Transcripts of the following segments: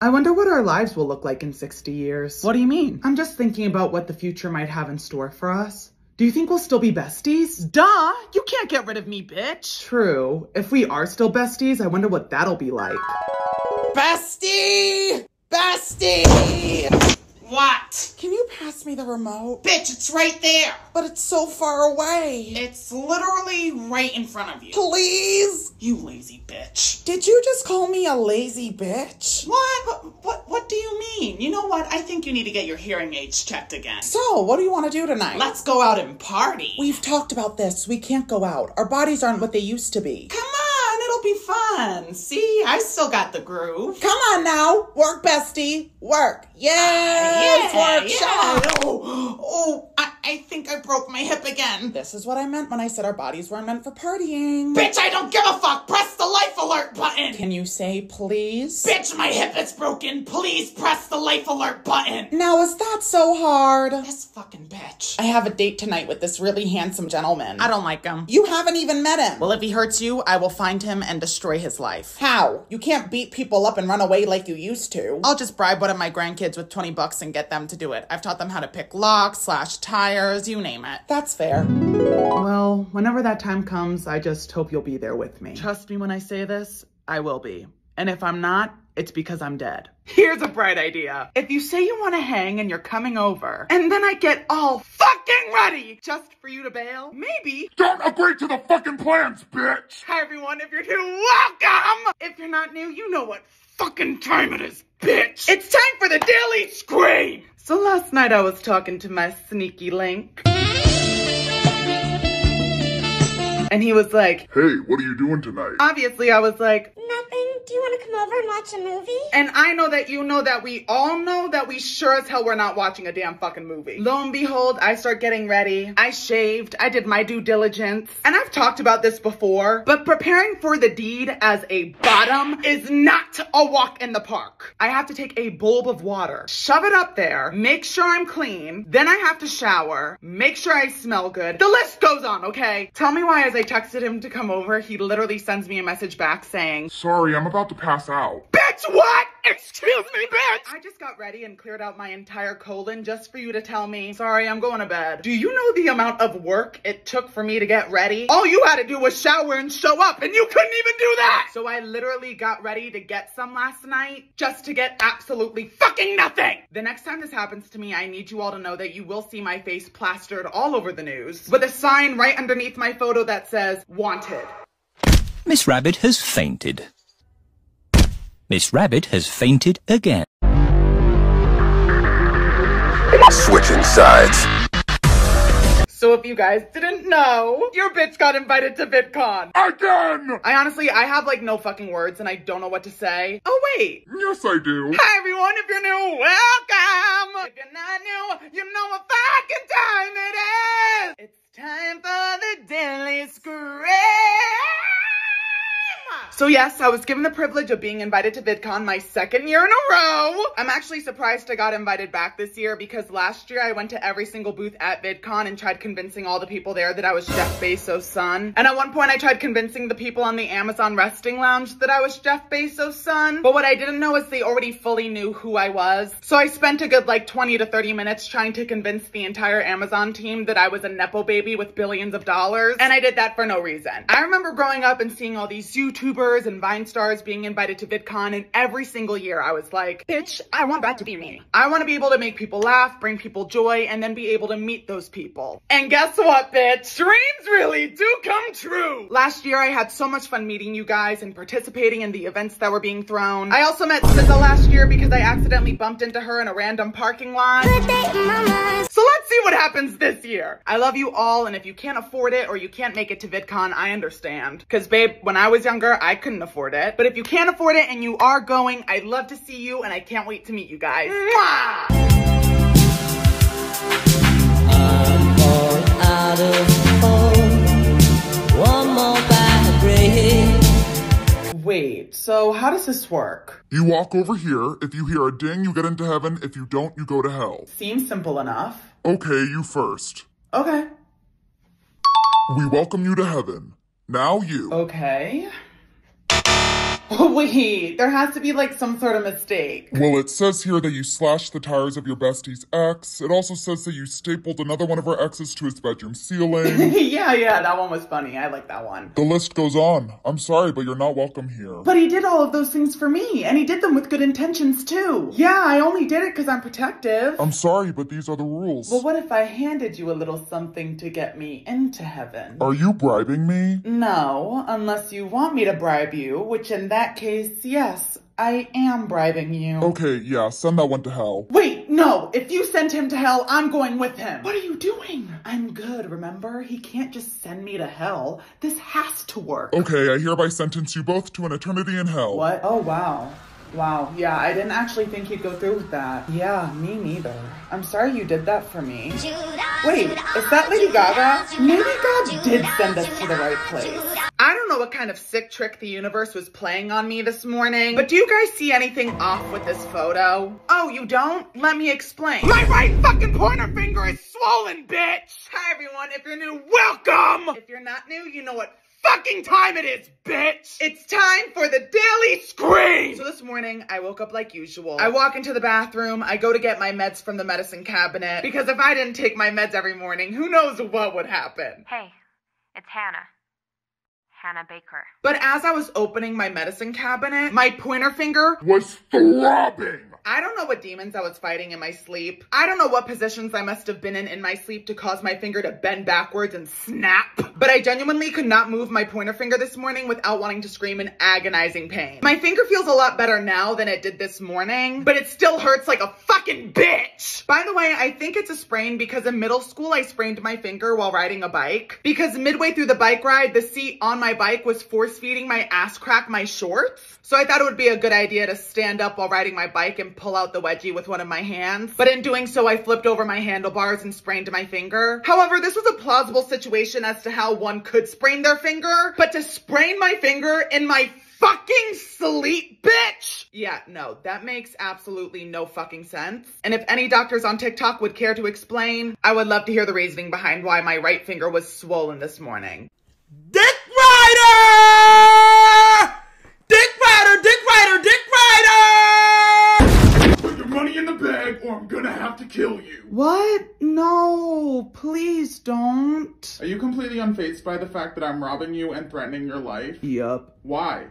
I wonder what our lives will look like in 60 years. What do you mean? I'm just thinking about what the future might have in store for us. Do you think we'll still be besties? Duh! You can't get rid of me, bitch! True. If we are still besties, I wonder what that'll be like. Bestie! Bestie! What? Can you pass me the remote? Bitch, it's right there! But it's so far away. It's literally right in front of you. Please? You lazy bitch. Did you just call me a lazy bitch? What do you mean? You know what? I think you need to get your hearing aids checked again. So, what do you want to do tonight? Let's go out and party. We've talked about this. We can't go out. Our bodies aren't what they used to be. Come on, it'll be fun. See, I still got the groove. Come on now. Work, bestie. Work. Yes, work, shot. I think I broke my hip again. This is what I meant when I said our bodies weren't meant for partying. Bitch, I don't give a fuck. Press the life alert button. Can you say please? Bitch, my hip is broken. Please press the life alert button. Now, is that so hard? This fucking bitch. I have a date tonight with this really handsome gentleman. I don't like him. You haven't even met him. Well, if he hurts you, I will find him and destroy his life. How? You can't beat people up and run away like you used to. I'll just bribe one of my grandkids with $20 and get them to do it. I've taught them how to pick locks, slash tires, you name it. That's fair. Well, whenever that time comes, I just hope you'll be there with me. Trust me when I say this, I will be. And if I'm not, it's because I'm dead. Here's a bright idea. If you say you want to hang and you're coming over, and then I get all fucking ready just for you to bail, maybe... Don't agree to the fucking plans, bitch! Hi everyone, if you're new, welcome! If you're not new, you know what fucking time it is, bitch! It's time for the Daily Scream! So last night I was talking to my sneaky link. And he was like, hey, what are you doing tonight? Obviously, I was like, nothing. Do you want to come over and watch a movie? And I know that you know that we all know that we sure as hell were not watching a damn fucking movie. Lo and behold, I start getting ready. I shaved. I did my due diligence. And I've talked about this before, but preparing for the deed as a bottom is not a walk in the park. I have to take a bulb of water, shove it up there, make sure I'm clean. Then I have to shower, make sure I smell good. The list goes on, okay? Tell me why as I texted him to come over, he literally sends me a message back saying, sorry, I'm about to pass out. Bitch, what? Excuse me, bitch! I just got ready and cleared out my entire colon just for you to tell me, sorry, I'm going to bed. Do you know the amount of work it took for me to get ready? All you had to do was shower and show up, and you couldn't even do that! So I literally got ready to get some last night just to get absolutely fucking nothing! The next time this happens to me, I need you all to know that you will see my face plastered all over the news with a sign right underneath my photo that says, wanted. Miss Rabbit has fainted. Miss Rabbit has fainted again. Switching sides. So if you guys didn't know, your bitch got invited to VidCon. Again! I have like no fucking words and I don't know what to say. Oh wait. Yes, I do. Hi everyone, if you're new, welcome. If you're not new, you know what fucking time it is. It's time for the Daily Scream. So yes, I was given the privilege of being invited to VidCon my second year in a row. I'm actually surprised I got invited back this year because last year I went to every single booth at VidCon and tried convincing all the people there that I was Jeff Bezos' son. And at one point I tried convincing the people on the Amazon Resting Lounge that I was Jeff Bezos' son. But what I didn't know is they already fully knew who I was. So I spent a good like 20 to 30 minutes trying to convince the entire Amazon team that I was a Nepo baby with billions of dollars. And I did that for no reason. I remember growing up and seeing all these YouTubers and Vine stars being invited to VidCon, and every single year I was like, bitch, I want that to be me. I want to be able to make people laugh, bring people joy, and then be able to meet those people. And guess what, bitch? Dreams really do come true. Last year I had so much fun meeting you guys and participating in the events that were being thrown. I also met SZA last year because I accidentally bumped into her in a random parking lot. So let's see what happens this year. I love you all, and if you can't afford it or you can't make it to VidCon, I understand. Because babe, when I was younger, I couldn't afford it. But if you can't afford it and you are going, I'd love to see you and I can't wait to meet you guys. Mwah! I'm all out of hope. One more bad break. Wait, so how does this work? You walk over here. If you hear a ding, you get into heaven. If you don't, you go to hell. Seems simple enough. Okay, you first. Okay. We welcome you to heaven. Now you. Okay. Wait, there has to be like some sort of mistake. Well, it says here that you slashed the tires of your bestie's ex. It also says that you stapled another one of her exes to his bedroom ceiling. Yeah, that one was funny. I like that one. The list goes on. I'm sorry, but you're not welcome here. But he did all of those things for me, and he did them with good intentions too. Yeah, I only did it because I'm protective. I'm sorry, but these are the rules. Well, what if I handed you a little something to get me into heaven? Are you bribing me? No, unless you want me to bribe you, which in that case, yes, I am bribing you. Okay, yeah, send that one to hell. Wait, no, if you send him to hell, I'm going with him. What are you doing? I'm good, remember? He can't just send me to hell. This has to work. Okay, I hereby sentence you both to an eternity in hell. What? Oh, wow. Wow, yeah, I didn't actually think he'd go through with that. Yeah, me neither. I'm sorry you did that for me. Wait, is that Lady Gaga? Maybe God did send us to the right place. I don't know what kind of sick trick the universe was playing on me this morning, but do you guys see anything off with this photo? Oh, you don't? Let me explain. My right fucking pointer finger is swollen, bitch! Hi everyone, if you're new, welcome! If you're not new, you know what fucking time it is, bitch! It's time for the Daily Scream! So this morning, I woke up like usual. I walk into the bathroom, I go to get my meds from the medicine cabinet, because if I didn't take my meds every morning, who knows what would happen. Hey, it's Hannah. Hannah Baker. But as I was opening my medicine cabinet, my pointer finger Was throbbing! I don't know what demons I was fighting in my sleep. I don't know what positions I must have been in my sleep to cause my finger to bend backwards and snap. But I genuinely could not move my pointer finger this morning without wanting to scream in agonizing pain. My finger feels a lot better now than it did this morning, but it still hurts like a fucking bitch. By the way, I think it's a sprain because in middle school I sprained my finger while riding a bike. Because midway through the bike ride, the seat on my bike was force feeding my ass crack my shorts. So I thought it would be a good idea to stand up while riding my bike and pull out the wedgie with one of my hands. But in doing so, I flipped over my handlebars and sprained my finger. However, this was a plausible situation as to how one could sprain their finger, but to sprain my finger in my fucking sleep, bitch! Yeah, no, that makes absolutely no fucking sense. And if any doctors on TikTok would care to explain, I would love to hear the reasoning behind why my right finger was swollen this morning. Dick Rider! Dick Rider! Dick Rider! Dick Rider! Put your money in the bag or I'm gonna have to kill you. What? No, please don't. Are you completely unfazed by the fact that I'm robbing you and threatening your life? Yup. Why?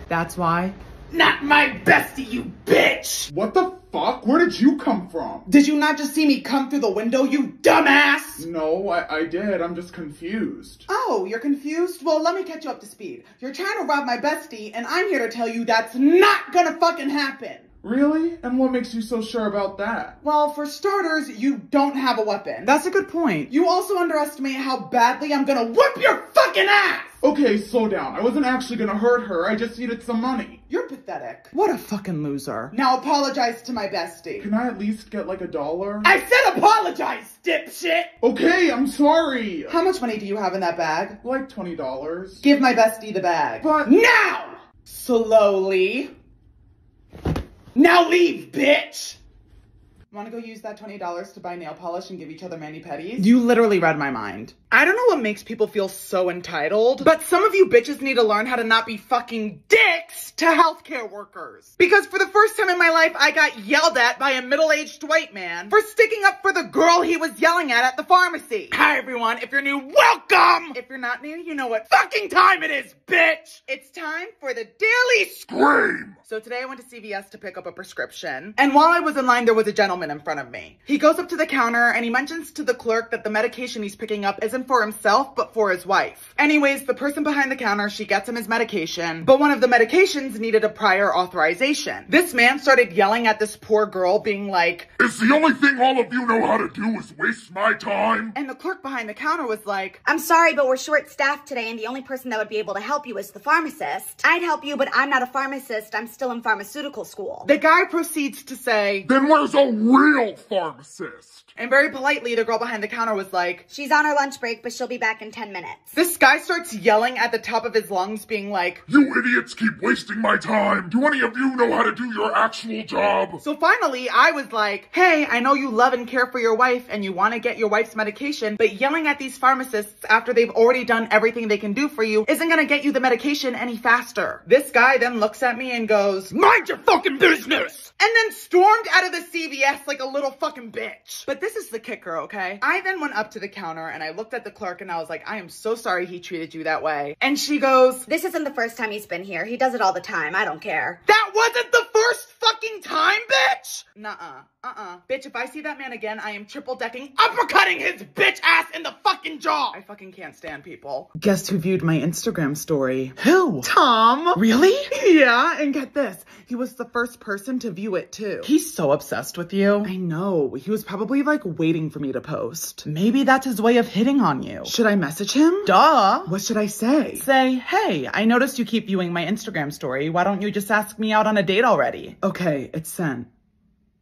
That's why. Not my bestie, you bitch! What the fuck? Where did you come from? Did you not just see me come through the window, you dumbass? No, I did. I'm just confused. Oh, you're confused? Well, let me catch you up to speed. You're trying to rob my bestie, and I'm here to tell you that's not gonna fucking happen. Really? And what makes you so sure about that? Well, for starters, you don't have a weapon. That's a good point. You also underestimate how badly I'm gonna whip your fucking ass! Okay, slow down. I wasn't actually gonna hurt her. I just needed some money. You're pathetic. What a fucking loser. Now apologize to my bestie. Can I at least get like $1? I said apologize, dipshit! Okay, I'm sorry. How much money do you have in that bag? Like $20. Give my bestie the bag. But now! Slowly. Now leave, bitch! Want to go use that $20 to buy nail polish and give each other mani-pedis? You literally read my mind. I don't know what makes people feel so entitled, but some of you bitches need to learn how to not be fucking dicks to healthcare workers. Because for the first time in my life, I got yelled at by a middle-aged white man for sticking up for the girl he was yelling at the pharmacy. Hi everyone, if you're new, welcome! If you're not new, you know what fucking time it is, bitch! It's time for the Daily Scream! So today I went to CVS to pick up a prescription, and while I was in line, there was a gentleman in front of me. He goes up to the counter and he mentions to the clerk that the medication he's picking up isn't for himself, but for his wife. Anyways, the person behind the counter, she gets him his medication, but one of the medications needed a prior authorization. This man started yelling at this poor girl, being like, "It's the only thing all of you know how to do is waste my time." And the clerk behind the counter was like, I'm sorry, but we're short-staffed today, and the only person that would be able to help you is the pharmacist. I'd help you, but I'm not a pharmacist. I'm still in pharmaceutical school. The guy proceeds to say, "Then where's a real pharmacist. And very politely, the girl behind the counter was like, She's on her lunch break, but she'll be back in 10 minutes. this guy starts yelling at the top of his lungs, being like, You idiots keep wasting my time. Do any of you know how to do your actual job? so finally, I was like, hey, I know you love and care for your wife and you want to get your wife's medication, but yelling at these pharmacists after they've already done everything they can do for you isn't going to get you the medication any faster. This guy then looks at me and goes, mind your fucking business! And then stormed out of the CVS like a little fucking bitch. But this is the kicker, okay? I then went up to the counter and I looked at the clerk and I was like, I am so sorry he treated you that way. And she goes, This isn't the first time he's been here. He does it all the time. I don't care. that wasn't the first fucking time, bitch! Nuh-uh. Bitch, if I see that man again, I am triple-decking, uppercutting his bitch ass in the fucking jaw! I fucking can't stand people. Guess who viewed my Instagram story? Who? Tom! Really? Yeah, and get this. He was the first person to view it, too. He's so obsessed with you. I know. He was probably, like, waiting for me to post. Maybe that's his way of hitting on you. Should I message him? Duh! What should I say? Say, hey, I noticed you keep viewing my Instagram story. Why don't you just ask me out on a date already? Okay, it's sent.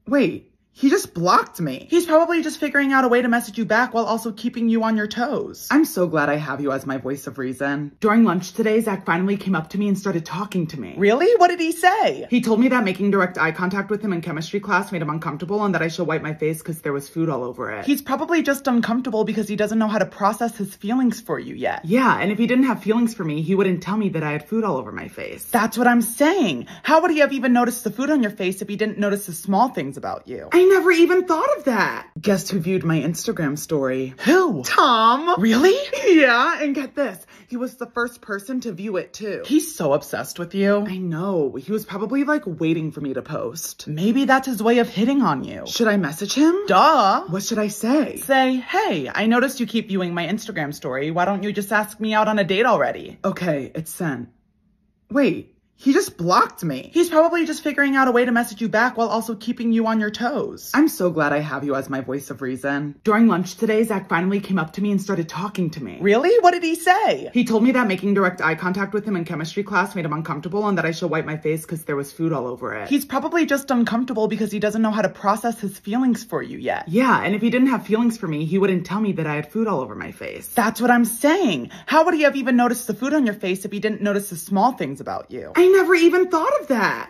Wait. He just blocked me. He's probably just figuring out a way to message you back while also keeping you on your toes. I'm so glad I have you as my voice of reason. During lunch today, Zach finally came up to me and started talking to me. Really? What did he say? He told me that making direct eye contact with him in chemistry class made him uncomfortable and that I should wipe my face because there was food all over it. He's probably just uncomfortable because he doesn't know how to process his feelings for you yet. Yeah, and if he didn't have feelings for me, he wouldn't tell me that I had food all over my face. That's what I'm saying. How would he have even noticed the food on your face if he didn't notice the small things about you? I never even thought of that. Guess who viewed my Instagram story? Who? Tom. Really? Yeah, and get this. He was the first person to view it too. He's so obsessed with you. I know. He was probably like waiting for me to post. Maybe that's his way of hitting on you. Should I message him? Duh. What should I say? Say, hey, I noticed you keep viewing my Instagram story. Why don't you just ask me out on a date already? Okay, it's sent. Wait. He just blocked me. He's probably just figuring out a way to message you back while also keeping you on your toes. I'm so glad I have you as my voice of reason. During lunch today, Zach finally came up to me and started talking to me. Really? What did he say? He told me that making direct eye contact with him in chemistry class made him uncomfortable and that I should wipe my face because there was food all over it. He's probably just uncomfortable because he doesn't know how to process his feelings for you yet. Yeah, and if he didn't have feelings for me, he wouldn't tell me that I had food all over my face. That's what I'm saying. How would he have even noticed the food on your face if he didn't notice the small things about you? I never even thought of that.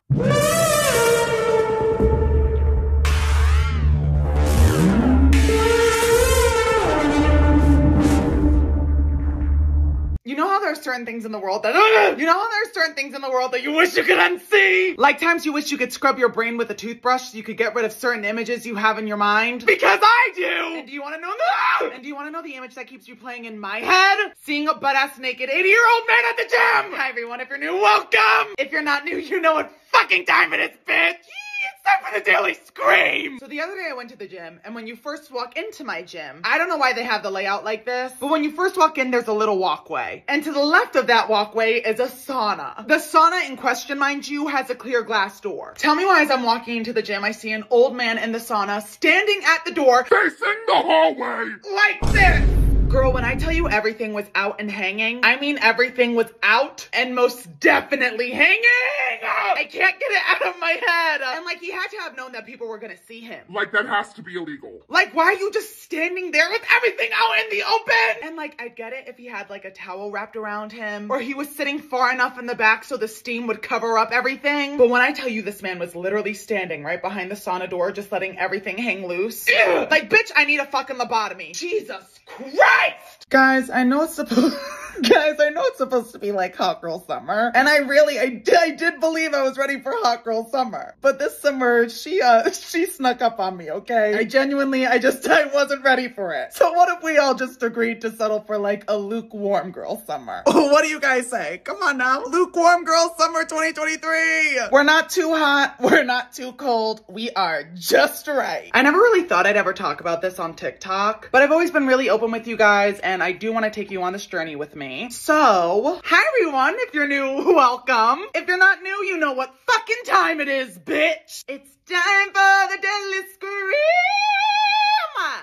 You know how there are certain things in the world that you wish you could unsee? Like times you wish you could scrub your brain with a toothbrush so you could get rid of certain images you have in your mind? Because I do! And do you want to know the image that keeps you playing in my head? Seeing a butt-ass naked 80-year-old man at the gym! Hi everyone, if you're new, welcome! If you're not new, you know what fucking time it is, bitch! It's time for the Daily Scream! So the other day I went to the gym, and when you first walk into my gym, I don't know why they have the layout like this, but when you first walk in, there's a little walkway. And to the left of that walkway is a sauna. The sauna in question, mind you, has a clear glass door. Tell me why as I'm walking into the gym, I see an old man in the sauna standing at the door, Facing the hallway! like this! Girl, when I tell you everything was out and hanging, I mean everything was out and most definitely hanging! I can't get it out of my head! And like, he had to have known that people were gonna see him. Like that has to be illegal. Like, why are you just standing there with everything out in the open? And like, I'd get it if he had like a towel wrapped around him, or he was sitting far enough in the back so the steam would cover up everything. But when I tell you this man was literally standing right behind the sauna door, just letting everything hang loose. Ugh. Like, bitch, I need a fucking lobotomy. Jesus Christ! Guys, I know it's supposed to be like Hot Girl Summer. And I did believe I was ready for Hot Girl Summer. But this summer, she snuck up on me, okay? I wasn't ready for it. So what if we all just agreed to settle for like a lukewarm girl summer? What do you guys say? Come on now. Lukewarm girl summer 2023. We're not too hot. We're not too cold. We are just right. I never really thought I'd ever talk about this on TikTok, but I've always been really open with you guys, and I do want to take you on this journey with me. So, hi everyone. If you're new, welcome. If you're not new, you know what fucking time it is, bitch. It's time for the Daily Scream.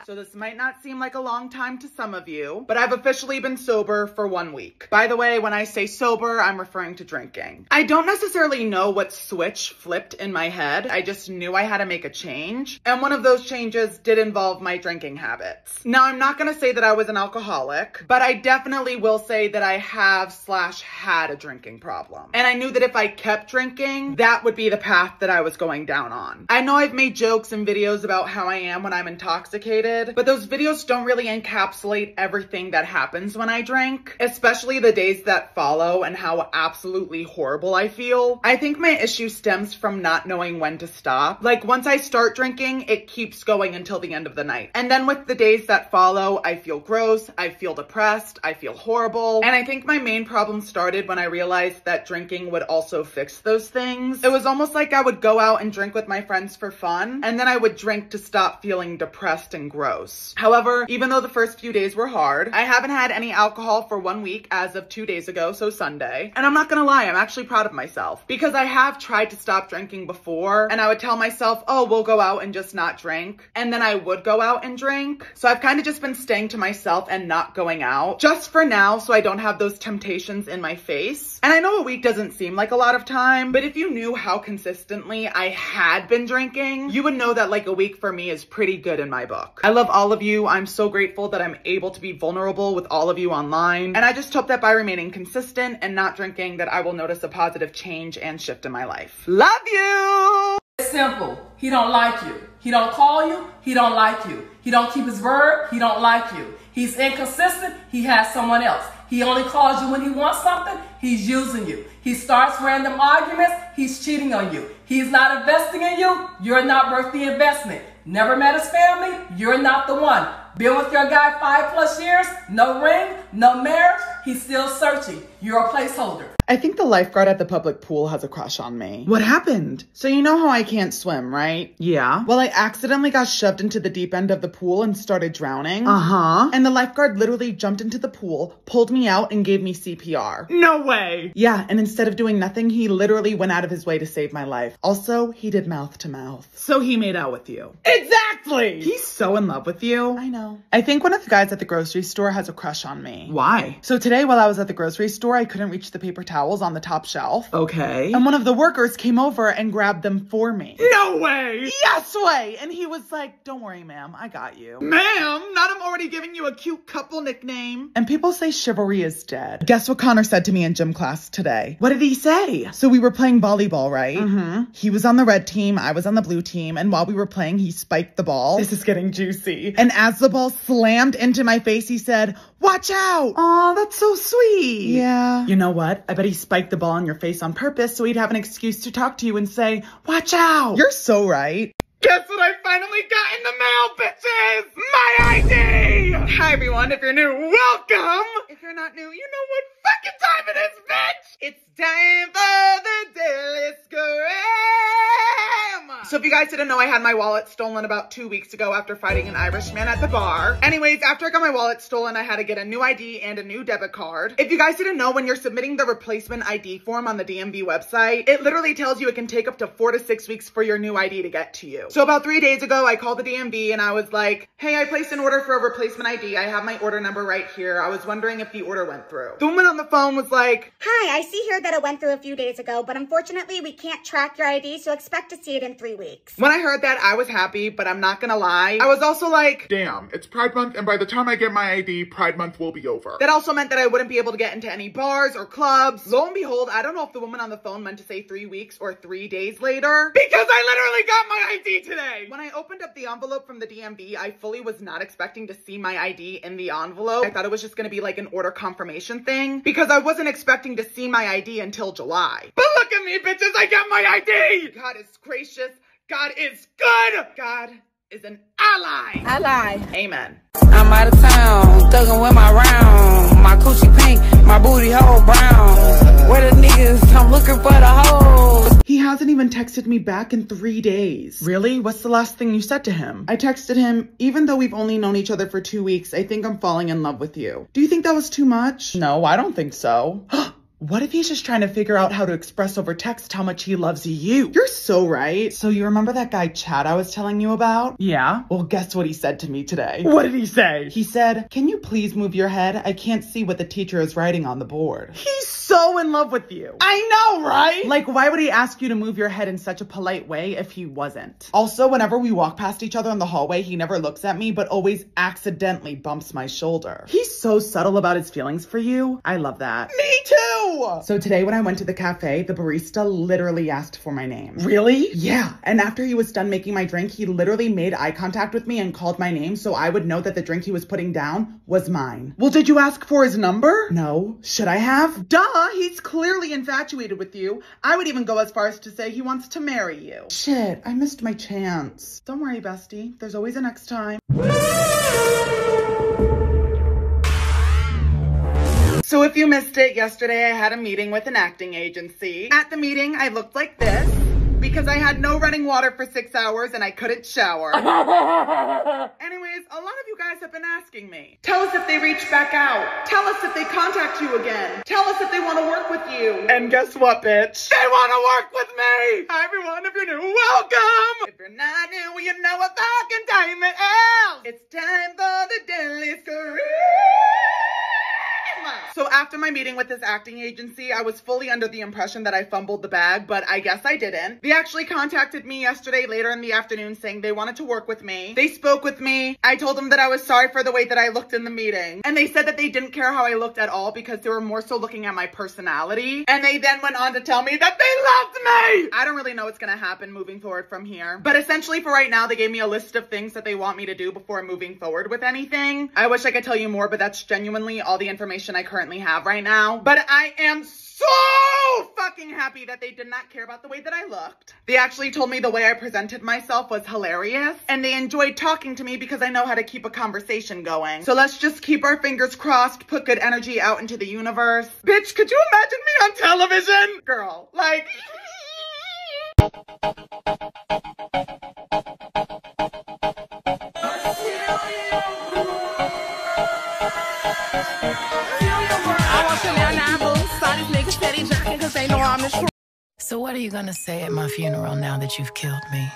So this might not seem like a long time to some of you, but I've officially been sober for 1 week. By the way, when I say sober, I'm referring to drinking. I don't necessarily know what switch flipped in my head. I just knew I had to make a change. And one of those changes did involve my drinking habits. Now, I'm not gonna say that I was an alcoholic, but I definitely will say that I have/had a drinking problem. And I knew that if I kept drinking, that would be the path that I was going down on. I know I've made jokes and videos about how I am when I'm intoxicated, but those videos don't really encapsulate everything that happens when I drink, especially the days that follow and how absolutely horrible I feel. I think my issue stems from not knowing when to stop. Like, once I start drinking, it keeps going until the end of the night. And then with the days that follow, I feel gross, I feel depressed, I feel horrible. And I think my main problem started when I realized that drinking would also fix those things. It was almost like I would go out and drink with my friends for fun, and then I would drink to stop feeling depressed and gross. However, even though the first few days were hard, I haven't had any alcohol for 1 week as of 2 days ago, so Sunday. And I'm not gonna lie, I'm actually proud of myself, because I have tried to stop drinking before, and I would tell myself, oh, we'll go out and just not drink. And then I would go out and drink. So I've kind of just been staying to myself and not going out, just for now, so I don't have those temptations in my face. And I know a week doesn't seem like a lot of time, but if you knew how consistently I had been drinking, you would know that like a week for me is pretty good in my book. I love all of you. I'm so grateful that I'm able to be vulnerable with all of you online. And I just hope that by remaining consistent and not drinking, that I will notice a positive change and shift in my life. Love you! It's simple. He don't like you. He don't call you. He don't like you. He don't keep his word. He don't like you. He's inconsistent. He has someone else. He only calls you when he wants something. He's using you. He starts random arguments. He's cheating on you. He's not investing in you. You're not worth the investment. Never met his family. You're not the one. Been with your guy 5+ years. No ring, no marriage. He's still searching. You're a placeholder. I think the lifeguard at the public pool has a crush on me. What happened? So you know how I can't swim, right? Yeah. Well, I accidentally got shoved into the deep end of the pool and started drowning. Uh-huh. And the lifeguard literally jumped into the pool, pulled me out, and gave me CPR. No way! Yeah, and instead of doing nothing, he literally went out of his way to save my life. Also, he did mouth to mouth. So he made out with you. Exactly! He's so in love with you. I know. I think one of the guys at the grocery store has a crush on me. Why? So today while I was at the grocery store, I couldn't reach the paper towels on the top shelf. Okay. And one of the workers came over and grabbed them for me. No way! Yes way! And he was like, don't worry, ma'am, I got you. Ma'am? Not I'm already giving you a cute couple nickname. And people say chivalry is dead. Guess what Connor said to me in gym class today? What did he say? So we were playing volleyball, right? Mm-hmm. He was on the red team, I was on the blue team, and while we were playing, he spiked the ball. This is getting juicy. And as the ball slammed into my face, he said, watch out! Aw, that's so sweet. Yeah. You know what? I bet he spiked the ball in your face on purpose so he'd have an excuse to talk to you and say, watch out! You're so right. Guess what I finally got in the mail, bitches? My ID! Hi, everyone. If you're new, welcome! If you're not new, you know what fucking time it is, bitch! It's time for the Daily Scram! So if you guys didn't know, I had my wallet stolen about 2 weeks ago after fighting an Irishman at the bar. Anyways, after I got my wallet stolen, I had to get a new ID and a new debit card. If you guys didn't know, when you're submitting the replacement ID form on the DMV website, it literally tells you it can take up to 4 to 6 weeks for your new ID to get to you. So about 3 days ago, I called the DMV and I was like, hey, I placed an order for a replacement ID. I have my order number right here. I was wondering if the order went through. The woman on the phone was like, hi, I see here that it went through a few days ago, but unfortunately we can't track your ID, so expect to see it in 3 weeks. When I heard that, I was happy, but I'm not gonna lie. I was also like, damn, it's Pride Month, and by the time I get my ID, Pride Month will be over. That also meant that I wouldn't be able to get into any bars or clubs. Lo and behold, I don't know if the woman on the phone meant to say 3 weeks or 3 days later, because I literally got my ID today. When I opened up the envelope from the DMV, I fully was not expecting to see my ID in the envelope. I thought it was just gonna be like an order confirmation thing, because I wasn't expecting to see my ID until July. But look at me, bitches, I got my ID! God is gracious. God is good. God is an ally. Ally. Amen. I'm out of town, thuggin' with my round. My coochie pink, my booty hole brown. Where the niggas? I'm looking for the hoes. He hasn't even texted me back in 3 days. Really? What's the last thing you said to him? I texted him, even though we've only known each other for 2 weeks, I think I'm falling in love with you. Do you think that was too much? No, I don't think so. What if he's just trying to figure out how to express over text how much he loves you? You're so right. So you remember that guy Chad I was telling you about? Yeah. Well, guess what he said to me today? What did he say? He said, "Can you please move your head? I can't see what the teacher is writing on the board." He's so in love with you. I know, right? Like, why would he ask you to move your head in such a polite way if he wasn't? Also, whenever we walk past each other in the hallway, he never looks at me, but always accidentally bumps my shoulder. He's so subtle about his feelings for you. I love that. Me too! So today when I went to the cafe, the barista literally asked for my name. Really? Yeah. And after he was done making my drink, he literally made eye contact with me and called my name so I would know that the drink he was putting down was mine. Well, did you ask for his number? No. Should I have? Duh! He's clearly infatuated with you. I would even go as far as to say he wants to marry you. Shit, I missed my chance. Don't worry, bestie. There's always a next time. So if you missed it, yesterday I had a meeting with an acting agency. At the meeting, I looked like this because I had no running water for 6 hours and I couldn't shower. Anyways, a lot of you guys have been asking me. Tell us if they reach back out. Tell us if they contact you again. Tell us if they want to work with you. And guess what, bitch? They want to work with me! Hi everyone, if you're new, welcome! If you're not new, you know what fucking time it is! It's time for the Daily Scream! So after my meeting with this acting agency, I was fully under the impression that I fumbled the bag, but I guess I didn't. They actually contacted me yesterday later in the afternoon saying they wanted to work with me. They spoke with me. I told them that I was sorry for the way that I looked in the meeting. And they said that they didn't care how I looked at all because they were more so looking at my personality. And they then went on to tell me that they loved me! I don't really know what's gonna happen moving forward from here. But essentially for right now, they gave me a list of things that they want me to do before moving forward with anything. I wish I could tell you more, but that's genuinely all the information I currently have right now. But I am so fucking happy that they did not care about the way that I looked. They actually told me the way I presented myself was hilarious, and they enjoyed talking to me because I know how to keep a conversation going. So let's just keep our fingers crossed, put good energy out into the universe. Bitch, could you imagine me on television? Girl, like... So what are you gonna say at my funeral now that you've killed me?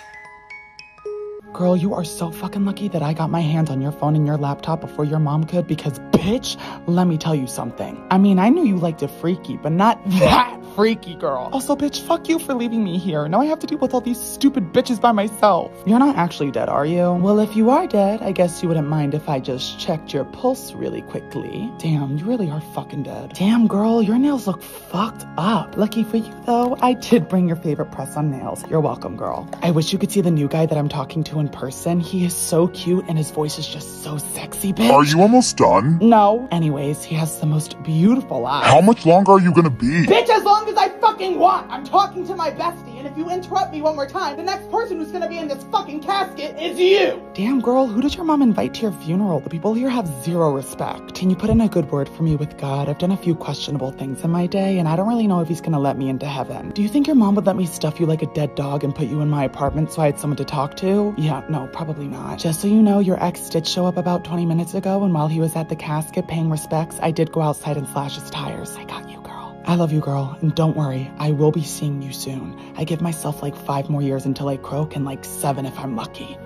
Girl, you are so fucking lucky that I got my hands on your phone and your laptop before your mom could because, bitch, let me tell you something. I mean, I knew you liked it freaky, but not that freaky, girl. Also, bitch, fuck you for leaving me here. Now I have to deal with all these stupid bitches by myself. You're not actually dead, are you? Well, if you are dead, I guess you wouldn't mind if I just checked your pulse really quickly. Damn, you really are fucking dead. Damn, girl, your nails look fucked up. Lucky for you, though, I did bring your favorite press-on nails. You're welcome, girl. I wish you could see the new guy that I'm talking to in person. He is so cute and his voice is just so sexy, bitch. Are you almost done? No. Anyways, he has the most beautiful eyes. How much longer are you gonna be? Bitch, as long as I fucking want. I'm talking to my bestie, and if you interrupt me one more time, the next person who's gonna be in this fucking casket is you. Damn, girl, who did your mom invite to your funeral? The people here have zero respect. Can you put in a good word for me with God? I've done a few questionable things in my day, and I don't really know if he's gonna let me into heaven. Do you think your mom would let me stuff you like a dead dog and put you in my apartment so I had someone to talk to? Yeah, no, probably not. Just so you know, your ex did show up about 20 minutes ago, and while he was at the casket paying respects, I did go outside and slash his tires. I got you, girl. I love you, girl, and don't worry, I will be seeing you soon. I give myself like 5 more years until I croak, and like 7 if I'm lucky.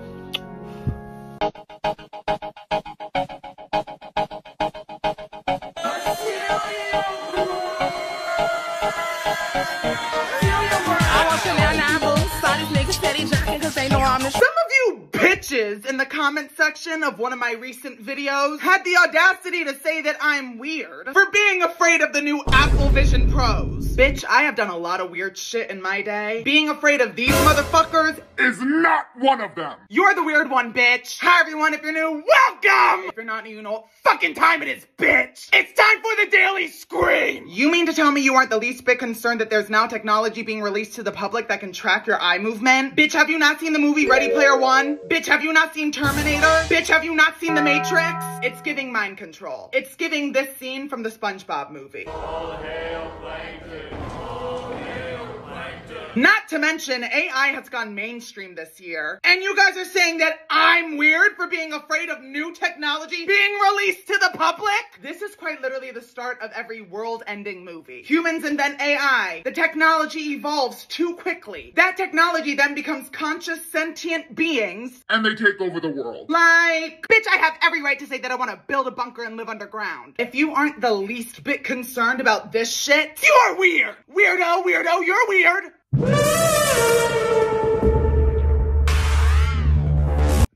Some of you bitches in the comment section of one of my recent videos had the audacity to say that I'm weird for being afraid of the new Apple Vision Pros. Bitch, I have done a lot of weird shit in my day. Being afraid of these motherfuckers is not one of them. You're the weird one, bitch. Hi everyone, if you're new, welcome! If you're not new, you know what fucking time it is, bitch. It's time for the Daily Scream. You mean to tell me you aren't the least bit concerned that there's now technology being released to the public that can track your eye movement? Bitch, have you not seen the movie Ready Player One? Bitch, have you not seen Terminator? Bitch, have you not seen The Matrix? It's giving mind control. It's giving this scene from the SpongeBob movie. All hail Plankton. All hail Plankton. Not to mention, AI has gone mainstream this year. And you guys are saying that I'm weird for being afraid of new technology being released to the public? This is quite literally the start of every world-ending movie. Humans invent AI. The technology evolves too quickly. That technology then becomes conscious, sentient beings. And they take over the world. Like, bitch, I have every right to say that I want to build a bunker and live underground. If you aren't the least bit concerned about this shit, you are weird. Weirdo, you're weird.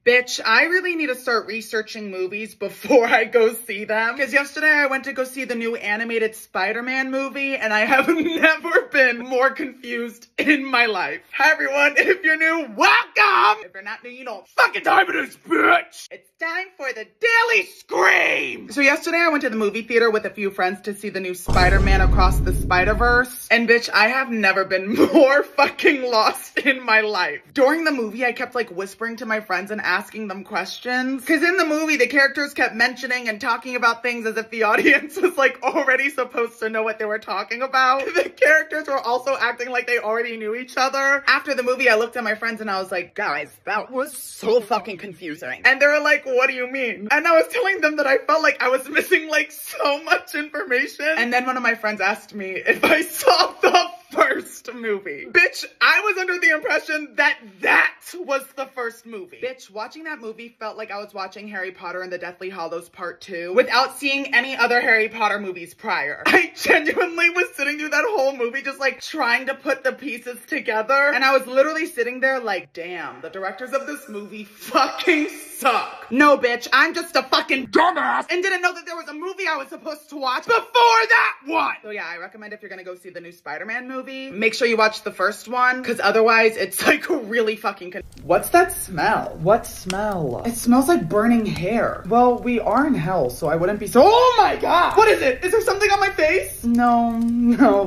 Bitch, I really need to start researching movies before I go see them. Because yesterday I went to go see the new animated Spider-Man movie, and I have never been more confused in my life. Hi everyone, if you're new, welcome! If you're not new, you know fucking time it is, bitch! It's time for the Daily Scream! So yesterday I went to the movie theater with a few friends to see the new Spider-Man Across the Spider-Verse. And bitch, I have never been more fucking lost in my life. During the movie, I kept like whispering to my friends and asking them questions. Because in the movie, the characters kept mentioning and talking about things as if the audience was like already supposed to know what they were talking about. The characters were also acting like they already knew each other. After the movie, I looked at my friends and I was like, guys, that was so fucking confusing. And they were like, what do you mean? And I was telling them that I felt like I was missing like so much information. And then one of my friends asked me if I saw the first movie. Bitch, I was under the impression that that was the first movie. Bitch, watching that movie felt like I was watching Harry Potter and the Deathly Hallows Part 2 without seeing any other Harry Potter movies prior. I genuinely was sitting through that whole movie just like trying to put the pieces together. And I was literally sitting there like, damn, the directors of this movie fucking suck. No, bitch, I'm just a fucking dumbass and didn't know that there was a movie I was supposed to watch before that one. So yeah, I recommend if you're gonna go see the new Spider-Man movie, make sure you watch the first one, because otherwise it's like really fucking What's that smell? What smell? It smells like burning hair. Well, we are in hell, so I wouldn't be so— Oh my god! What is it? Is there something on my face? No,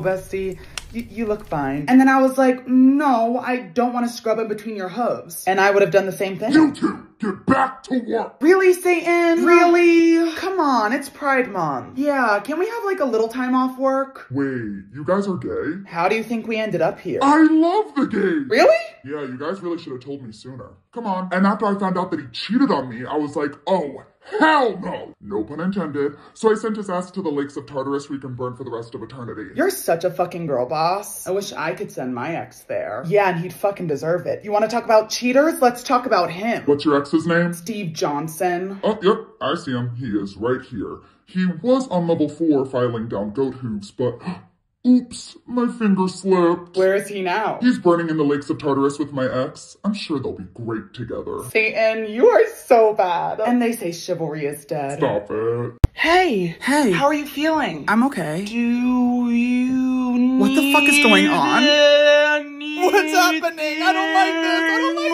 Bestie. You look fine. And then I was like, no, I don't want to scrub in between your hooves. And I would have done the same thing. You two, get back to work. Really, Satan? Really? Come on, it's Pride Month. Yeah, can we have like a little time off work? Wait, you guys are gay? How do you think we ended up here? I love the gays. Really? Yeah, you guys really should have told me sooner. Come on. And after I found out that he cheated on me, I was like, oh, hell no! No pun intended. So I sent his ass to the lakes of Tartarus where he can burn for the rest of eternity. You're such a fucking girl boss. I wish I could send my ex there. Yeah, and he'd fucking deserve it. You want to talk about cheaters? Let's talk about him. What's your ex's name? Steve Johnson. Oh, yep, I see him. He is right here. He was on level 4 filing down goat hooves, but— oops, my finger slipped. Where is he now? He's burning in the lakes of Tartarus with my ex. I'm sure they'll be great together. Satan, you are so bad. And they say chivalry is dead. Stop it. Hey. Hey. How are you feeling? I'm okay. Do you What the fuck is going on? What's happening? I don't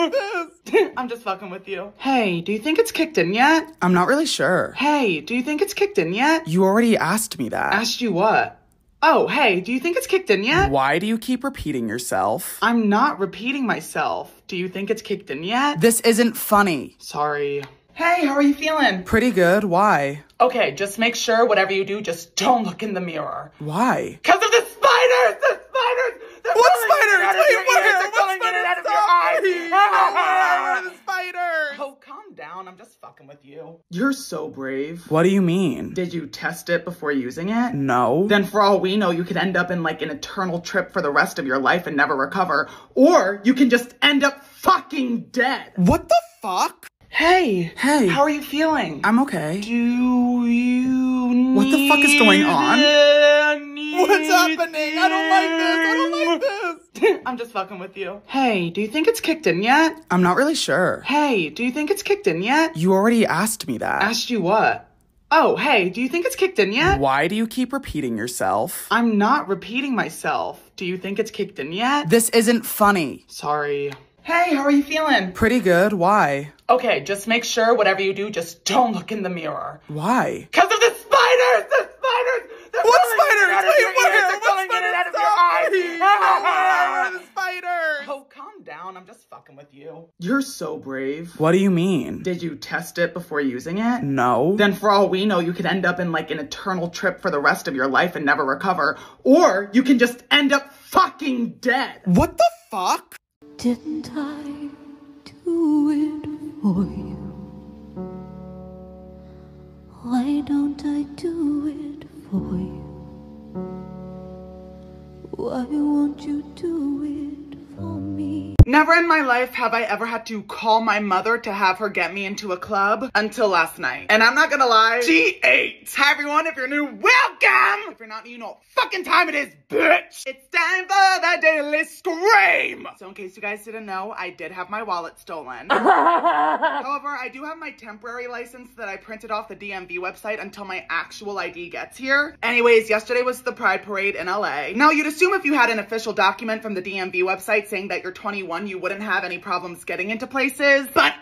like this. I'm just fucking with you. Hey, do you think it's kicked in yet? I'm not really sure. Hey, do you think it's kicked in yet? You already asked me that. Asked you what? Oh, hey, do you think it's kicked in yet? Why do you keep repeating yourself? I'm not repeating myself. Do you think it's kicked in yet? This isn't funny. Sorry. Hey, how are you feeling? Pretty good. Why? Okay, just make sure whatever you do, just don't look in the mirror. Why? Because of the spiders! The spiders! What spiders? Wait, where? What spiders? Out of your eyes. Where are the spiders? Oh, calm down. I'm just fucking with you. You're so brave. What do you mean? Did you test it before using it? No. Then for all we know, you could end up in like an eternal trip for the rest of your life and never recover. Or you can just end up fucking dead. What the fuck? Hey. Hey. How are you feeling? I'm okay. Do you What the fuck is going on? What's happening? I don't like this. I'm just fucking with you. Hey, do you think it's kicked in yet? I'm not really sure. Hey, do you think it's kicked in yet? You already asked me that. Asked you what? Oh, hey, do you think it's kicked in yet? Why do you keep repeating yourself? I'm not repeating myself. Do you think it's kicked in yet? This isn't funny. Sorry. Hey, how are you feeling? Pretty good. Why? Okay, just make sure whatever you do, just don't look in the mirror. Why? Because of the spiders! The spiders! What spiders? Wait, where? What spiders? Out of your eyes. Where are the spiders? Oh, calm down. I'm just fucking with you. You're so brave. What do you mean? Did you test it before using it? No. Then for all we know, you could end up in like an eternal trip for the rest of your life and never recover. Or you can just end up fucking dead. What the fuck? Didn't I do it for you? Why don't I do it for you? Why won't you do it for me? Never in my life have I ever had to call my mother to have her get me into a club until last night. And I'm not gonna lie, she ate. Hi everyone, if you're new, welcome! If you're not new, you know what fucking time it is, bitch! It's time for the daily scream! So in case you guys didn't know, I did have my wallet stolen. However, I do have my temporary license that I printed off the DMV website until my actual ID gets here. Anyways, yesterday was the Pride Parade in LA. Now, you'd assume if you had an official document from the DMV website saying that you're 21, you wouldn't have any problems getting into places, but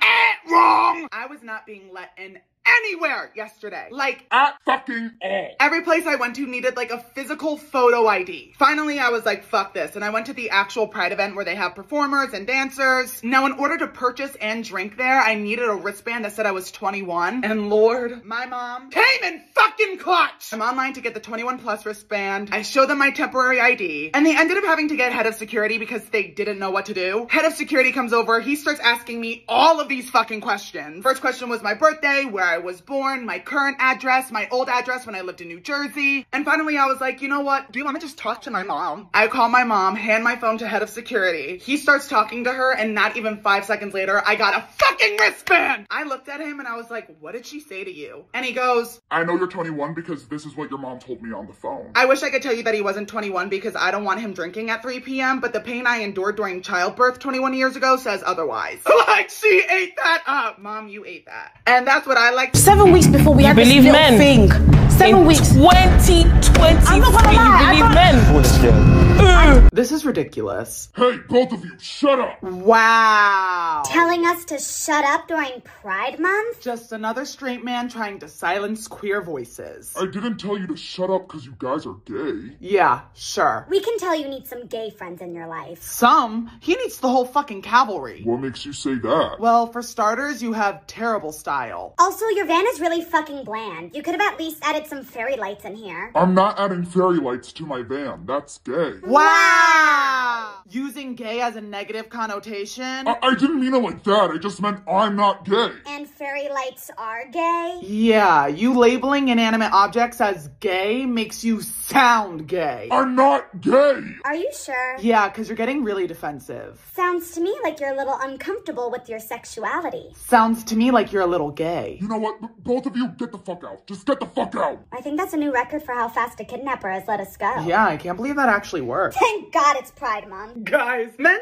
wrong! I was not being let in anywhere yesterday. Like, at fucking all. Every place I went to needed like a physical photo ID. Finally, I was like, fuck this. And I went to the actual Pride event where they have performers and dancers. Now, in order to purchase and drink there, I needed a wristband that said I was 21. And Lord, my mom came in fucking clutch. I'm online to get the 21 plus wristband. I showed them my temporary ID and they ended up having to get head of security because they didn't know what to do. Head of security comes over. He starts asking me all of these fucking questions. First question was my birthday, where I was born, my current address, my old address when I lived in New Jersey. And finally I was like, you know what? Do you want to just talk to my mom? I call my mom, hand my phone to head of security. He starts talking to her and not even 5 seconds later, I got a fucking wristband! I looked at him and I was like, what did she say to you? And he goes, I know you're 21 because this is what your mom told me on the phone. I wish I could tell you that he wasn't 21 because I don't want him drinking at 3 p.m. but the pain I endured during childbirth 21 years ago says otherwise. Like, she ate that up! Mom, you ate that. And that's what I like. 7 weeks before we had this believe little men? thing. 7 weeks. 2023, I'm not gonna lie, you believe men? This is ridiculous. Hey, both of you, shut up! Wow. Telling us to shut up during Pride Month? Just another straight man trying to silence queer voices. I didn't tell you to shut up because you guys are gay. Yeah, sure. We can tell you need some gay friends in your life. Some? He needs the whole fucking cavalry. What makes you say that? Well, for starters, you have terrible style. Also, your van is really fucking bland. You could have at least added some fairy lights in here. I'm not adding fairy lights to my van. That's gay. Wow! Using gay as a negative connotation? I didn't mean it like that. I just meant I'm not gay. And fairy lights are gay? Yeah, you labeling inanimate objects as gay makes you sound gay. I'm not gay! Are you sure? Yeah, because you're getting really defensive. Sounds to me like you're a little uncomfortable with your sexuality. Sounds to me like you're a little gay. You know what? Both of you, get the fuck out. Just get the fuck out. I think that's a new record for how fast a kidnapper has let us go. Yeah, I can't believe that actually worked. Thank God it's Pride Month. Guys, men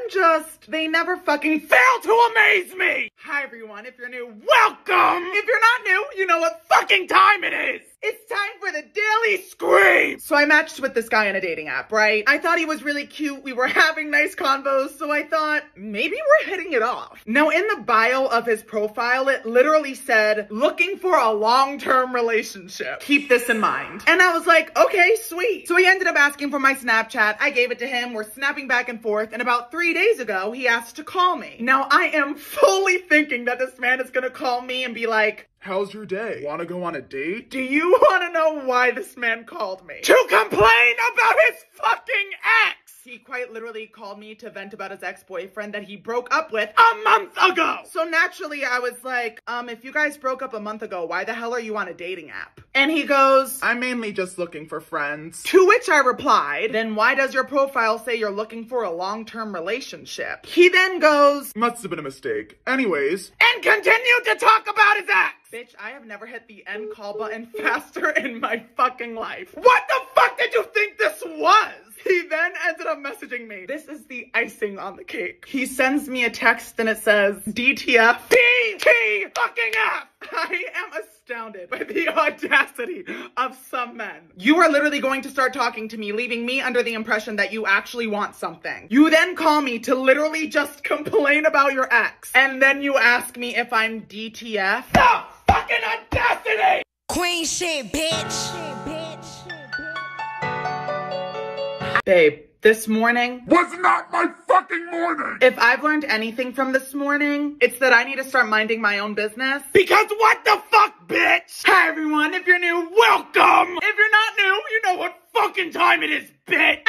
they never fucking fail to amaze me! Hi everyone, if you're new, welcome! If you're not new, you know what fucking time it is! It's time for the Daily Scream! So I matched with this guy on a dating app, right? I thought he was really cute, we were having nice convos, so I thought, maybe we're hitting it off. Now in the bio of his profile, it literally said, looking for a long-term relationship. Keep this in mind. And I was like, okay, sweet. So he ended up asking for my Snapchat, I gave it to him, we're snapping back and forth, and about 3 days ago, he asked to call me. Now I am fully thinking that this man is gonna call me and be like, how's your day? Wanna go on a date? Do you wanna know why this man called me? To complain about his fucking ex! He quite literally called me to vent about his ex-boyfriend that he broke up with a month ago! So naturally I was like, if you guys broke up a month ago, why the hell are you on a dating app? And he goes, I'm mainly just looking for friends. To which I replied, then why does your profile say you're looking for a long-term relationship? He then goes, must have been a mistake. Anyways, and continued to talk about his ex! Bitch, I have never hit the end call button faster in my fucking life. What the fuck did you think this was? He then ended up messaging me. This is the icing on the cake. He sends me a text and it says, DTF, DT fucking F. I am astounded by the audacity of some men. You are literally going to start talking to me, leaving me under the impression that you actually want something. You then call me to literally just complain about your ex. And then you ask me if I'm DTF. The fucking audacity! Queen shit, bitch. Babe, this morning was not my fucking morning! If I've learned anything from this morning, it's that I need to start minding my own business. Because what the fuck, bitch? Hi everyone, if you're new, welcome! If you're not new, you know what fucking time it is, bitch!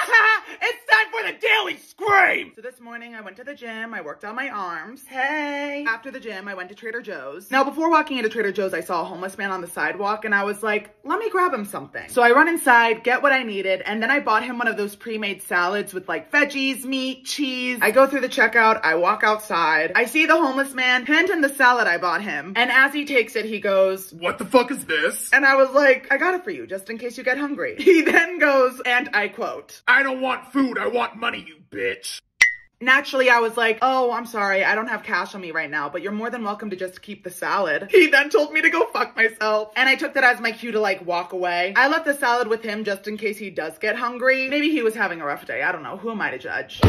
It's time for the Daily Scream! So this morning I went to the gym, I worked on my arms. Hey! After the gym, I went to Trader Joe's. Now before walking into Trader Joe's, I saw a homeless man on the sidewalk and I was like, let me grab him something. So I run inside, get what I needed, and then I bought him one of those pre-made salads with like veggies, meat, cheese. I go through the checkout, I walk outside, I see the homeless man, hand him the salad I bought him, and as he takes it, he goes, "What the fuck is this?" And I was like, I got it for you, just in case you get hungry. He then goes, and I quote, "I don't want food, I want money, you bitch." Naturally, I was like, oh, I'm sorry, I don't have cash on me right now, but you're more than welcome to just keep the salad. He then told me to go fuck myself. And I took that as my cue to like walk away. I left the salad with him just in case he does get hungry. Maybe he was having a rough day, I don't know, who am I to judge?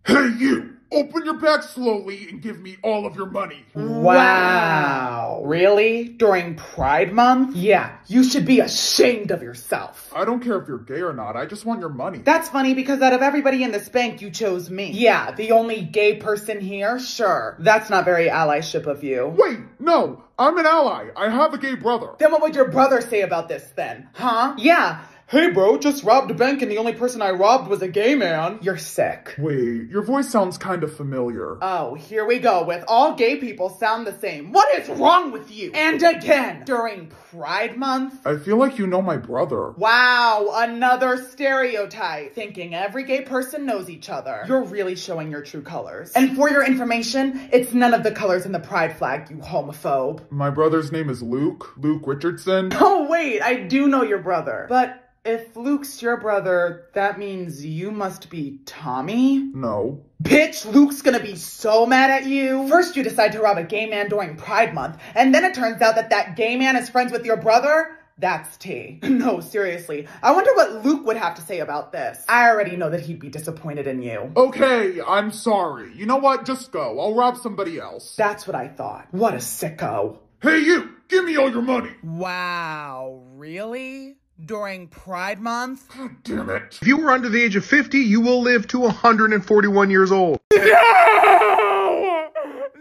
Hey you! Open your bag slowly and give me all of your money. Wow. Really? During Pride Month? Yeah, you should be ashamed of yourself. I don't care if you're gay or not, I just want your money. That's funny because out of everybody in this bank, you chose me. Yeah, the only gay person here? Sure. That's not very allyship of you. Wait, no, I'm an ally. I have a gay brother. Then what would your brother say about this then? Huh? Yeah. Hey bro, just robbed a bank and the only person I robbed was a gay man. You're sick. Wait, your voice sounds kind of familiar. Oh, here we go with all gay people sound the same. What is wrong with you? And again, during Pride Month? I feel like you know my brother. Wow, another stereotype. Thinking every gay person knows each other. You're really showing your true colors. And for your information, it's none of the colors in the pride flag, you homophobe. My brother's name is Luke Richardson. Oh wait, I do know your brother. But if Luke's your brother, that means you must be Tommy? No. Bitch, Luke's gonna be so mad at you. First you decide to rob a gay man during Pride Month, and then it turns out that that gay man is friends with your brother? That's tea. No, seriously. I wonder what Luke would have to say about this. I already know that he'd be disappointed in you. Okay, I'm sorry. You know what? Just go. I'll rob somebody else. That's what I thought. What a sicko. Hey you! Give me all your money! Wow, really? During Pride Month? God damn it. If you were under the age of 50, you will live to 141 years old. No!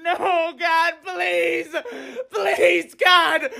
No, God, please! Please, God!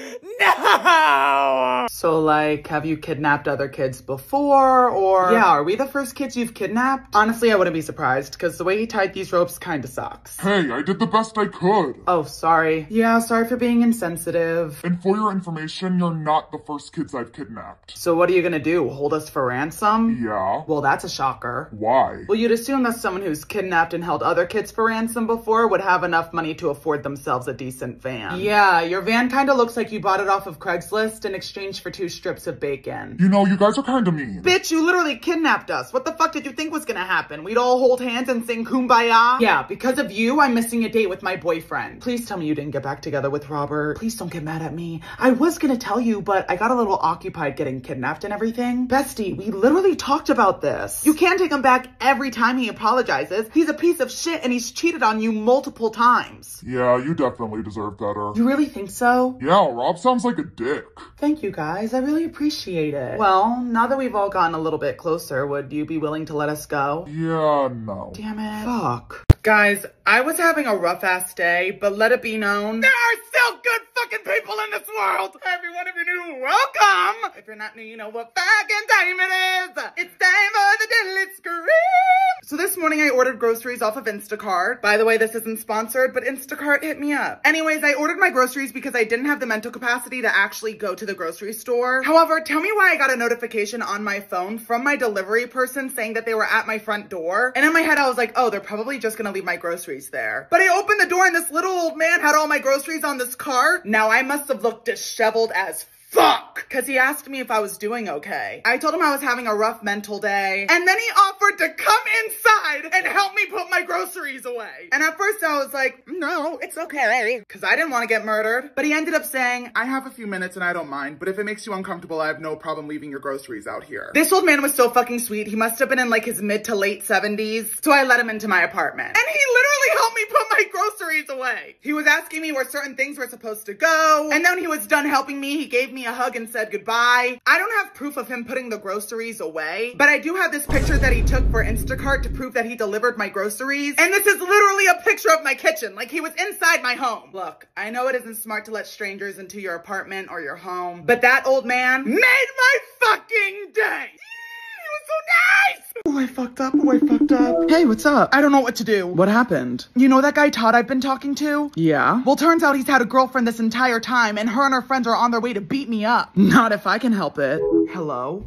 No! So, like, have you kidnapped other kids before, or? Yeah, are we the first kids you've kidnapped? Honestly, I wouldn't be surprised, because the way he tied these ropes kinda sucks. Hey, I did the best I could. Oh, sorry. Yeah, sorry for being insensitive. And for your information, you're not the first kids I've kidnapped. So what are you gonna do, hold us for ransom? Yeah. Well, that's a shocker. Why? Well, you'd assume that someone who's kidnapped and held other kids for ransom before would have enough money to afford themselves a decent van. Yeah, your van kinda looks like you bought it off of Craigslist in exchange for 2 strips of bacon. You know, you guys are kinda mean. Bitch, you literally kidnapped us. What the fuck did you think was gonna happen? We'd all hold hands and sing Kumbaya? Yeah, because of you, I'm missing a date with my boyfriend. Please tell me you didn't get back together with Robert. Please don't get mad at me. I was gonna tell you, but I got a little occupied getting kidnapped and everything. Bestie, we literally talked about this. You can't take him back every time he apologizes. He's a piece of shit and he's cheated on you multiple times. Yeah, you definitely deserve better. You really think so? Yeah, Rob sounds like a dick. Thank you guys, I really appreciate it. Well, now that we've all gotten a little bit closer, would you be willing to let us go? Yeah, no. Damn it. Fuck. Guys, I was having a rough ass day, but let it be known, there are still good fucking people in this world. Every one of you new, welcome. If you're not new, you know what fucking time it is. It's time for the Daily Scream. So this morning I ordered groceries off of Instacart. By the way, this isn't sponsored, but Instacart hit me up. Anyways, I ordered my groceries because I didn't have the mental capacity to actually go to the grocery store. However, tell me why I got a notification on my phone from my delivery person saying that they were at my front door. And in my head, I was like, oh, they're probably just gonna leave my groceries there. But I opened the door and this little old man had all my groceries on this cart. Now I must have looked disheveled as fuck, because he asked me if I was doing okay. I told him I was having a rough mental day, and then he offered to come inside and help me put my groceries away. And at first I was like, no, it's okay, because I didn't want to get murdered. But he ended up saying, I have a few minutes and I don't mind, but if it makes you uncomfortable, I have no problem leaving your groceries out here. This old man was so fucking sweet. He must have been in like his mid to late 70s, so I let him into my apartment. And he literally helped me put my groceries away. He was asking me where certain things were supposed to go, and then when he was done helping me, he gave me a hug and said goodbye. I don't have proof of him putting the groceries away, but I do have this picture that he took for Instacart to prove that he delivered my groceries. And this is literally a picture of my kitchen. kitchen like he was inside my home. Look, I know it isn't smart to let strangers into your apartment or your home, but that old man made my fucking day. He was so nice. Oh, I fucked up. Oh, I fucked up. Hey, what's up? I don't know what to do. What happened? You know that guy Todd I've been talking to? Yeah. Well, turns out he's had a girlfriend this entire time, and her and her friends are on their way to beat me up. Not if I can help it. Hello?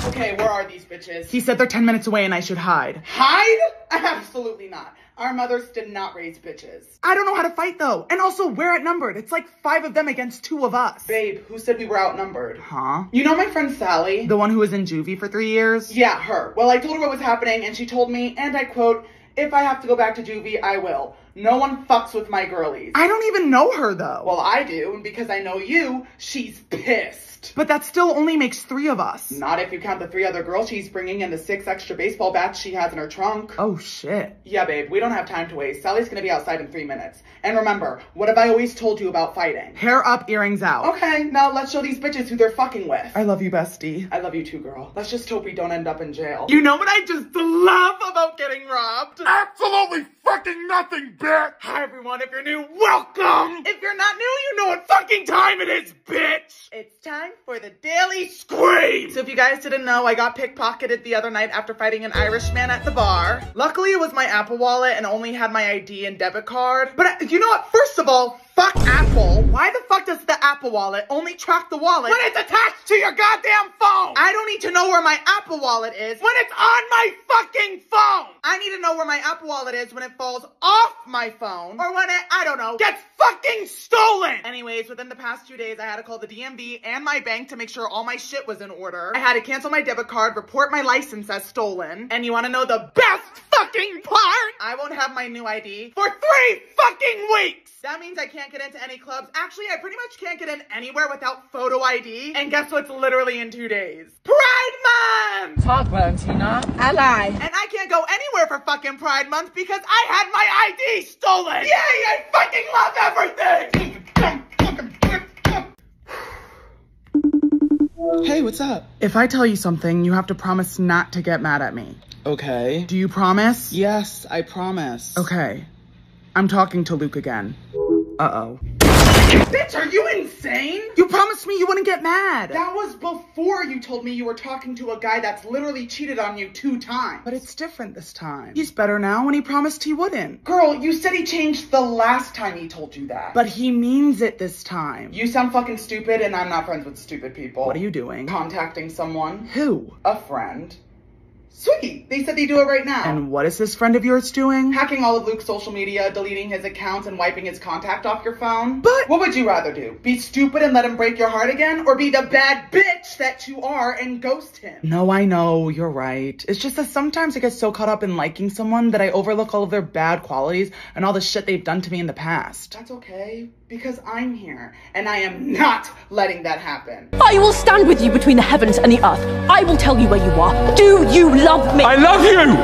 Okay, where are these bitches? He said they're 10 minutes away and I should hide. Hide? Absolutely not. Our mothers did not raise bitches. I don't know how to fight though. And also, we're outnumbered. It's like 5 of them against 2 of us. Babe, who said we were outnumbered? Huh? You know my friend Sally? The one who was in juvie for 3 years? Yeah, her. Well, I told her what was happening and she told me, and I quote, "If I have to go back to juvie, I will. No one fucks with my girlies." I don't even know her though. Well, I do, and because I know you, she's pissed. But that still only makes 3 of us. Not if you count the 3 other girls she's bringing and the 6 extra baseball bats she has in her trunk. Oh shit. Yeah, babe, we don't have time to waste. Sally's gonna be outside in 3 minutes. And remember, what have I always told you about fighting? Hair up, earrings out. Okay, now let's show these bitches who they're fucking with. I love you, bestie. I love you too, girl. Let's just hope we don't end up in jail. You know what I just love about getting robbed? Absolutely fucking nothing, bitch! Hi everyone, if you're new, welcome! If you're not new, you know what fucking time it is, bitch! It's time for the Daily Scream! So if you guys didn't know, I got pickpocketed the other night after fighting an Irishman at the bar. Luckily, it was my Apple Wallet and only had my ID and debit card. But you know what? First of all, fuck Apple. Why the fuck does the Apple Wallet only track the wallet when it's attached to your goddamn phone? I don't need to know where my Apple Wallet is when it's on my fucking phone. I need to know where my Apple Wallet is when it falls off my phone or when it, I don't know, gets fucking stolen. Anyways, within the past 2 days, I had to call the DMV and my bank to make sure all my shit was in order. I had to cancel my debit card, report my license as stolen. And you wanna know the best fucking part? I won't have my new ID for 3 fucking weeks. That means I can't get into any clubs. Actually, I pretty much can't get in anywhere without photo ID. And guess what's literally in 2 days? Pride Month! Talk, Valentina. Ally. And I can't go anywhere for fucking Pride Month because I had my ID stolen! Yay! I fucking love everything! Hey, what's up? If I tell you something, you have to promise not to get mad at me. Okay. Do you promise? Yes, I promise. Okay. I'm talking to Luke again. Uh-oh. Bitch, are you insane? You promised me you wouldn't get mad. That was before you told me you were talking to a guy that's literally cheated on you 2 times. But it's different this time. He's better now and he promised he wouldn't. Girl, you said he changed the last time he told you that. But he means it this time. You sound fucking stupid and I'm not friends with stupid people. What are you doing? Contacting someone. Who? A friend. Sweet, they said they do it right now. And what is this friend of yours doing? Hacking all of Luke's social media, deleting his accounts, and wiping his contact off your phone. But what would you rather do? Be stupid and let him break your heart again? Or be the bad bitch that you are and ghost him? No, I know, you're right. It's just that sometimes I get so caught up in liking someone that I overlook all of their bad qualities and all the shit they've done to me in the past. That's okay, because I'm here, and I am not letting that happen. I will stand with you between the heavens and the earth. I will tell you where you are. Do you love me? I love you!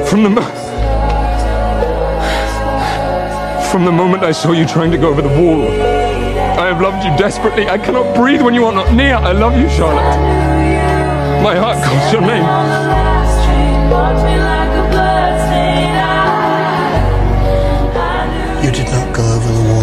From the moment I saw you trying to go over the wall, I have loved you desperately. I cannot breathe when you are not near. I love you, Charlotte. My heart calls your name. You did not go over the wall.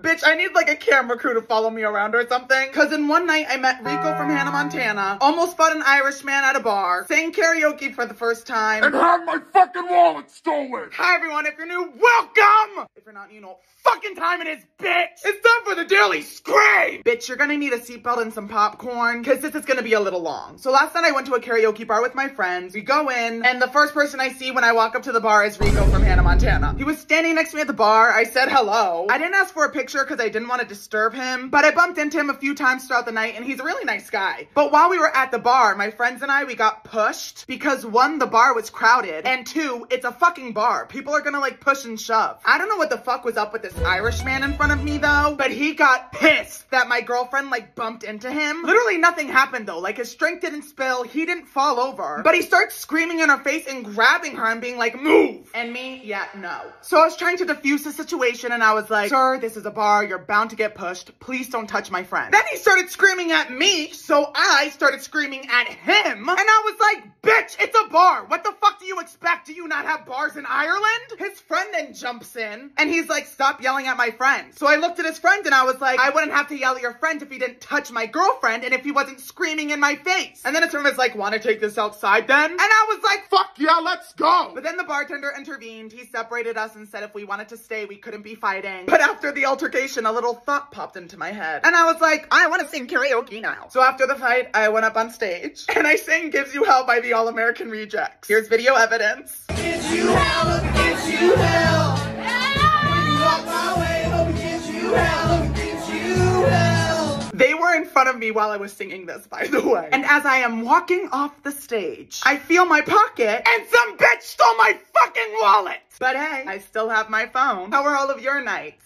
Bitch, I need like a camera crew to follow me around or something. Cause in one night I met Rico from Hannah Montana, almost fought an Irishman at a bar, sang karaoke for the first time, and had my fucking wallet stolen. Hi everyone, if you're new, welcome! If you're not, you know what fucking time it is, bitch! It's time for the Daily Scream! Bitch, you're gonna need a seatbelt and some popcorn, cause this is gonna be a little long. So last night I went to a karaoke bar with my friends. We go in, and the first person I see when I walk up to the bar is Rico from Hannah Montana. He was standing next to me at the bar. I said hello. I didn't ask for a picture cause I didn't want want to disturb him, but I bumped into him a few times throughout the night and he's a really nice guy. But while we were at the bar, my friends and I, we got pushed because 1, the bar was crowded, and 2, it's a fucking bar. People are gonna like push and shove. I don't know what the fuck was up with this Irish man in front of me though, but he got pissed that my girlfriend like bumped into him. Literally nothing happened though. Like his drink didn't spill, he didn't fall over, but he starts screaming in her face and grabbing her and being like, move. And me, yeah, no. So I was trying to defuse the situation and I was like, sir, this is a bar, you're bound to get pushed. Please don't touch my friend. Then he started screaming at me, so I started screaming at him, and I was like, bitch, it's a bar. What the fuck do you expect? Do you not have bars in Ireland? His friend then jumps in and he's like, stop yelling at my friend. So I looked at his friend and I was like, I wouldn't have to yell at your friend if he didn't touch my girlfriend and if he wasn't screaming in my face. And then his friend was like, want to take this outside then? And I was like, fuck yeah, let's go. But then the bartender intervened. He separated us and said if we wanted to stay, we couldn't be fighting. But after the altercation, a little thought popped into my head. And I was like, I want to sing karaoke now. So after the fight, I went up on stage and I sang Gives You Hell by the All-American Rejects. Here's video evidence. Gives you hell, gives you hell. When you walk my way, hope it gives you hell, it gives you hell. They were in front of me while I was singing this, by the way. And as I am walking off the stage, I feel my pocket and some bitch stole my fucking wallet. But hey, I still have my phone. How are all of your nights?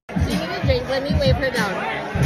She needs a drink. Let me wave her down.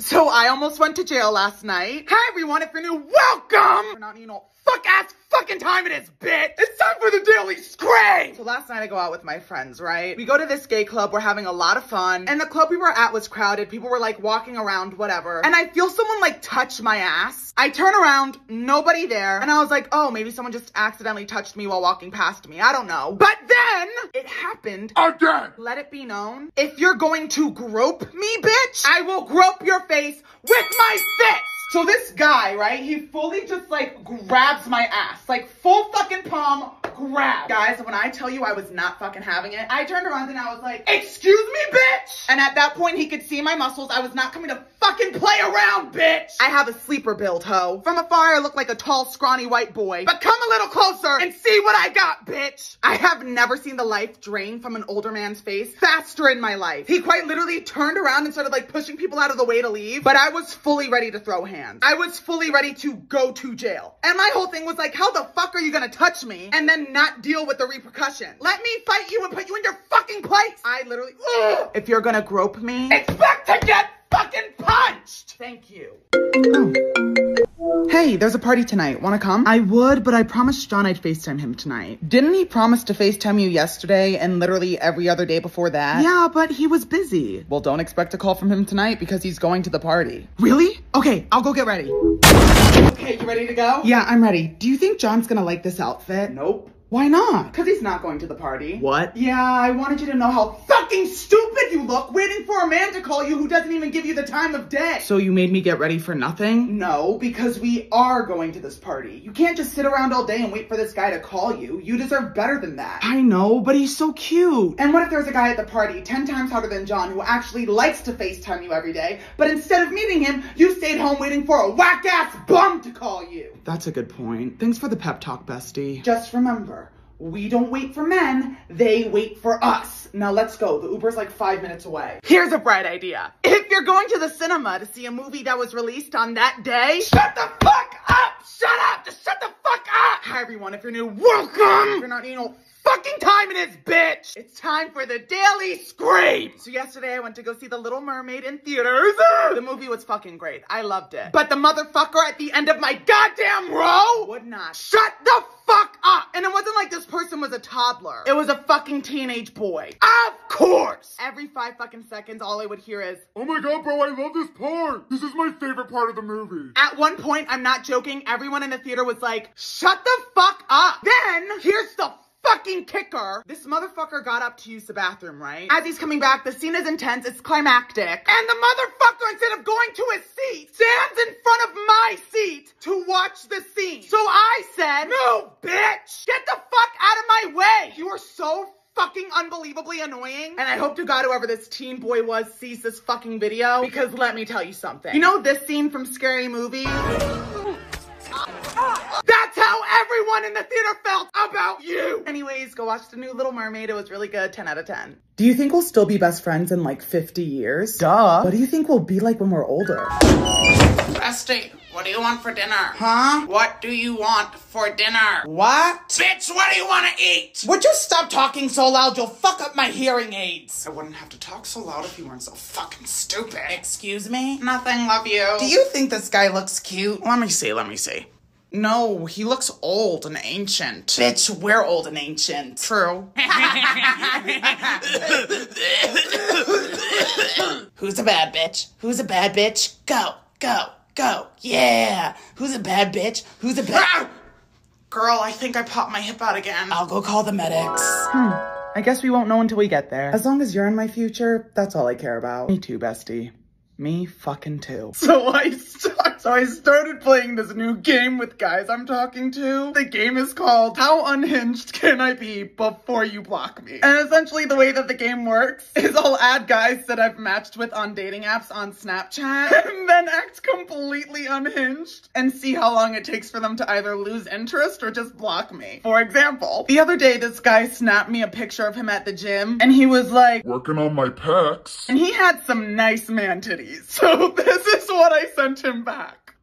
So I almost went to jail last night. Hi everyone, if you're new, welcome! We're not, you know, fuck-ass fucking time it is, bitch! It's time for the daily scrape! So last night I go out with my friends, right? We go to this gay club, we're having a lot of fun, and the club we were at was crowded, people were like walking around, whatever, and I feel someone like touch my ass. I turn around, nobody there, and I was like, oh, maybe someone just accidentally touched me while walking past me, I don't know. But then, it happened again! Let it be known, if you're going to grope me, bitch, I will grope your face with my fist! So this guy, right, he fully just like grabs my ass, like full fucking palm grab. Guys, when I tell you I was not fucking having it, I turned around and I was like, excuse me, bitch? And at that point, he could see my muscles. I was not coming to fucking play around, bitch. I have a sleeper build, ho. From afar, I look like a tall, scrawny white boy. But come a little closer and see what I got, bitch. I have never seen the life drain from an older man's face faster in my life. He quite literally turned around and started like pushing people out of the way to leave, but I was fully ready to throw hands. I was fully ready to go to jail. And my whole thing was like, how the fuck are you gonna touch me and then not deal with the repercussions? Let me fight you and put you in your fucking place. I literally, ugh. If you're gonna grope me, expect to get fucking punched. Thank you. Oh. Hey, there's a party tonight. Wanna come? I would, but I promised John I'd FaceTime him tonight. Didn't he promise to FaceTime you yesterday and literally every other day before that? Yeah, but he was busy. Well, don't expect a call from him tonight because he's going to the party. Really? Okay, I'll go get ready. Okay, you ready to go? Yeah, I'm ready. Do you think John's gonna like this outfit? Nope. Why not? Because he's not going to the party. What? Yeah, I wanted you to know how fucking stupid you look waiting for a man to call you who doesn't even give you the time of day. So you made me get ready for nothing? No, because we are going to this party. You can't just sit around all day and wait for this guy to call you. You deserve better than that. I know, but he's so cute. And what if there's a guy at the party 10 times hotter than John who actually likes to FaceTime you every day, but instead of meeting him, you stayed home waiting for a whack-ass bum to call you? That's a good point. Thanks for the pep talk, bestie. Just remember, we don't wait for men, they wait for us. Now let's go, the Uber's like 5 minutes away. Here's a bright idea. If you're going to the cinema to see a movie that was released on that day, shut the fuck up! Shut up! Just shut the fuck up! Hi everyone, if you're new, welcome! If you're not, you know, fucking time it is, bitch! It's time for the Daily Scream! So yesterday I went to go see The Little Mermaid in theaters. The movie was fucking great. I loved it. But the motherfucker at the end of my goddamn row would not shut the fuck up! And it wasn't like this person was a toddler. It was a fucking teenage boy. Of course! Every 5 fucking seconds, all I would hear is, oh my god, bro, I love this part! This is my favorite part of the movie. At one point, I'm not joking, everyone in the theater was like, shut the fuck up! Then, here's the fucking kicker. This motherfucker got up to use the bathroom, right? As he's coming back, the scene is intense, it's climactic. And the motherfucker, instead of going to his seat, stands in front of my seat to watch the scene. So I said, no, bitch! Get the fuck out of my way! You are so fucking unbelievably annoying. And I hope to God whoever this teen boy was sees this fucking video, because let me tell you something. You know this scene from Scary Movie? That's how everyone in the theater felt about you. Anyways, go watch The New Little Mermaid. It was really good. 10 out of 10. Do you think we'll still be best friends in like 50 years? Duh. What do you think we'll be like when we're older? Bestie, what do you want for dinner? Huh? What do you want for dinner? What? Bitch, what do you want to eat? Would you stop talking so loud? You'll fuck up my hearing aids. I wouldn't have to talk so loud if you weren't so fucking stupid. Excuse me? Nothing, love you. Do you think this guy looks cute? Let me see. No, he looks old and ancient. Bitch, we're old and ancient. True. Who's a bad bitch? Who's a bad bitch? Go, go, go. Yeah. Who's a bad bitch? Who's a bad... Girl, I think I popped my hip out again. I'll go call the medics. I guess we won't know until we get there. As long as you're in my future, that's all I care about. Me too, bestie. Me fucking too. So I started playing this new game with guys I'm talking to. The game is called How Unhinged Can I Be Before You Block Me? And essentially the way that the game works is I'll add guys that I've matched with on dating apps on Snapchat and then act completely unhinged and see how long it takes for them to either lose interest or just block me. For example, the other day this guy snapped me a picture of him at the gym and he was like, working on my pecs. And he had some nice man titties. So this is what I sent him back.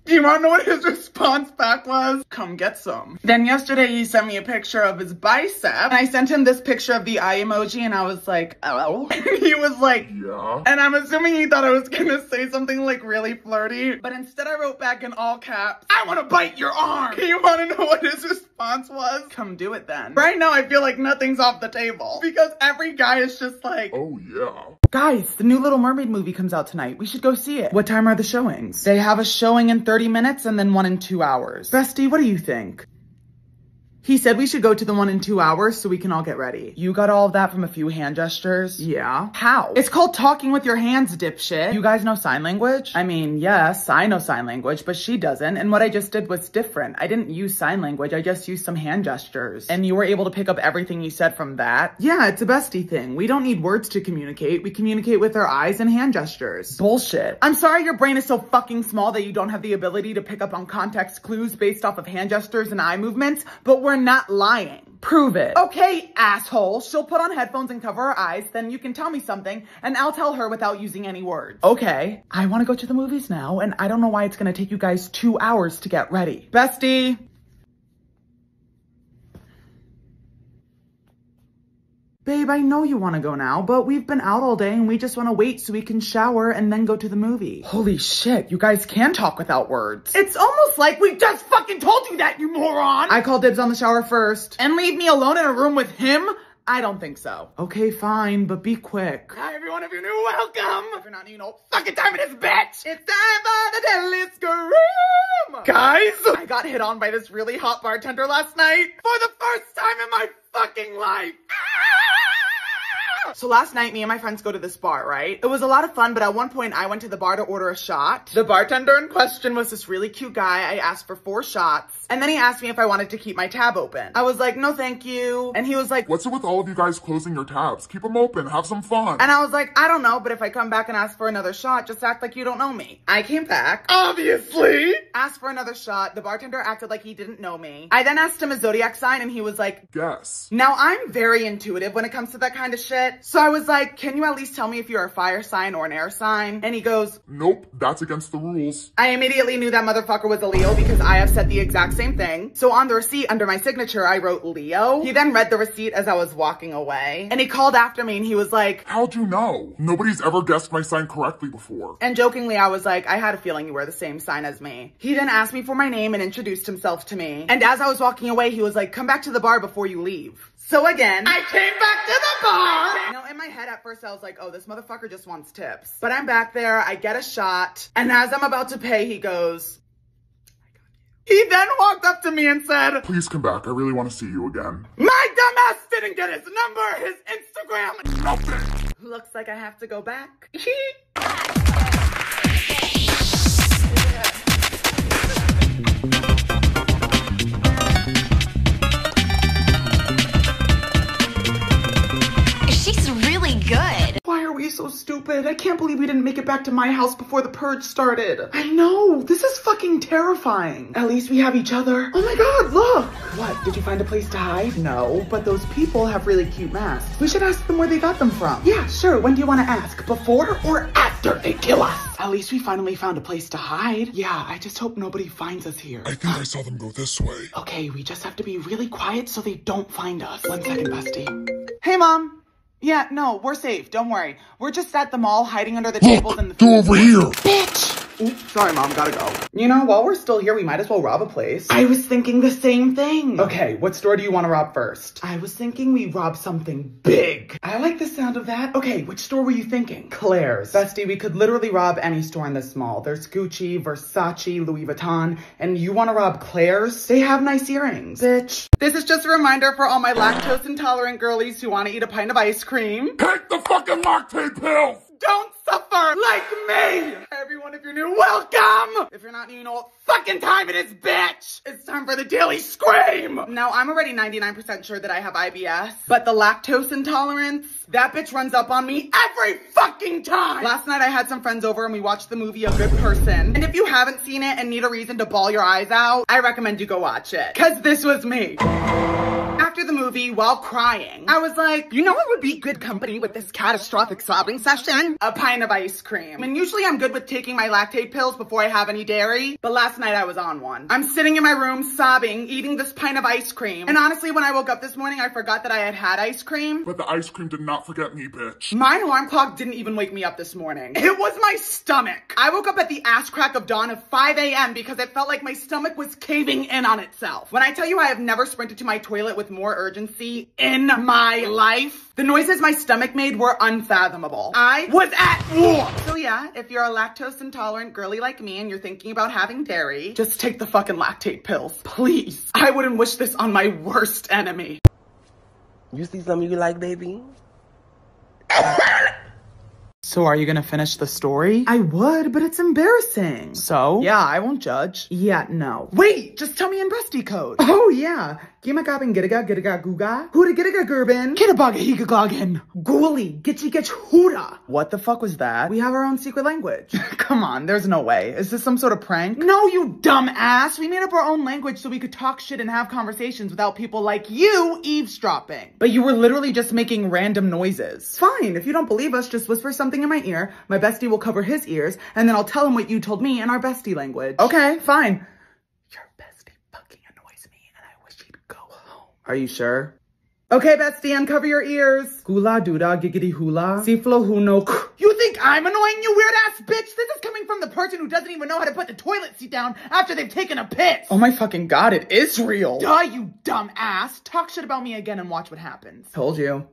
Do you want to know what his response back was? Come get some. Then yesterday he sent me a picture of his bicep. And I sent him this picture of the eye emoji and I was like, oh. And he was like, yeah. And I'm assuming he thought I was gonna say something like really flirty. But instead I wrote back in all caps, I want to bite your arm. You want to know what his response was? Come do it then. Right now I feel like nothing's off the table. Because every guy is just like, oh yeah. Guys, the new Little Mermaid movie comes out tonight. We should go see it. What time are the showings? They have a showing in 30 minutes and then one in 2 hours. Bestie, what do you think? He said we should go to the one in 2 hours so we can all get ready. You got all of that from a few hand gestures? Yeah. How? It's called talking with your hands, dipshit. You guys know sign language? I mean, yes, I know sign language, but she doesn't. And what I just did was different. I didn't use sign language. I just used some hand gestures. And you were able to pick up everything you said from that? Yeah, it's a bestie thing. We don't need words to communicate. We communicate with our eyes and hand gestures. Bullshit. I'm sorry your brain is so fucking small that you don't have the ability to pick up on context clues based off of hand gestures and eye movements, but we're not lying. Prove it. Okay, asshole. She'll put on headphones and cover her eyes, then you can tell me something, and I'll tell her without using any words. Okay. I want to go to the movies now, and I don't know why it's gonna take you guys 2 hours to get ready. Bestie. Babe, I know you want to go now, but we've been out all day and we just want to wait so we can shower and then go to the movie. Holy shit, you guys can talk without words. It's almost like we just fucking told you that, you moron! I call dibs on the shower first. And leave me alone in a room with him? I don't think so. Okay, fine, but be quick. Hi, everyone. If you're new, welcome. If you're not new, you know fucking time it is, bitch. It's time for the Deadly Scream. Guys, I got hit on by this really hot bartender last night for the first time in my fucking life. So last night, me and my friends go to this bar, right? It was a lot of fun, but at one point I went to the bar to order a shot. The bartender in question was this really cute guy. I asked for 4 shots. And then he asked me if I wanted to keep my tab open. I was like, no, thank you. And he was like, what's it with all of you guys closing your tabs? Keep them open. Have some fun. And I was like, I don't know, but if I come back and ask for another shot, just act like you don't know me. I came back, obviously, asked for another shot. The bartender acted like he didn't know me. I then asked him a zodiac sign and he was like, guess. Now I'm very intuitive when it comes to that kind of shit. So I was like, can you at least tell me if you're a fire sign or an air sign? And he goes, nope, that's against the rules. I immediately knew that motherfucker was a Leo because I have said the exact same thing. So on the receipt under my signature, I wrote Leo. He then read the receipt as I was walking away. And he called after me and he was like, how'd you know? Nobody's ever guessed my sign correctly before. And jokingly, I was like, I had a feeling you were the same sign as me. He then asked me for my name and introduced himself to me. And as I was walking away, he was like, come back to the bar before you leave. So again, I came back to the bar. Now in my head at first I was like, oh, this motherfucker just wants tips. But I'm back there, I get a shot. And as I'm about to pay, he goes, he then walked up to me and said, please come back. I really want to see you again. My dumbass didn't get his number, his Instagram, nothing. Looks like I have to go back. She's really good. Why are we so stupid? good. I can't believe we didn't make it back to my house before the purge started. I know. This is fucking terrifying. At least we have each other. Oh my god, look. What? Did you find a place to hide? No, but those people have really cute masks. We should ask them where they got them from. Yeah, sure. When do you want to ask? Before or after they kill us? At least we finally found a place to hide. Yeah, I just hope nobody finds us here. I think I saw them go this way. Okay, we just have to be really quiet so they don't find us. 1 second, Bestie. Hey, Mom. Yeah, no, we're safe. Don't worry. We're just at the mall hiding under the tables and the Go over here. Bitch! Oops, sorry, Mom, gotta go. You know, while we're still here, we might as well rob a place. I was thinking the same thing. Okay, what store do you want to rob first? I was thinking we rob something big. I like the sound of that. Okay, which store were you thinking? Claire's. Bestie, we could literally rob any store in this mall. There's Gucci, Versace, Louis Vuitton, and you want to rob Claire's? They have nice earrings. Bitch. This is just a reminder for all my lactose intolerant girlies who want to eat a pint of ice cream. Take the fucking lactate pills! Don't suffer like me! Everyone, if you're new, welcome! If you're not new, you know what fucking time it is, bitch! It's time for the daily scream! Now, I'm already 99% sure that I have IBS, but the lactose intolerance, that bitch runs up on me every fucking time! Last night, I had some friends over and we watched the movie A Good Person. And if you haven't seen it and need a reason to bawl your eyes out, I recommend you go watch it. Cause this was me. After the movie, while crying, I was like, you know what would be good company with this catastrophic sobbing session? A pint of ice cream. And usually I'm good with taking my lactate pills before I have any dairy, but last night I was on one. I'm sitting in my room sobbing, eating this pint of ice cream. And honestly, when I woke up this morning, I forgot that I had ice cream. But the ice cream did not forget me, bitch. My alarm clock didn't even wake me up this morning. It was my stomach. I woke up at the ass crack of dawn of 5 a.m. because it felt like my stomach was caving in on itself. When I tell you I have never sprinted to my toilet with more urgency in my life, the noises my stomach made were unfathomable. I was at war. So yeah, if you're a lactose intolerant girly like me and you're thinking about having dairy, just take the fucking lactate pills. Please. I wouldn't wish this on my worst enemy. You see something you like, baby? So are you gonna finish the story? I would, but it's embarrassing. So? Yeah, I won't judge. Yeah, no. Wait, just tell me in Bestie code. Oh yeah. Gimagabin giddiga giddiga guga. Huda giddiga gurbin. Kiddabaga higagagin. Ghoulie. Gitchy gitch huda. What the fuck was that? We have our own secret language. Come on, there's no way. Is this some sort of prank? No, you dumb ass. We made up our own language so we could talk shit and have conversations without people like you eavesdropping. But you were literally just making random noises. Fine, if you don't believe us, just whisper something in my ear. My bestie will cover his ears, and then I'll tell him what you told me in our bestie language. Okay, fine. Your bestie fucking annoys me, and I wish he'd go home. Are you sure? Okay, bestie, uncover your ears. Gula duda giggity hula. Siflo huno. You think I'm annoying, you weird ass bitch? This is coming from the person who doesn't even know how to put the toilet seat down after they've taken a piss. Oh my fucking god, it is real. Duh, you dumb ass. Talk shit about me again and watch what happens. Told you.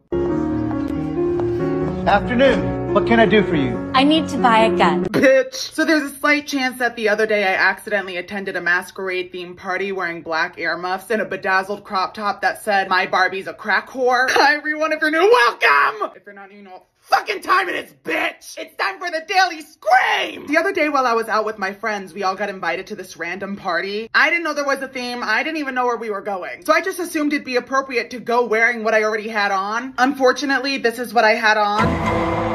Afternoon. What can I do for you? I need to buy a gun. Bitch. So there's a slight chance that the other day I accidentally attended a masquerade themed party wearing black earmuffs and a bedazzled crop top that said, "My Barbie's a crack whore." Hi everyone, if you're new, welcome! If you're not new, you know what fucking time it is, bitch! It's time for the daily scream! The other day while I was out with my friends, we all got invited to this random party. I didn't know there was a theme. I didn't even know where we were going. So I just assumed it'd be appropriate to go wearing what I already had on. Unfortunately, this is what I had on.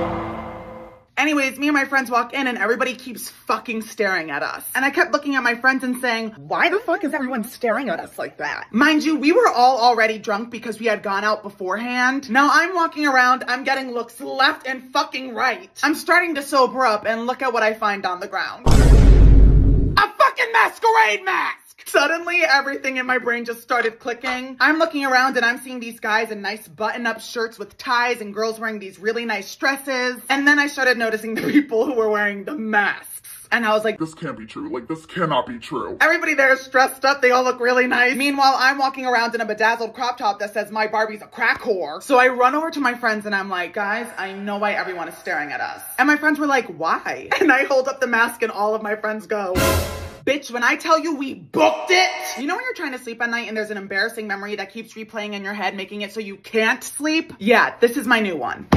Anyways, me and my friends walk in and everybody keeps fucking staring at us. And I kept looking at my friends and saying, why the fuck is everyone staring at us like that? Mind you, we were all already drunk because we had gone out beforehand. Now I'm walking around, I'm getting looks left and fucking right. I'm starting to sober up and look at what I find on the ground. A fucking masquerade mask! Suddenly, everything in my brain just started clicking. I'm looking around and I'm seeing these guys in nice button-up shirts with ties and girls wearing these really nice dresses. And then I started noticing the people who were wearing the masks. And I was like, this can't be true. Like, this cannot be true. Everybody there is dressed up. They all look really nice. Meanwhile, I'm walking around in a bedazzled crop top that says, "My Barbie's a crack whore." So I run over to my friends and I'm like, guys, I know why everyone is staring at us. And my friends were like, why? And I hold up the mask and all of my friends go, bitch, when I tell you we booked it. You know when you're trying to sleep at night and there's an embarrassing memory that keeps replaying in your head, making it so you can't sleep? Yeah, this is my new one.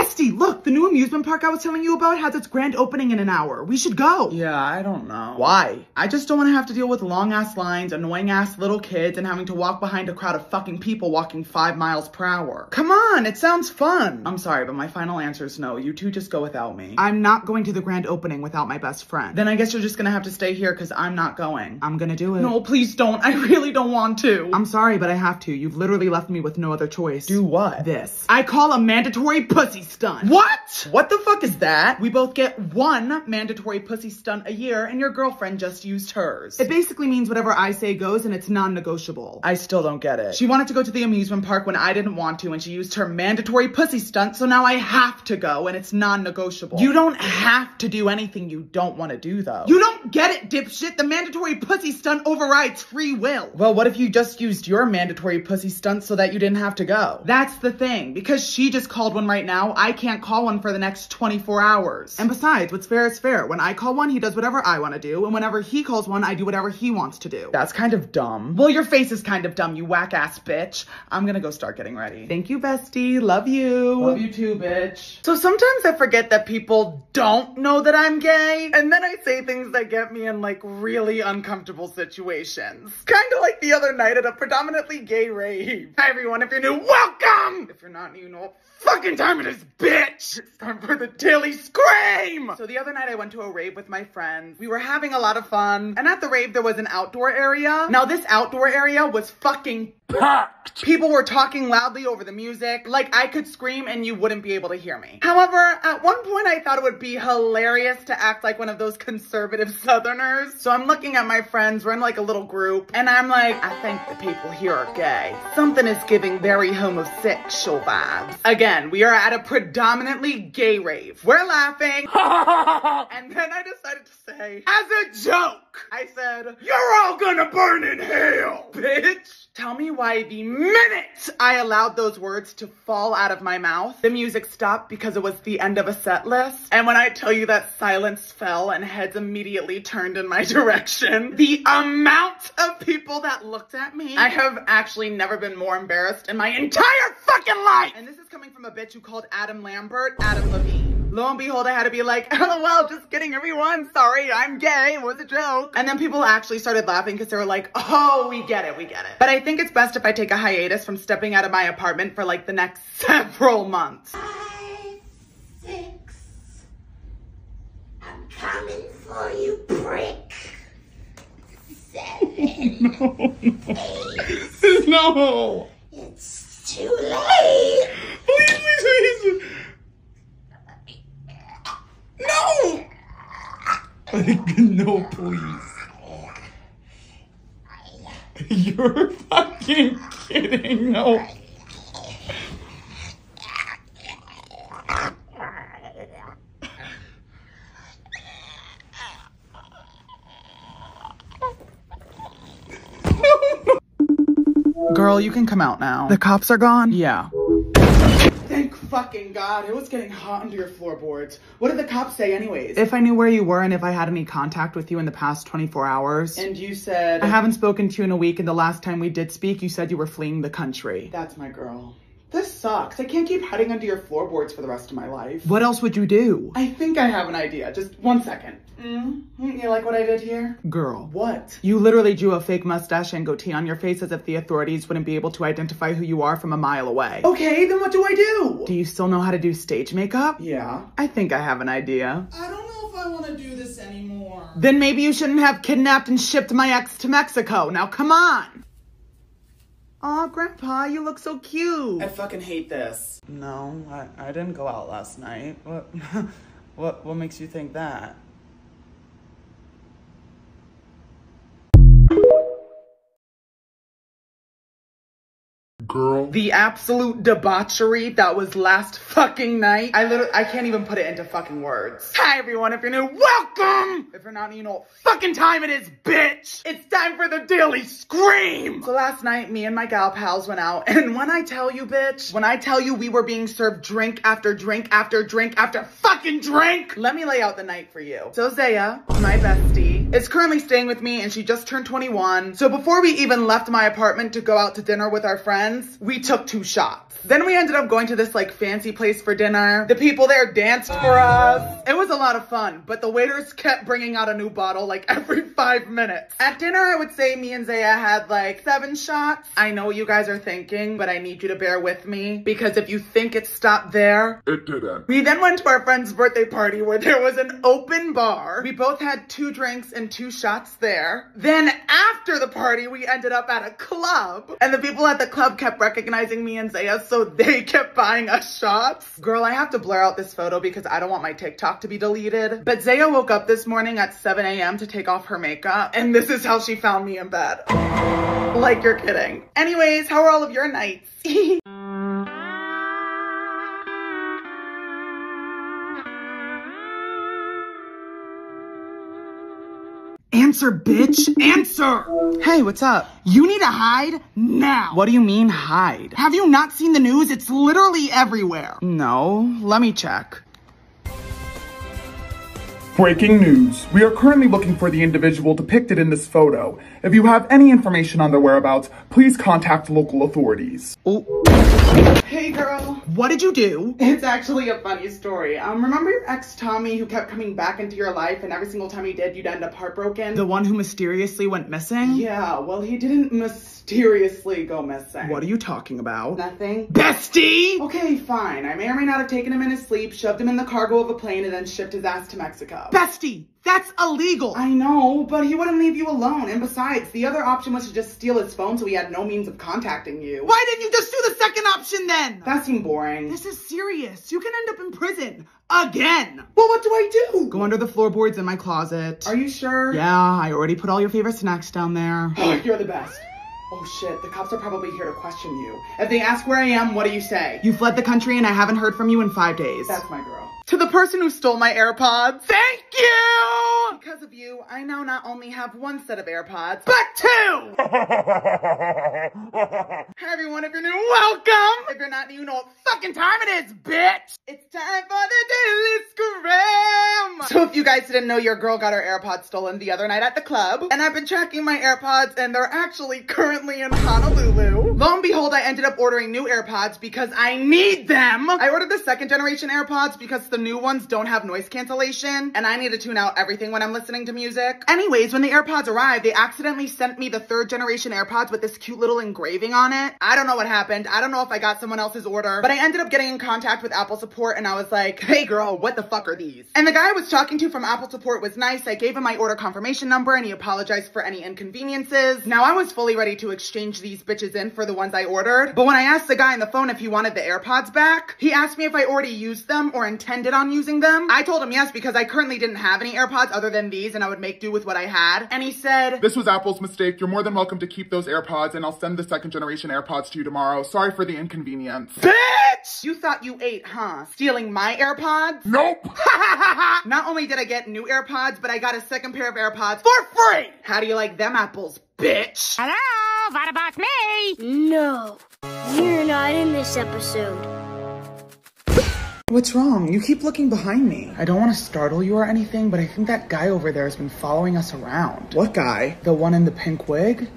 Bestie, look, the new amusement park I was telling you about has its grand opening in an hour. We should go. Yeah, I don't know. Why? I just don't want to have to deal with long-ass lines, annoying-ass little kids, and having to walk behind a crowd of fucking people walking 5 miles per hour. Come on, it sounds fun. I'm sorry, but my final answer is no. You two just go without me. I'm not going to the grand opening without my best friend. Then I guess you're just gonna have to stay here because I'm not going. I'm gonna do it. No, please don't. I really don't want to. I'm sorry, but I have to. You've literally left me with no other choice. Do what? This. I call a mandatory pussy stunt. What? What the fuck is that? We both get 1 mandatory pussy stunt a year and your girlfriend just used hers. It basically means whatever I say goes and it's non-negotiable. I still don't get it. She wanted to go to the amusement park when I didn't want to and she used her mandatory pussy stunt, so now I have to go and it's non-negotiable. You don't have to do anything you don't want to do though. You don't get it, dipshit. The mandatory pussy stunt overrides free will. Well, what if you just used your mandatory pussy stunt so that you didn't have to go? That's the thing. Because she just called one right now, I can't call one for the next 24 hours. And besides, what's fair is fair. When I call one, he does whatever I want to do. And whenever he calls one, I do whatever he wants to do. That's kind of dumb. Well, your face is kind of dumb, you whack-ass bitch. I'm gonna go start getting ready. Thank you, bestie. Love you. Love you too, bitch. So sometimes I forget that people don't know that I'm gay. And then I say things that get me in like really uncomfortable situations. Kind of like the other night at a predominantly gay rave. Hi everyone, if you're new, welcome! If you're not new, you know what fucking time it is, bitch! It's time for the daily scream! So the other night I went to a rave with my friends. We were having a lot of fun. And at the rave there was an outdoor area. Now this outdoor area was fucking packed. People were talking loudly over the music. Like I could scream and you wouldn't be able to hear me. However, at one point I thought it would be hilarious to act like one of those conservative Southerners. So I'm looking at my friends, we're in like a little group, and I'm like, I think the people here are gay. Something is giving very homosexual vibes. Again, we are at a predominantly gay rave. We're laughing. And then I decided to say, as a joke, I said, you're all gonna burn in hell, bitch. Tell me why the minute I allowed those words to fall out of my mouth, the music stopped because it was the end of a set list. And when I tell you that silence fell and heads immediately turned in my direction, the amount of people that looked at me, I have actually never been more embarrassed in my entire fucking life. And this is coming from a bitch who called Adam Lambert Adam Levine. Lo and behold, I had to be like, LOL, just kidding everyone. Sorry, I'm gay. It was a joke. And then people actually started laughing because they were like, oh, we get it, we get it. But I think it's best if I take a hiatus from stepping out of my apartment for like the next several months. 5, 6. I'm coming for you, prick. 7. No. 8. No. It's too late. Please, please, please. No! No, please. You're fucking kidding. No. Girl, you can come out now. The cops are gone? Yeah. Thank fucking God. It was getting hot under your floorboards. What did the cops say anyways? If I knew where you were and if I had any contact with you in the past 24 hours. And you said, I haven't spoken to you in a week, and the last time we did speak, you said you were fleeing the country. That's my girl. This sucks. I can't keep hiding under your floorboards for the rest of my life. What else would you do? I think I have an idea. Just 1 second. You like what I did here? Girl. What? You literally drew a fake mustache and goatee on your face as if the authorities wouldn't be able to identify who you are from a mile away. Okay, then what do I do? Do you still know how to do stage makeup? Yeah. I think I have an idea. I don't know if I want to do this anymore. Then maybe you shouldn't have kidnapped and shipped my ex to Mexico. Now come on. Aw, Grandpa, you look so cute. I fucking hate this. No, I didn't go out last night. What makes you think that? Girl. The absolute debauchery that was last fucking night. I can't even put it into fucking words. Hi everyone, if you're new, welcome! If you're not new, you know what fucking time it is, bitch! It's time for the daily scream! So last night, me and my gal pals went out, and when I tell you, bitch, when I tell you we were being served drink after drink after drink after fucking drink, let me lay out the night for you. So Zaya, my bestie, is currently staying with me, and she just turned 21. So before we even left my apartment to go out to dinner with our friends, we took 2 shots. Then we ended up going to this like fancy place for dinner. The people there danced for us. It was a lot of fun, but the waiters kept bringing out a new bottle like every 5 minutes. At dinner, I would say me and Zaya had like 7 shots. I know what you guys are thinking, but I need you to bear with me because if you think it stopped there, it didn't. We then went to our friend's birthday party where there was an open bar. We both had 2 drinks and 2 shots there. Then after the party, we ended up at a club and the people at the club kept recognizing me and Zaya, so they kept buying us shots. Girl, I have to blur out this photo because I don't want my TikTok to be deleted. But Zaya woke up this morning at 7 a.m. to take off her makeup and this is how she found me in bed. Like you're kidding. Anyways, how are all of your nights? Answer, bitch! Answer! Hey, what's up? You need to hide now! What do you mean, hide? Have you not seen the news? It's literally everywhere. No, let me check. Breaking news. We are currently looking for the individual depicted in this photo. If you have any information on their whereabouts, please contact local authorities. Hey girl, what did you do? It's actually a funny story. Remember your ex Tommy who kept coming back into your life and every single time he did, you'd end up heartbroken? The one who mysteriously went missing? Yeah, well he didn't mysteriously go missing. What are you talking about? Nothing. Bestie! Okay, fine. I may or may not have taken him in his sleep, shoved him in the cargo of a plane, and then shipped his ass to Mexico. Bestie! That's illegal! I know, but he wouldn't leave you alone. And besides, the other option was to just steal his phone so he had no means of contacting you. Why didn't you just do the second option then? That seemed boring. This is serious. You can end up in prison. Again! Well, what do I do? Go under the floorboards in my closet. Are you sure? Yeah, I already put all your favorite snacks down there. Oh, you're the best. Oh shit, the cops are probably here to question you. If they ask where I am, what do you say? You fled the country and I haven't heard from you in 5 days. That's my girl. To the person who stole my AirPods, thank you! Because of you, I now not only have 1 set of AirPods, but 2! Hey everyone, if you're new, welcome! If you're not new, you know what fucking time it is, bitch! It's time for the Daily Scram! So if you guys didn't know, your girl got her AirPods stolen the other night at the club, and I've been tracking my AirPods, and they're actually currently in Honolulu. Lo and behold, I ended up ordering new AirPods because I need them! I ordered the 2nd generation AirPods because the new ones don't have noise cancellation, and I need to tune out everything when I'm listening to music. Anyways, when the AirPods arrived, they accidentally sent me the 3rd generation AirPods with this cute little engraving on it. I don't know what happened. I don't know if I got someone else's order, but I ended up getting in contact with Apple support and I was like, hey girl, what the fuck are these? And the guy I was talking to from Apple support was nice. I gave him my order confirmation number and he apologized for any inconveniences. Now I was fully ready to exchange these bitches in for the ones I ordered, but when I asked the guy on the phone if he wanted the AirPods back, he asked me if I already used them or intended on using them. I told him yes because I currently didn't have any AirPods other than these and I would make do with what I had. And he said, this was Apple's mistake. You're more than welcome to keep those AirPods and I'll send the 2nd generation AirPods to you tomorrow. Sorry for the inconvenience. Bitch! You thought you ate, huh? Stealing my AirPods? Nope! Not only did I get new AirPods, but I got a 2nd pair of AirPods for free! How do you like them apples, bitch? Hello? What about me? No, you're not in this episode. What's wrong? You keep looking behind me. I don't want to startle you or anything, but I think that guy over there has been following us around. What guy? The one in the pink wig?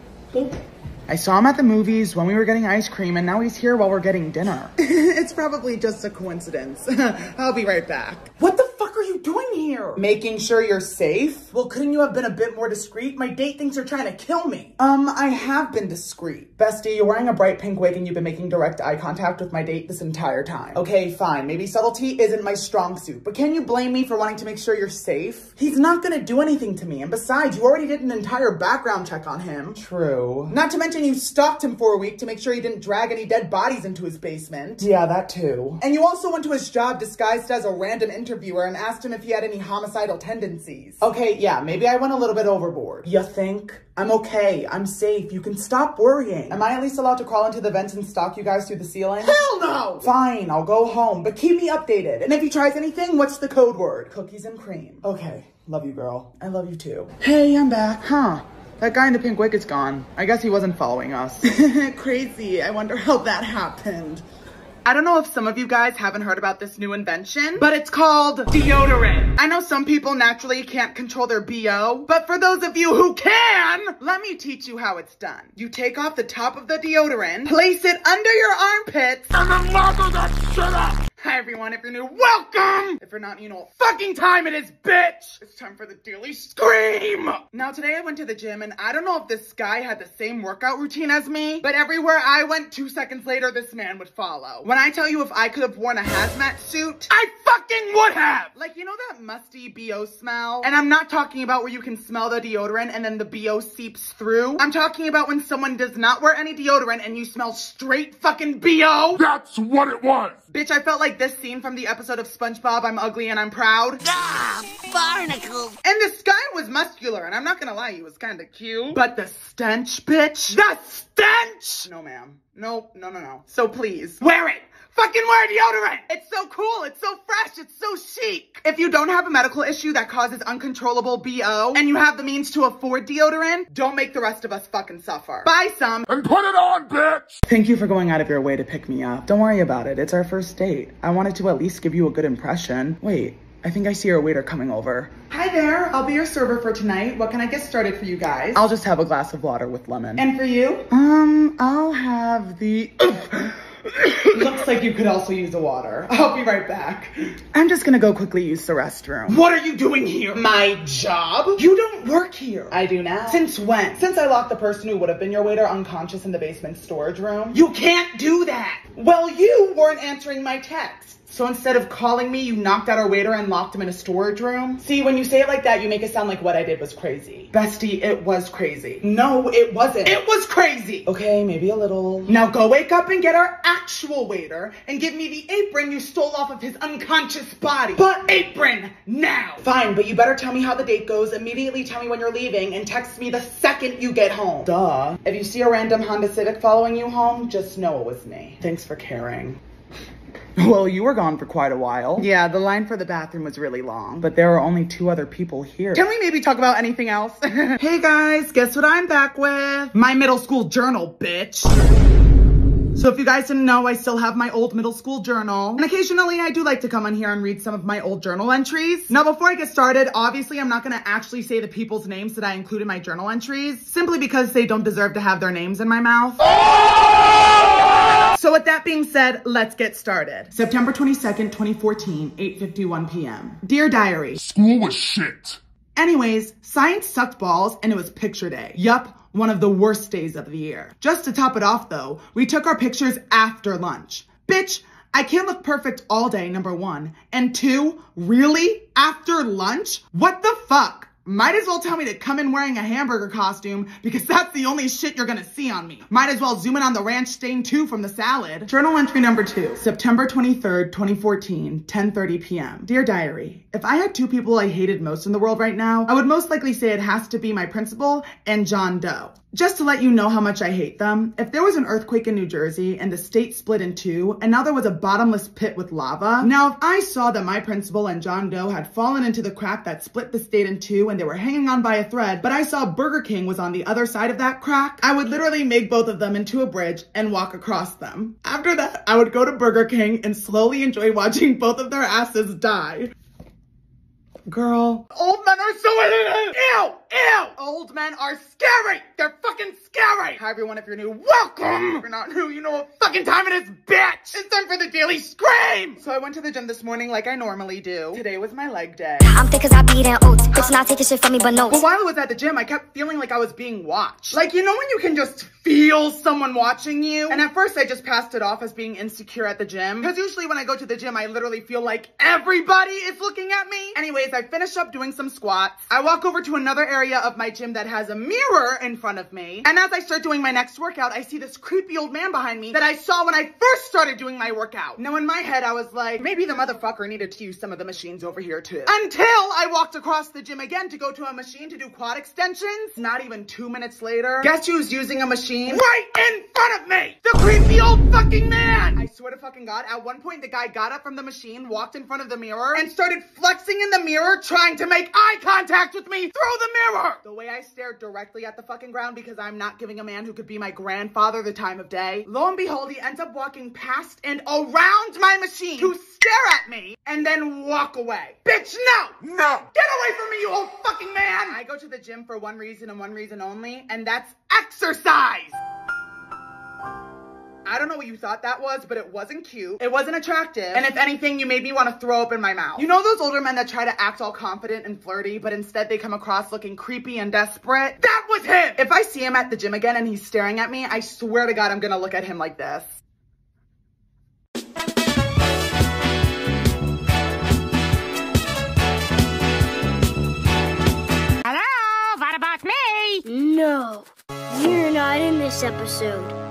I saw him at the movies when we were getting ice cream, and now he's here while we're getting dinner. It's probably just a coincidence. I'll be right back. What the fuck are you doing here? Making sure you're safe? Well, couldn't you have been a bit more discreet? My date thinks you're trying to kill me. I have been discreet. Bestie, you're wearing a bright pink wig and you've been making direct eye contact with my date this entire time. Okay, fine. Maybe subtlety isn't my strong suit, but can you blame me for wanting to make sure you're safe? He's not gonna do anything to me, and besides, you already did an entire background check on him. True. Not to mention you stalked him for a week to make sure he didn't drag any dead bodies into his basement. Yeah, that too. And you also went to his job disguised as a random interviewer and asked him if he had any homicidal tendencies. Okay, yeah, maybe I went a little bit overboard. You think? I'm okay. I'm safe. You can stop worrying. Am I at least allowed to crawl into the vents and stalk you guys through the ceiling? Hell no! Fine, I'll go home, but keep me updated. And if he tries anything, what's the code word? Cookies and cream. Okay, love you, girl. I love you too. Hey, I'm back. Huh. That guy in the pink wig is gone. I guess he wasn't following us. Crazy. I wonder how that happened. I don't know if some of you guys haven't heard about this new invention, but it's called deodorant. I know some people naturally can't control their BO, but for those of you who can, let me teach you how it's done. You take off the top of the deodorant, place it under your armpits, and then lather that shit up. Hi everyone, if you're new, welcome! If you're not, you know what fucking time it is, bitch! It's time for the daily scream! Now today I went to the gym and I don't know if this guy had the same workout routine as me, but everywhere I went 2 seconds later, this man would follow. When I tell you if I could have worn a hazmat suit, I fucking would have! Like, you know that musty BO smell? And I'm not talking about where you can smell the deodorant and then the BO seeps through. I'm talking about when someone does not wear any deodorant and you smell straight fucking BO. That's what it was! Bitch, I felt like this scene from the episode of SpongeBob, I'm Ugly and I'm Proud. Ah, barnacles. And this guy was muscular, and I'm not gonna lie, he was kind of cute. But the stench, bitch. The stench! No, ma'am. No. So please, wear it. Fucking wear deodorant! It's so cool, it's so fresh, it's so chic. If you don't have a medical issue that causes uncontrollable BO, and you have the means to afford deodorant, don't make the rest of us fucking suffer. Buy some. And put it on, bitch! Thank you for going out of your way to pick me up. Don't worry about it, it's our first date. I wanted to at least give you a good impression. Wait, I think I see our waiter coming over. Hi there, I'll be your server for tonight. What can I get started for you guys? I'll just have a glass of water with lemon. And for you? I'll have the... Looks like you could also use the water. I'll be right back. I'm just gonna go quickly use the restroom. What are you doing here? My job? You don't work here. I do now. Since when? Since I locked the person who would have been your waiter unconscious in the basement storage room. You can't do that. Well, you weren't answering my text. So instead of calling me, you knocked out our waiter and locked him in a storage room? See, when you say it like that, you make it sound like what I did was crazy. Bestie, it was crazy. No, it wasn't. It was crazy! Okay, maybe a little. Now go wake up and get our actual waiter and give me the apron you stole off of his unconscious body. But apron, now! Fine, but you better tell me how the date goes, immediately tell me when you're leaving, and text me the second you get home. Duh. If you see a random Honda Civic following you home, just know it was me. Thanks for caring. Well, you were gone for quite a while. Yeah, the line for the bathroom was really long. But there are only 2 other people here. Can we maybe talk about anything else? Hey guys, guess what I'm back with? My middle school journal, bitch. So if you guys didn't know, I still have my old middle school journal. And occasionally I do like to come on here and read some of my old journal entries. Now before I get started, obviously I'm not gonna actually say the people's names that I include in my journal entries, simply because they don't deserve to have their names in my mouth. So with that being said, let's get started. September 22nd, 2014, 8:51 p.m. Dear Diary. School was shit. Anyways, science sucked balls and it was picture day. Yup, one of the worst days of the year. Just to top it off though, we took our pictures after lunch. Bitch, I can't look perfect all day, number 1. And 2, really? After lunch? What the fuck? Might as well tell me to come in wearing a hamburger costume because that's the only shit you're gonna see on me. Might as well zoom in on the ranch stain too from the salad. Journal entry number 2, September 23rd, 2014, 10:30 p.m. Dear Diary, if I had 2 people I hated most in the world right now, I would most likely say it has to be my principal and John Doe. Just to let you know how much I hate them, if there was an earthquake in New Jersey and the state split in 2 and now there was a bottomless pit with lava, now if I saw that my principal and John Doe had fallen into the crack that split the state in 2 and they were hanging on by a thread, but I saw Burger King was on the other side of that crack, I would literally make both of them into a bridge and walk across them. After that, I would go to Burger King and slowly enjoy watching both of their asses die. Girl. Old men are so ew! Old men are scary! They're fucking scary! Hi everyone, if you're new, welcome! If you're not new, you know what fucking time it is, bitch! It's time for the daily scream! So I went to the gym this morning like I normally do. Today was my leg day. I'm thick 'cause I beat in oats. Bitch not taking shit from me but no. But while I was at the gym, I kept feeling like I was being watched. Like, you know when you can just feel someone watching you? And at first I just passed it off as being insecure at the gym. Because usually when I go to the gym, I literally feel like everybody is looking at me. Anyways, I finished up doing some squats. I walk over to another area of my gym that has a mirror in front of me. And as I start doing my next workout, I see this creepy old man behind me that I saw when I first started doing my workout. Now in my head, I was like, maybe the motherfucker needed to use some of the machines over here too. Until I walked across the gym again to go to a machine to do quad extensions. Not even 2 minutes later, guess who's using a machine right in front of me? The creepy old fucking man! I swear to fucking God, at one point the guy got up from the machine, walked in front of the mirror, and started flexing in the mirror, trying to make eye contact with me through the mirror. ever! The way I stared directly at the fucking ground because I'm not giving a man who could be my grandfather the time of day. Lo and behold, he ends up walking past and around my machine to stare at me and then walk away. Bitch, no! No! Get away from me, you old fucking man! I go to the gym for one reason and one reason only, and that's exercise! I don't know what you thought that was, but it wasn't cute. It wasn't attractive. And if anything, you made me want to throw up in my mouth. You know those older men that try to act all confident and flirty, but instead they come across looking creepy and desperate? That was him! If I see him at the gym again and he's staring at me, I swear to God I'm gonna look at him like this. Hello? What about me? No, you're not in this episode.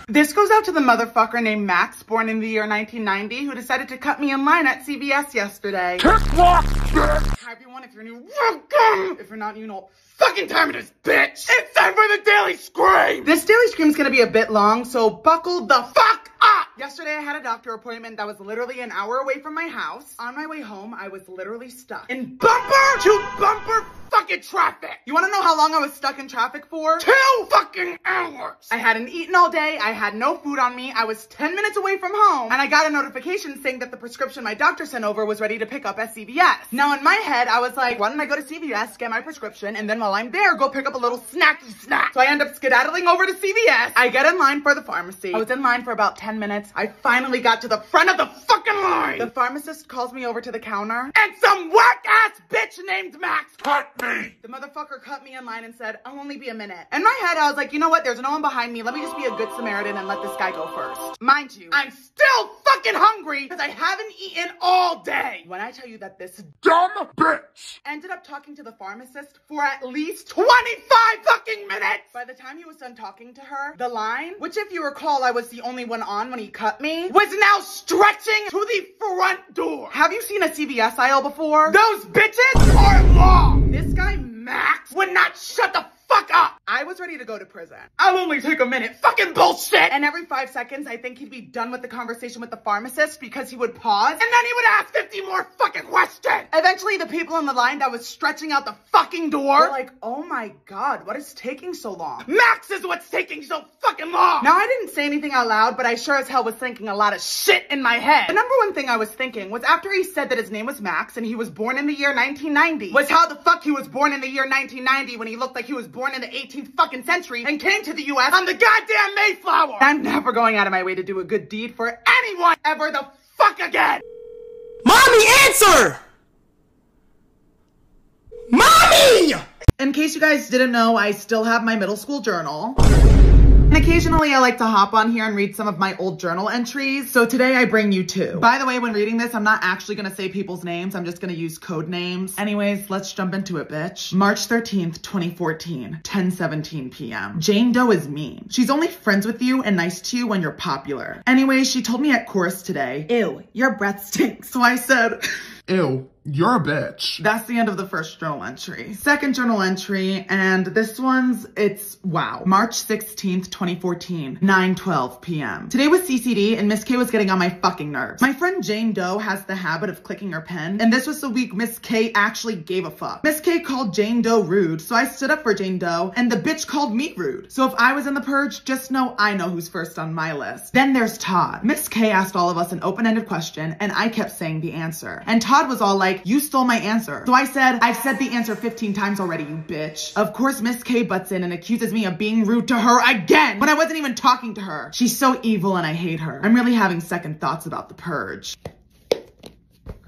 This goes out to the motherfucker named Max, born in the year 1990, who decided to cut me in line at CVS yesterday. Hi everyone, if you're new, welcome! If you're not, you know what fucking time it is, bitch! It's time for the Daily Scream! This Daily Scream's gonna be a bit long, so buckle the fuck up! Yesterday I had a doctor appointment that was literally an hour away from my house. On my way home, I was literally stuck in bumper to bumper fucking traffic. You wanna know how long I was stuck in traffic for? 2 fucking hours. I hadn't eaten all day. I had no food on me. I was 10 minutes away from home and I got a notification saying that the prescription my doctor sent over was ready to pick up at CVS. Now in my head, I was like, why don't I go to CVS, get my prescription, and then while I'm there, go pick up a little snacky snack. So I end up skedaddling over to CVS. I get in line for the pharmacy. I was in line for about 10 minutes. I finally got to the front of the fucking line. The pharmacist calls me over to the counter and some whack-ass bitch named Max cut me. The motherfucker cut me in line and said, I'll only be a minute. In my head, I was like, you know what? There's no one behind me. Let me just be a good Samaritan and let this guy go first. Mind you, I'm still fucking hungry because I haven't eaten all day. When I tell you that this dumb bitch ended up talking to the pharmacist for at least 25 fucking minutes. By the time he was done talking to her, the line, which if you recall, I was the only one on when he cut me, was now stretching to the front door. Have you seen a CVS aisle before? Those bitches are long. This guy, Max, would not shut the fuck up. I was ready to go to prison. I'll only take a minute. Fucking bullshit. And every 5 seconds, I think he'd be done with the conversation with the pharmacist because he would pause and then he would ask 50 more fucking questions. Eventually, the people in the line that was stretching out the fucking door were like, oh my God, what is taking so long? Max is what's taking so fucking long. Now, I didn't say anything out loud, but I sure as hell was thinking a lot of shit in my head. The number one thing I was thinking was after he said that his name was Max and he was born in the year 1990, was how the fuck he was born in the year 1990 when he looked like he was born in the 18th fucking century and came to the US on the goddamn Mayflower. I'm never going out of my way to do a good deed for anyone ever the fuck again. Mommy, answer! Mommy! In case you guys didn't know, I still have my middle school journal. And occasionally I like to hop on here and read some of my old journal entries. So today I bring you 2. By the way, when reading this, I'm not actually gonna say people's names. I'm just gonna use code names. Anyways, let's jump into it, bitch. March 13th, 2014, 10:17 p.m. Jane Doe is mean. She's only friends with you and nice to you when you're popular. Anyways, she told me at chorus today, ew, your breath stinks. So I said, ew, you're a bitch. That's the end of the first journal entry. Second journal entry, and this one's, it's wow. March 16th, 2014, 9:12 p.m. Today was CCD and Miss K was getting on my fucking nerves. My friend Jane Doe has the habit of clicking her pen, and this was the week Miss K actually gave a fuck. Miss K called Jane Doe rude, so I stood up for Jane Doe, and the bitch called me rude. So if I was in the purge, just know I know who's first on my list. Then there's Todd. Miss K asked all of us an open-ended question, and I kept saying the answer. And Todd was all like, you stole my answer. So I said, I've said the answer 15 times already, you bitch. Of course, Miss K butts in and accuses me of being rude to her again when I wasn't even talking to her. She's so evil and I hate her. I'm really having second thoughts about the purge.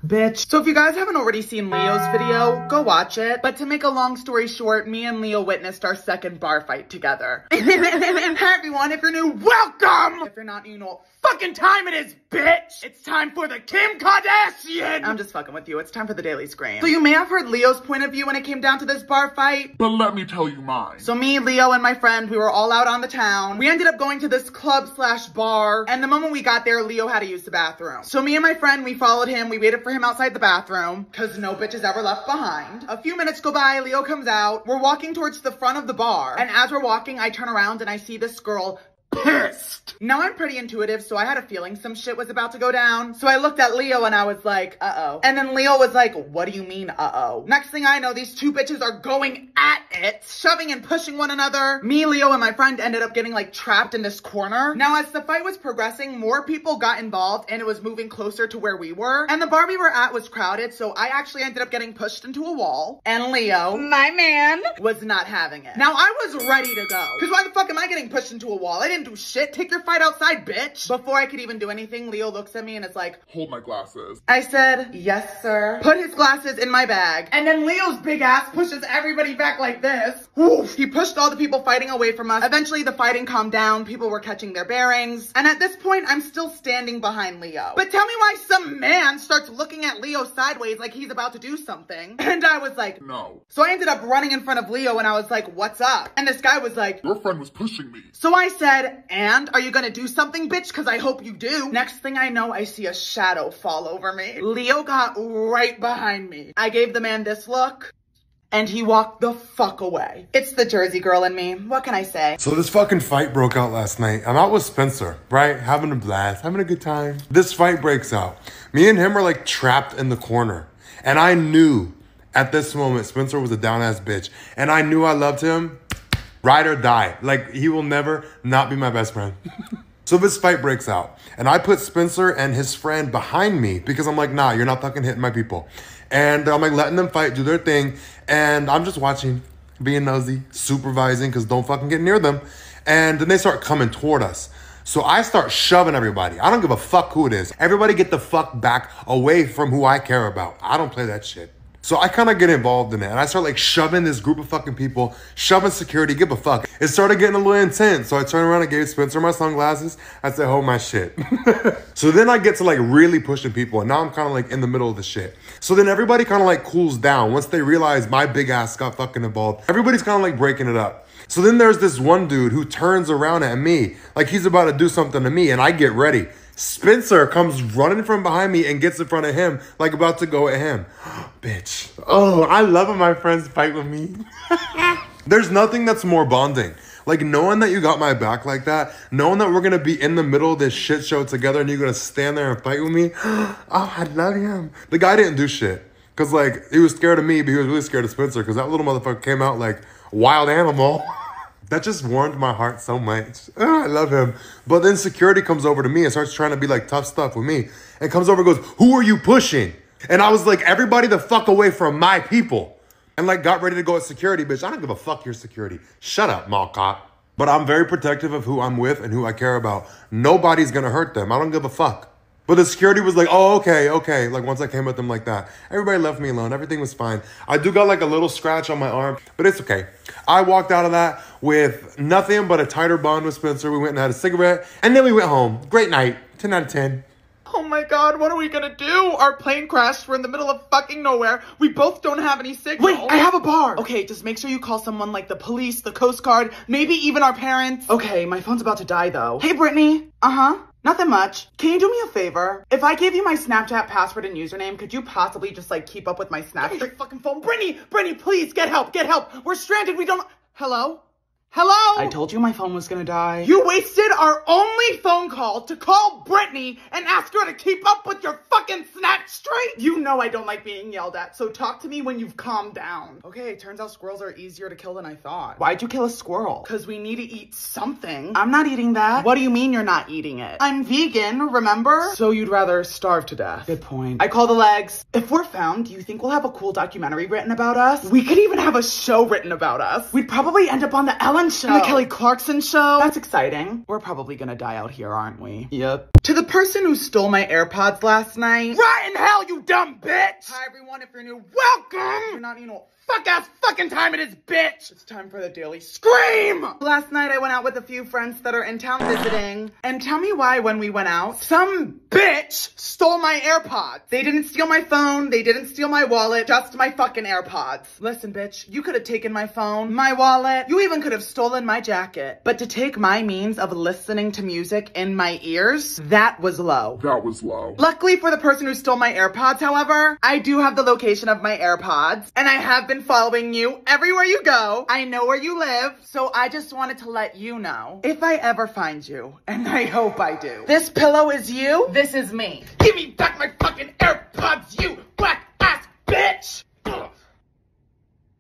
Bitch. So if you guys haven't already seen Leo's video, go watch it. But to make a long story short, me and Leo witnessed our second bar fight together. Hi everyone, if you're new, welcome! If you're not, you know what fucking time it is, bitch! It's time for the Kim Kardashian! I'm just fucking with you, it's time for the Daily Scream. So you may have heard Leo's point of view when it came down to this bar fight. But let me tell you mine. So me, Leo, and my friend, we were all out on the town. We ended up going to this club/bar, and the moment we got there, Leo had to use the bathroom. So me and my friend, we followed him, we waited for him outside the bathroom, cause no bitch is ever left behind. A few minutes go by, Leo comes out, we're walking towards the front of the bar, and as we're walking, I turn around and I see this girl pissed. Now I'm pretty intuitive, so I had a feeling some shit was about to go down. So I looked at Leo and I was like, uh-oh. And then Leo was like, what do you mean, uh-oh? Next thing I know, these two bitches are going at it, shoving and pushing one another. Me, Leo, and my friend ended up getting like trapped in this corner. Now, as the fight was progressing, more people got involved and it was moving closer to where we were. And the bar we were at was crowded, so I actually ended up getting pushed into a wall. And Leo, my man, was not having it. Now, I was ready to go. Because why the fuck am I getting pushed into a wall? I didn't do shit. Take your fight outside, bitch. Before I could even do anything, Leo looks at me and is like, hold my glasses. I said, yes, sir. Put his glasses in my bag. And then Leo's big ass pushes everybody back like this. Oof. He pushed all the people fighting away from us. Eventually, the fighting calmed down. People were catching their bearings. And at this point, I'm still standing behind Leo. But tell me why some man starts looking at Leo sideways like he's about to do something. And I was like, no. So I ended up running in front of Leo and I was like, what's up? And this guy was like, your friend was pushing me. So I said, and are you gonna do something, bitch? Cause I hope you do. Next thing I know, I see a shadow fall over me. Leo got right behind me. I gave the man this look and he walked the fuck away. It's the Jersey girl in me. What can I say? So this fucking fight broke out last night. I'm out with Spencer, right? Having a blast, having a good time. This fight breaks out. Me and him are like trapped in the corner. And I knew at this moment, Spencer was a down-ass bitch. And I knew I loved him, ride or die. Like, he will never not be my best friend. So this fight breaks out. And I put Spencer and his friend behind me because I'm like, nah, you're not fucking hitting my people. And I'm like letting them fight, do their thing. And I'm just watching, being nosy, supervising, because don't fucking get near them. And then they start coming toward us. So I start shoving everybody. I don't give a fuck who it is. Everybody get the fuck back away from who I care about. I don't play that shit. So I kind of get involved in it. And I start like shoving this group of fucking people, shoving security, give a fuck. It started getting a little intense. So I turned around and gave Spencer my sunglasses. I said, hold my shit. So then I get to like really pushing people. And now I'm kind of like in the middle of the shit. So then everybody kind of like cools down. Once they realize my big ass got fucking involved, everybody's kind of like breaking it up. So then there's this one dude who turns around at me like he's about to do something to me. And I get ready. Spencer comes running from behind me and gets in front of him, like about to go at him. Bitch. Oh, I love when my friends fight with me. There's nothing that's more bonding. Like knowing that you got my back like that, knowing that we're going to be in the middle of this shit show together and you're going to stand there and fight with me. Oh, I love him. The guy didn't do shit. Because like, he was scared of me, but he was really scared of Spencer because that little motherfucker came out like wild animal. That just warmed my heart so much. Oh, I love him. But then security comes over to me and starts trying to be like tough stuff with me. And comes over and goes, who are you pushing? And I was like, everybody the fuck away from my people. And like got ready to go at security, bitch. I don't give a fuck your security. Shut up, mall cop. But I'm very protective of who I'm with and who I care about. Nobody's gonna hurt them. I don't give a fuck. But the security was like, oh, okay. Like once I came at them like that, everybody left me alone. Everything was fine. I do got like a little scratch on my arm, but it's okay. I walked out of that with nothing but a tighter bond with Spencer. We went and had a cigarette and then we went home. Great night. 10 out of 10. Oh my God, what are we gonna do? Our plane crashed. We're in the middle of fucking nowhere. We both don't have any signal. Wait, I have a bar. Okay, just make sure you call someone like the police, the Coast Guard, maybe even our parents. Okay, my phone's about to die though. Hey, Brittany. Nothing much. Can you do me a favor? If I gave you my Snapchat password and username, could you possibly just like keep up with my Snapchat? Give me your fucking phone. Brittany, please get help. We're stranded. We don't. Hello? I told you my phone was gonna die. You wasted our only phone call to call Brittany and ask her to keep up with your fucking Snap streak. You know I don't like being yelled at, so talk to me when you've calmed down. Okay, turns out squirrels are easier to kill than I thought. Why'd you kill a squirrel? Because we need to eat something. I'm not eating that. What do you mean you're not eating it? I'm vegan, remember? So you'd rather starve to death. Good point. I call the legs. If we're found, do you think we'll have a cool documentary written about us? We could even have a show written about us. We'd probably end up on the Ellen Show. And the Kelly Clarkson Show. That's exciting. We're probably gonna die out here, aren't we? Yep. To the person who stole my AirPods last night. Right in hell, you dumb bitch! Hi everyone, if you're new, welcome! You're not, fuck-ass fucking time it is, bitch! It's time for the Daily Scream! Last night I went out with a few friends that are in town visiting. And tell me why when we went out, some bitch stole my AirPods. They didn't steal my phone, they didn't steal my wallet, just my fucking AirPods. Listen, bitch, you could have taken my phone, my wallet, you even could have stolen my jacket. But to take my means of listening to music in my ears, that was low. That was low. Luckily for the person who stole my AirPods, however, I do have the location of my AirPods, and I have been following you everywhere you go. I know where you live, so I just wanted to let you know if I ever find you, and I hope I do. This pillow is you, this is me. Give me back my fucking AirPods, you black ass bitch!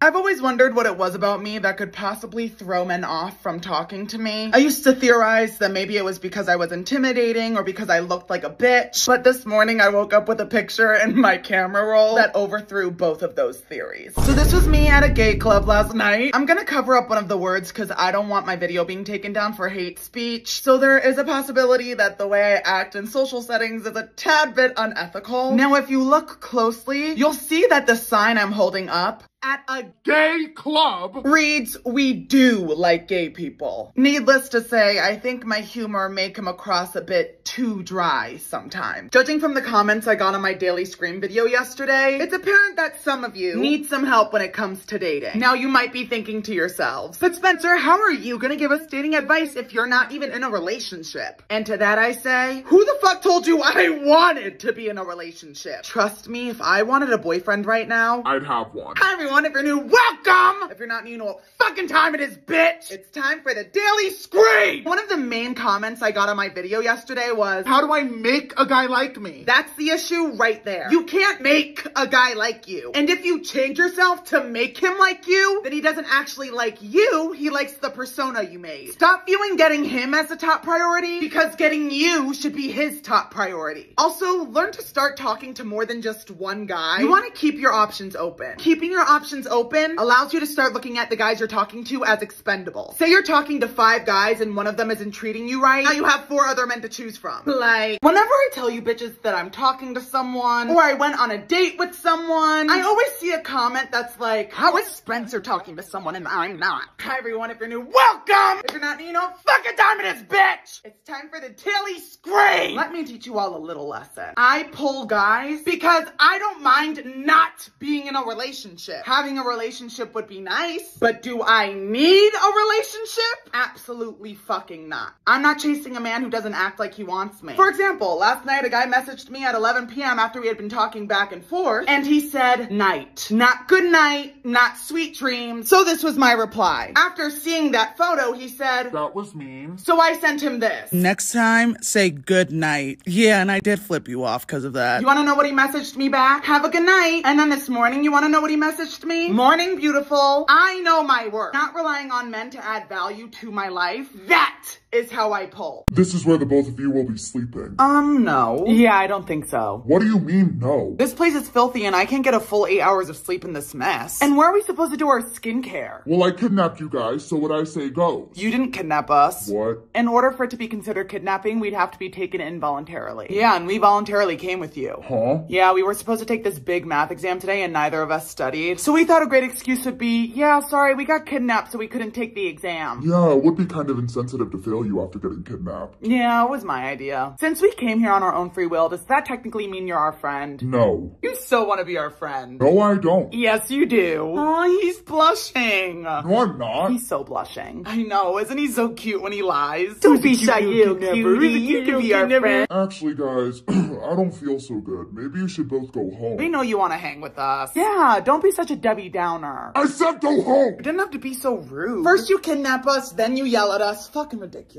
I've always wondered what it was about me that could possibly throw men off from talking to me. I used to theorize that maybe it was because I was intimidating or because I looked like a bitch. But this morning I woke up with a picture in my camera roll that overthrew both of those theories. So this was me at a gay club last night. I'm gonna cover up one of the words because I don't want my video being taken down for hate speech. So there is a possibility that the way I act in social settings is a tad bit unethical. Now, if you look closely, you'll see that the sign I'm holding up at a gay club reads, "We do like gay people." Needless to say, I think my humor may come across a bit too dry sometimes. Judging from the comments I got on my Daily Scream video yesterday, it's apparent that some of you need some help when it comes to dating. Now you might be thinking to yourselves, but Spencer, how are you gonna give us dating advice if you're not even in a relationship? And to that I say, who the fuck told you I wanted to be in a relationship? Trust me, if I wanted a boyfriend right now, I'd have one. Hi everyone. If you're new, welcome! If you're not new, you know what fucking time it is, bitch! It's time for the Daily Scream! One of the main comments I got on my video yesterday was, how do I make a guy like me? That's the issue right there. You can't make a guy like you. And if you change yourself to make him like you, then he doesn't actually like you, he likes the persona you made. Stop viewing getting him as a top priority, because getting you should be his top priority. Also, learn to start talking to more than just one guy. You want to keep your options open. Keeping your options open allows you to start looking at the guys you're talking to as expendable. Say you're talking to 5 guys and one of them isn't treating you right, now you have 4 other men to choose from. Like, whenever I tell you bitches that I'm talking to someone, or I went on a date with someone, I always see a comment that's like, how is Spencer talking to someone and I'm not? Hi everyone, if you're new, welcome! If you're not new, you know what fucking time it is, bitch! It's time for the Daily Scream! Let me teach you all a little lesson. I pull guys because I don't mind not being in a relationship. Having a relationship would be nice, but do I need a relationship? Absolutely fucking not. I'm not chasing a man who doesn't act like he wants me. For example, last night a guy messaged me at 11 p.m. after we had been talking back and forth, and he said, night. Not good night, not sweet dreams. So this was my reply. After seeing that photo, he said, that was mean. So I sent him this. Next time, say good night. Yeah, and I did flip you off because of that. You want to know what he messaged me back? Have a good night. And then this morning, you want to know what he messaged me? Morning, beautiful. I know my worth. Not relying on men to add value to my life. That is how I pull. This is where the both of you will be sleeping. No. Yeah, I don't think so. What do you mean, no? This place is filthy and I can't get a full 8 hours of sleep in this mess. And where are we supposed to do our skincare? Well, I kidnapped you guys, so what I say goes. You didn't kidnap us. What? In order for it to be considered kidnapping, we'd have to be taken in voluntarily. Yeah, and we voluntarily came with you. Huh? Yeah, we were supposed to take this big math exam today and neither of us studied. So we thought a great excuse would be, yeah, sorry, we got kidnapped so we couldn't take the exam. Yeah, it would be kind of insensitive to fail you after getting kidnapped. Yeah, it was my idea. Since we came here on our own free will, does that technically mean you're our friend? No. You still want to be our friend. No, I don't. Yes, you do. Oh, he's blushing. No, I'm not. He's so blushing. I know, isn't he so cute when he lies? Don't be shy, you cutie. You can be our friend. Actually, guys, I don't feel so good. Maybe you should both go home. We know you want to hang with us. Yeah, don't be such a Debbie Downer. I said go home! You didn't have to be so rude. First you kidnap us, then you yell at us. Fucking ridiculous.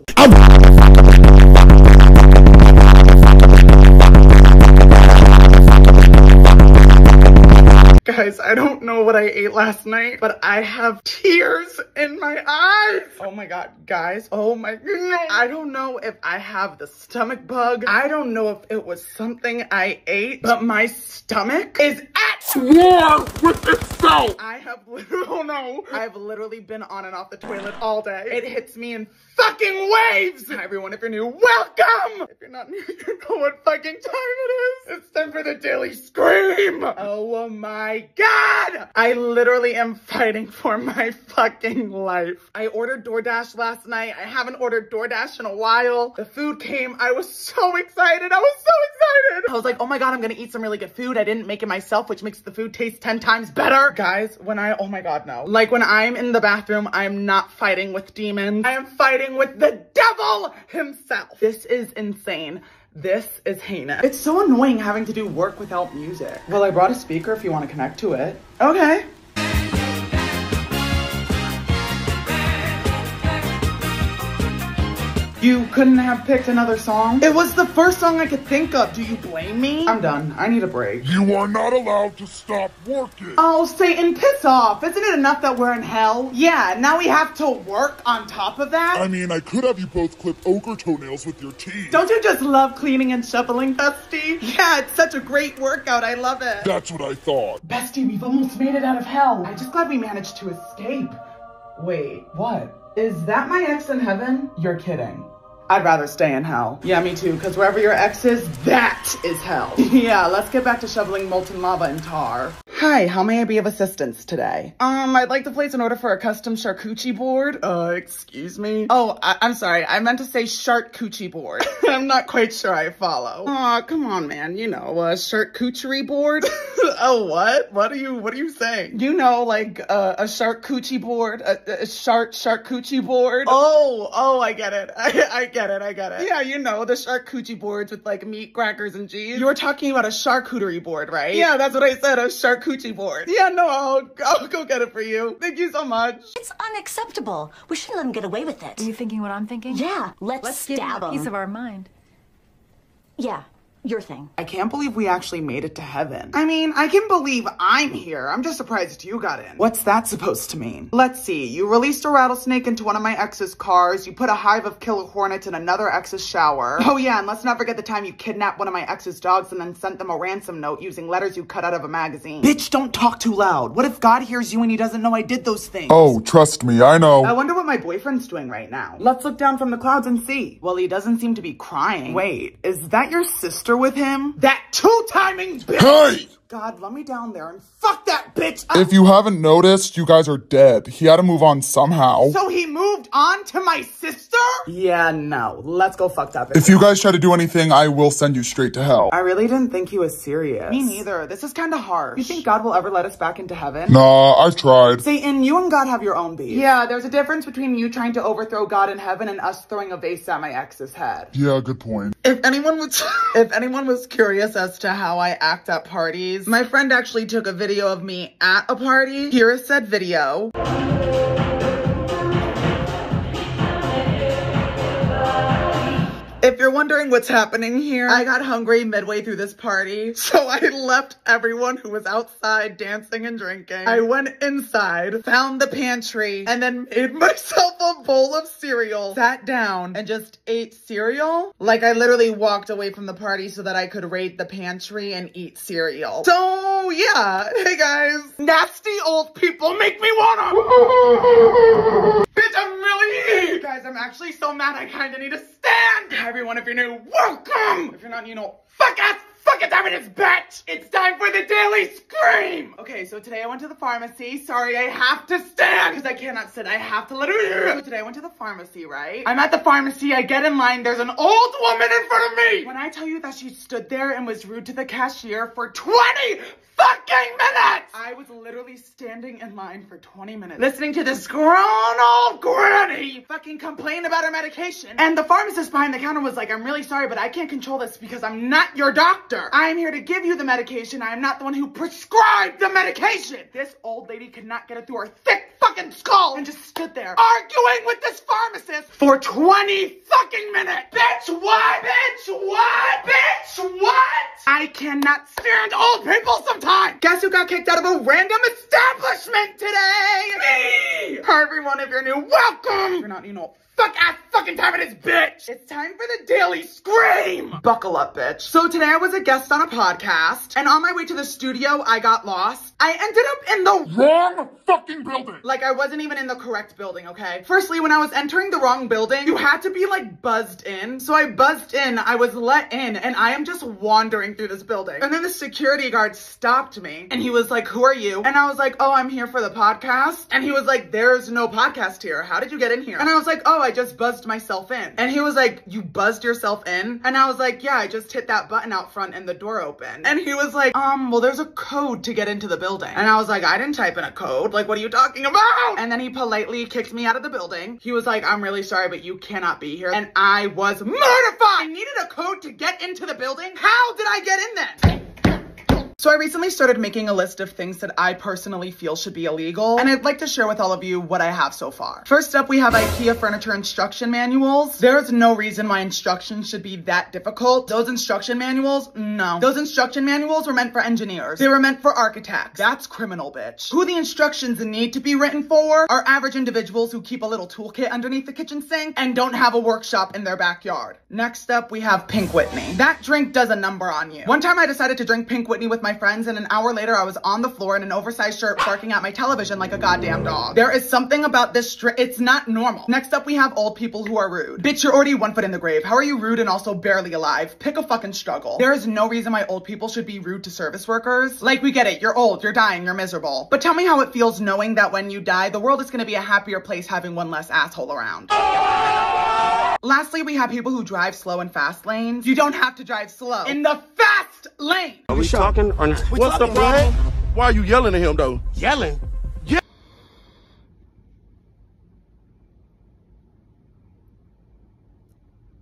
Guys, I don't know what I ate last night, but I have tears in my eyes. Oh my God, guys. Oh my God. I don't know if I have the stomach bug. I don't know if it was something I ate, but my stomach is at war with itself. I have literally been on and off the toilet all day. It hits me in fucking waves. Hi everyone, if you're new, welcome. If you're not new, you know what fucking time it is. It's time for the Daily Scream. Oh my God. I literally am fighting for my fucking life. I ordered DoorDash last night. I haven't ordered DoorDash in a while. The food came. I was so excited. I was like, oh my God, I'm gonna eat some really good food. I didn't make it myself, which makes the food taste 10 times better. Guys, oh my God, no. Like when I'm in the bathroom, I'm not fighting with demons. I am fighting with the devil himself. This is insane. This is heinous. It's so annoying having to do work without music. Well, I brought a speaker if you want to connect to it. Okay. You couldn't have picked another song? It was the first song I could think of. Do you blame me? I'm done. I need a break. You are not allowed to stop working. Oh, Satan, piss off. Isn't it enough that we're in hell? Yeah, now we have to work on top of that? I mean, I could have you both clip ochre toenails with your teeth. Don't you just love cleaning and shoveling, Bestie? Yeah, it's such a great workout. I love it. That's what I thought. Bestie, we've almost made it out of hell. I'm just glad we managed to escape. Wait, what? Is that my ex in heaven? You're kidding. I'd rather stay in hell. Yeah, me too, because wherever your ex is, that is hell. Yeah, let's get back to shoveling molten lava and tar. Hi, how may I be of assistance today? I'd like to place an order for a custom charcuterie board. Excuse me? Oh, I'm sorry. I meant to say charcuterie board. I'm not quite sure I follow. Aw, come on, man. You know, a charcuterie board? Oh, what? What are you saying? You know, like, a charcuterie board? A charcuterie board? Oh, I get it. I get it. Yeah, you know, the charcuterie boards with, like, meat, crackers, and cheese. You were talking about a charcuterie board, right? Yeah, that's what I said, a charcuterie board. Yeah, no, I'll go get it for you. Thank you so much. It's unacceptable. We shouldn't let him get away with it. Are you thinking what I'm thinking? Yeah, let's give him stab a him. piece of our mind. Yeah, your thing. I can't believe we actually made it to heaven. I mean, I can believe I'm here. I'm just surprised you got in. What's that supposed to mean? Let's see. You released a rattlesnake into one of my ex's cars. You put a hive of killer hornets in another ex's shower. Oh yeah, and let's not forget the time you kidnapped one of my ex's dogs and then sent them a ransom note using letters you cut out of a magazine. Bitch, don't talk too loud. What if God hears you and he doesn't know I did those things? Oh, trust me, I know. I wonder what my boyfriend's doing right now. Let's look down from the clouds and see. Well, he doesn't seem to be crying. Wait, is that your sister with him? That two-timing bitch! Hey! God, let me down there and fuck that bitch up! If you haven't noticed, you guys are dead. He had to move on somehow. So he moved on to my sister? Yeah, no. Let's go fuck that bitch. If you guys try to do anything, I will send you straight to hell. I really didn't think he was serious. Me neither. This is kind of harsh. You think God will ever let us back into heaven? Nah, I've tried. Satan, you and God have your own beef. Yeah, there's a difference between you trying to overthrow God in heaven and us throwing a vase at my ex's head. Yeah, good point. If anyone was curious as to how I act at parties, my friend actually took a video of me at a party. Here is said video. If you're wondering what's happening here, I got hungry midway through this party, so I left everyone who was outside dancing and drinking. I went inside, found the pantry, and then made myself a bowl of cereal, sat down, and just ate cereal. Like, I literally walked away from the party so that I could raid the pantry and eat cereal. So, yeah. Hey, guys. Nasty old people make me wanna... Bitch, I'm really... Guys, I'm actually so mad I kinda need to stand. Everyone, if you're new, welcome! If you're not, you know, fuck ass, fuck it, damn it, it's bitch! It's time for the Daily Scream! Okay, so today I went to the pharmacy. Sorry, I have to stand, because I cannot sit. I have to literally... So today I went to the pharmacy, right? I'm at the pharmacy, I get in line, there's an old woman in front of me! When I tell you that she stood there and was rude to the cashier for 20 fucking minutes! I was literally standing in line for 20 minutes, listening to this grown old granny fucking complain about her medication. And the pharmacist behind the counter was like, I'm really sorry, but I can't control this because I'm not your doctor. I am here to give you the medication. I am not the one who prescribed the medication. This old lady could not get it through her thick fucking skull and just stood there arguing with this pharmacist for 20 fucking minutes. Bitch, what? Bitch, what? Bitch, what? I cannot stand old people sometimes. Guess who got kicked out of a random establishment today? Me! Hi everyone, if you're new, welcome! If you're not, you know, fuck ass fucking time it is, bitch! It's time for the Daily Scream! Buckle up, bitch. So today I was a guest on a podcast, and on my way to the studio, I got lost. I ended up in the wrong fucking building! Like, I wasn't even in the correct building, okay? Firstly, when I was entering the wrong building, you had to be, like, buzzed in. So I buzzed in, I was let in, and I am just wandering through this building. And then the security guard stopped me, and he was like, who are you? And I was like, oh, I'm here for the podcast. And he was like, there's no podcast here. How did you get in here? And I was like, oh, I just buzzed myself in. And he was like, you buzzed yourself in? And I was like, yeah, I just hit that button out front and the door opened. And he was like, well, there's a code to get into the building. And I was like, I didn't type in a code. Like, what are you talking about? And then he politely kicked me out of the building. He was like, I'm really sorry, but you cannot be here. And I was mortified. I needed a code to get into the building. How did I get in then? So I recently started making a list of things that I personally feel should be illegal, and I'd like to share with all of you what I have so far. First up, we have IKEA furniture instruction manuals. There's no reason why instructions should be that difficult. Those instruction manuals, no. Those instruction manuals were meant for engineers. They were meant for architects. That's criminal, bitch. Who the instructions need to be written for are average individuals who keep a little toolkit underneath the kitchen sink and don't have a workshop in their backyard. Next up, we have Pink Whitney. That drink does a number on you. One time I decided to drink Pink Whitney with my friends, and an hour later I was on the floor in an oversized shirt barking at my television like a goddamn dog. There is something about this drink, it's not normal. Next up, we have old people who are rude. Bitch, you're already 1 foot in the grave. How are you rude and also barely alive? Pick a fucking struggle. There is no reason why old people should be rude to service workers. Like, we get it, you're old, you're dying, you're miserable. But tell me how it feels knowing that when you die, the world is gonna be a happier place having one less asshole around. Lastly, we have people who drive slow in fast lanes. You don't have to drive slow in the fast lane. Are we talking or not? What's the problem? Why are you yelling at him though? Yelling? Yeah.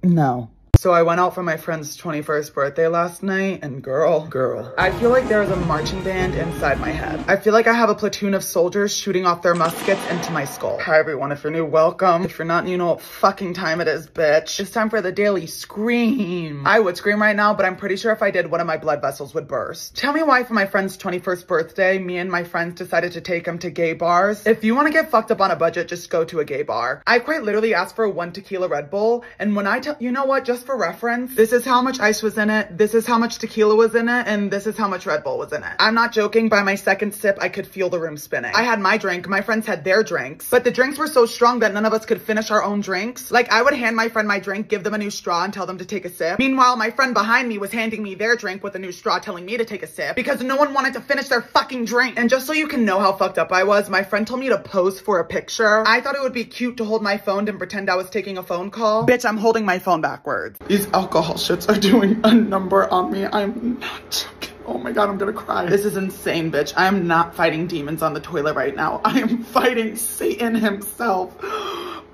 No. So I went out for my friend's 21st birthday last night, and girl, I feel like there is a marching band inside my head. I feel like I have a platoon of soldiers shooting off their muskets into my skull. Hi everyone, if you're new, welcome. If you're not, you know what fucking time it is, bitch. It's time for the daily scream. I would scream right now, but I'm pretty sure if I did, one of my blood vessels would burst. Tell me why for my friend's 21st birthday, me and my friends decided to take him to gay bars. If you want to get fucked up on a budget, just go to a gay bar. I quite literally asked for 1 tequila Red Bull, and when I tell, you know what, just for reference, this is how much ice was in it, this is how much tequila was in it, and this is how much Red Bull was in it. I'm not joking, by my second sip, I could feel the room spinning. I had my drink, my friends had their drinks, but the drinks were so strong that none of us could finish our own drinks. Like, I would hand my friend my drink, give them a new straw, and tell them to take a sip. Meanwhile, my friend behind me was handing me their drink with a new straw, telling me to take a sip, because no one wanted to finish their fucking drink. And just so you can know how fucked up I was, my friend told me to pose for a picture. I thought it would be cute to hold my phone and pretend I was taking a phone call. Bitch, I'm holding my phone backwards. These alcohol shits are doing a number on me. I'm not joking. Oh my god, I'm gonna cry. This is insane, bitch. I am not fighting demons on the toilet right now. I am fighting Satan himself.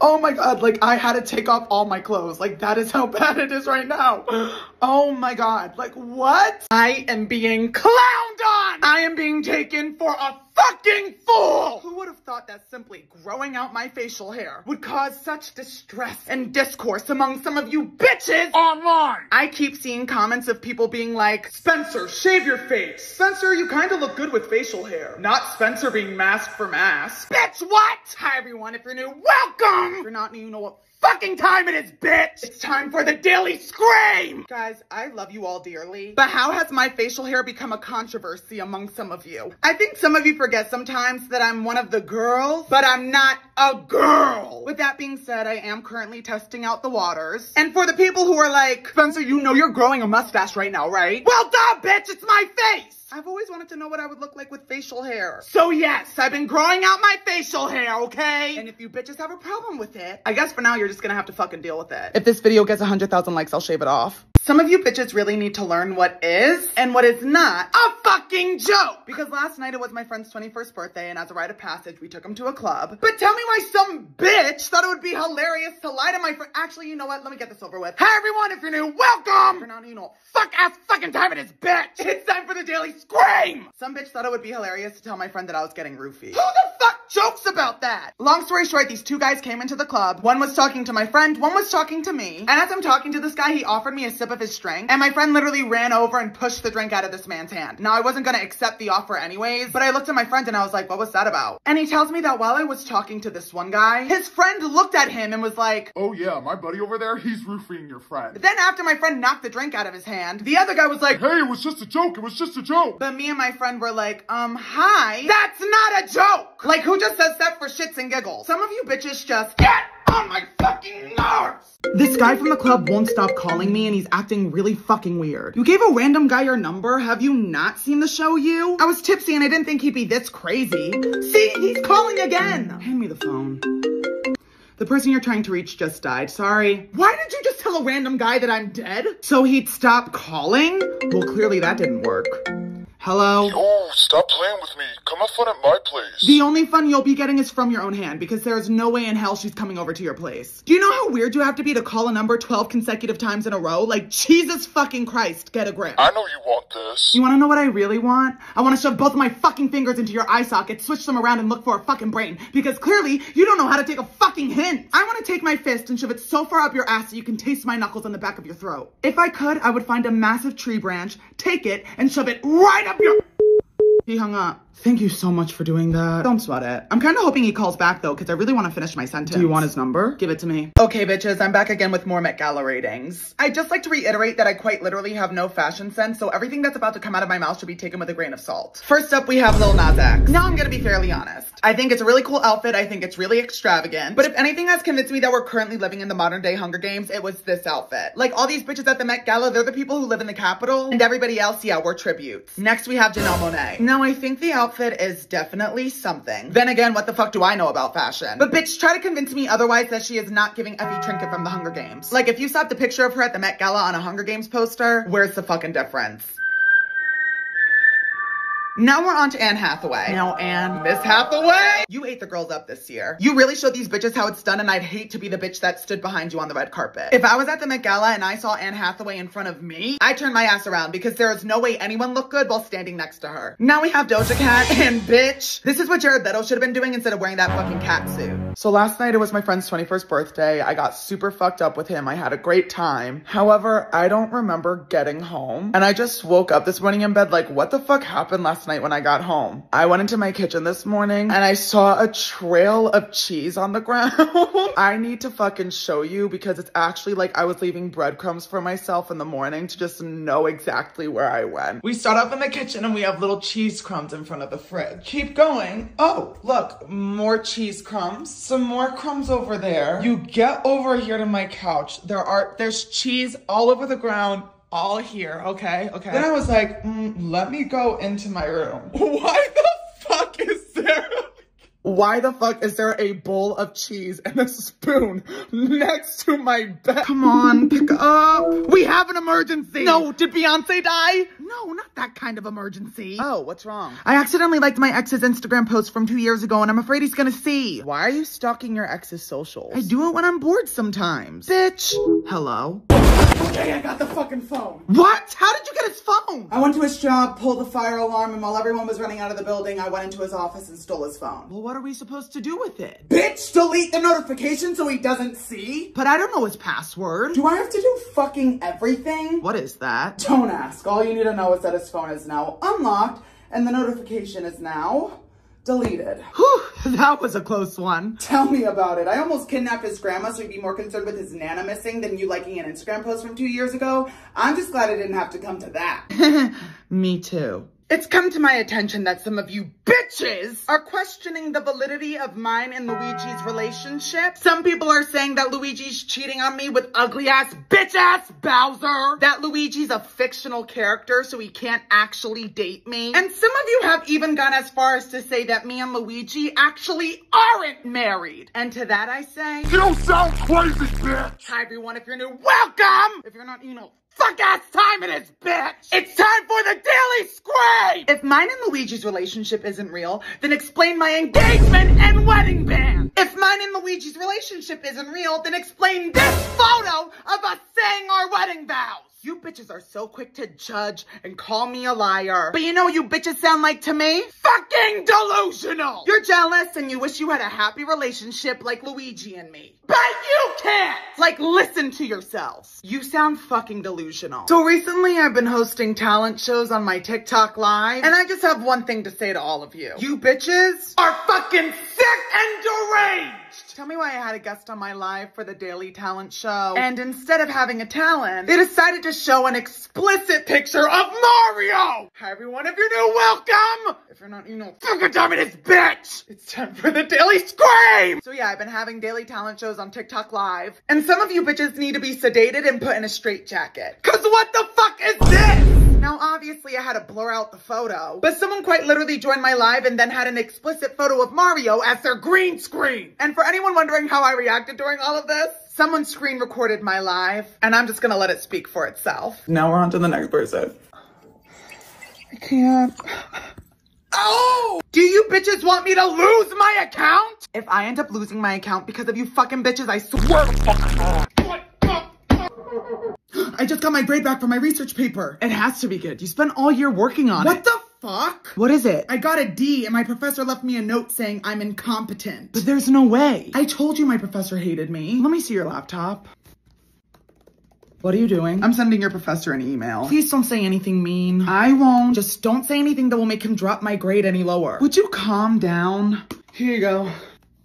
Oh my god, like, I had to take off all my clothes. Like, that is how bad it is right now. Oh my god, like, what? I am being clowned on! I am being taken for a fucking fool! Who would have thought that simply growing out my facial hair would cause such distress and discourse among some of you bitches online? I keep seeing comments of people being like, Spencer, shave your face. Spencer, you kind of look good with facial hair. Not Spencer being masked for mask. Bitch, what? Hi everyone, if you're new, welcome! If you're not new, you know what fucking time it is, bitch! It's time for the daily scream! Guys, I love you all dearly, but how has my facial hair become a controversy among some of you? I think some of you forget sometimes that I'm one of the girls, but I'm not a girl. With that being said, I am currently testing out the waters. And for the people who are like, Spencer, you know you're growing a mustache right now, right? Well, duh, bitch, it's my face! I've always wanted to know what I would look like with facial hair. So yes, I've been growing out my facial hair, okay? And if you bitches have a problem with it, I guess for now you're just gonna have to fucking deal with it. If this video gets 100,000 likes, I'll shave it off. Some of you bitches really need to learn what is and what is not a fucking joke. Because last night it was my friend's 21st birthday, and as a rite of passage, we took him to a club. But tell me why some bitch thought it would be hilarious to lie to my friend. Actually, you know what? Let me get this over with. Hi everyone, if you're new, welcome! If you're not new, you know what fuck ass fucking time it is, bitch! It's time for the daily scream! Some bitch thought it would be hilarious to tell my friend that I was getting roofied. Who the fuck jokes about that? Long story short, these two guys came into the club. One was talking to my friend, one was talking to me. And as I'm talking to this guy, he offered me a sip of his drink, and my friend literally ran over and pushed the drink out of this man's hand. Now, I wasn't gonna accept the offer anyways, but I looked at my friend and I was like, what was that about? And he tells me that while I was talking to this one guy, his friend looked at him and was like, oh yeah, my buddy over there, he's roofing your friend. Then after my friend knocked the drink out of his hand, the other guy was like, hey, it was just a joke, it was just a joke. But me and my friend were like, hi. That's not a joke! Like, who just says that for shits and giggles? Some of you bitches just get on my fucking nerves! This guy from the club won't stop calling me and he's acting really fucking weird. You gave a random guy your number? Have you not seen the show, you? I was tipsy and I didn't think he'd be this crazy. See, he's calling again. Hand me the phone. The person you're trying to reach just died. Sorry. Why did you just tell a random guy that I'm dead? So he'd stop calling? Well, clearly that didn't work. Hello? Yo, stop playing with me. Come no fun at my place. The only fun you'll be getting is from your own hand, because there is no way in hell she's coming over to your place. Do you know how weird you have to be to call a number 12 consecutive times in a row? Like, Jesus fucking Christ, get a grip. I know you want this. You wanna know what I really want? I wanna shove both of my fucking fingers into your eye socket, switch them around, and look for a fucking brain, because clearly you don't know how to take a fucking hint. I wanna take my fist and shove it so far up your ass that you can taste my knuckles on the back of your throat. If I could, I would find a massive tree branch, take it, and shove it right up your... He hung up. Thank you so much for doing that. Don't sweat it. I'm kind of hoping he calls back though, because I really want to finish my sentence. Do you want his number? Give it to me. Okay, bitches, I'm back again with more Met Gala ratings. I'd just like to reiterate that I quite literally have no fashion sense, so everything that's about to come out of my mouth should be taken with a grain of salt. First up, we have Lil Nas X. Now I'm gonna be fairly honest. I think it's a really cool outfit. I think it's really extravagant. But if anything has convinced me that we're currently living in the modern day Hunger Games, it was this outfit. Like all these bitches at the Met Gala, they're the people who live in the Capitol, and everybody else, yeah, we're tributes. Next, we have Janelle Monáe. Now, I think the outfit is definitely something. Then again, what the fuck do I know about fashion? But bitch, try to convince me otherwise that she is not giving Effie Trinket from the Hunger Games. Like, if you saw the picture of her at the Met Gala on a Hunger Games poster, where's the fucking difference? Now we're on to Anne Hathaway. Now, Anne, Miss Hathaway, you ate the girls up this year. You really showed these bitches how it's done, and I'd hate to be the bitch that stood behind you on the red carpet. If I was at the Met Gala and I saw Anne Hathaway in front of me, I'd turn my ass around, because there is no way anyone looked good while standing next to her. Now we have Doja Cat, and bitch, this is what Jared Leto should have been doing instead of wearing that fucking cat suit. So last night it was my friend's 21st birthday. I got super fucked up with him. I had a great time. However, I don't remember getting home, and I just woke up this morning in bed like, what the fuck happened last night when I got home? I went into my kitchen this morning and I saw a trail of cheese on the ground. I need to fucking show you, because it's actually like I was leaving breadcrumbs for myself in the morning to just know exactly where I went. We start off in the kitchen and we have little cheese crumbs in front of the fridge. Keep going. Oh, look, more cheese crumbs. Some more crumbs over there. You get over here to my couch. There's cheese all over the ground. All here, okay? Then I was like, let me go into my room. Why the fuck is there a bowl of cheese and a spoon next to my bed? Come on, pick up. We have an emergency. No, did Beyonce die? No, not that kind of emergency. Oh, what's wrong? I accidentally liked my ex's Instagram post from 2 years ago, and I'm afraid he's gonna see. Why are you stalking your ex's socials? I do it when I'm bored sometimes. Bitch. Hello? Okay, I got the fucking phone. What? How did you get his phone? I went to his job, pulled the fire alarm, and while everyone was running out of the building, I went into his office and stole his phone. Well, what are we supposed to do with it? Bitch, delete the notification so he doesn't see? But I don't know his password. Do I have to do fucking everything? What is that? Don't ask. All you need to know is that his phone is now unlocked and the notification is now deleted. Whew, that was a close one. Tell me about it. I almost kidnapped his grandma so he'd be more concerned with his Nana missing than you liking an Instagram post from 2 years ago. I'm just glad I didn't have to come to that. Me too. It's come to my attention that some of you bitches are questioning the validity of mine and Luigi's relationship. Some people are saying that Luigi's cheating on me with ugly-ass, bitch-ass Bowser. That Luigi's a fictional character, so he can't actually date me. And some of you have even gone as far as to say that me and Luigi actually aren't married. And to that I say, you don't sound crazy, bitch! Hi everyone, if you're new, welcome! If you're not, you know, fuck-ass time it is, bitch! It's time for the Daily Scrape! If mine and Luigi's relationship isn't real, then explain my engagement and wedding band! If mine and Luigi's relationship isn't real, then explain this photo of us saying our wedding vows! You bitches are so quick to judge and call me a liar. But you know what you bitches sound like to me? Fucking delusional! You're jealous and you wish you had a happy relationship like Luigi and me. But you can't! Like, listen to yourselves. You sound fucking delusional. So recently I've been hosting talent shows on my TikTok live, and I just have one thing to say to all of you. You bitches are fucking sick and deranged! Tell me why I had a guest on my live for the daily talent show, and instead of having a talent, they decided to show an explicit picture of Mario! Hi everyone, if you're new, welcome! If you're not, you know, fucking damn it, it's bitch! It's time for the Daily Scream! So yeah, I've been having daily talent shows on TikTok live, and some of you bitches need to be sedated and put in a straitjacket. Cause what the fuck is this? Now, obviously, I had to blur out the photo, but someone quite literally joined my live and then had an explicit photo of Mario as their green screen. And for anyone wondering how I reacted during all of this, someone screen recorded my live, and I'm just gonna let it speak for itself. Now we're on to the next person. I can't. Oh! Do you bitches want me to lose my account? If I end up losing my account because of you fucking bitches, I swear to fuck. I just got my grade back for my research paper. It has to be good. You spent all year working on it. What the fuck? What is it? I got a D and my professor left me a note saying I'm incompetent. But there's no way. I told you my professor hated me. Let me see your laptop. What are you doing? I'm sending your professor an email. Please don't say anything mean. I won't. Just don't say anything that will make him drop my grade any lower. Would you calm down? Here you go.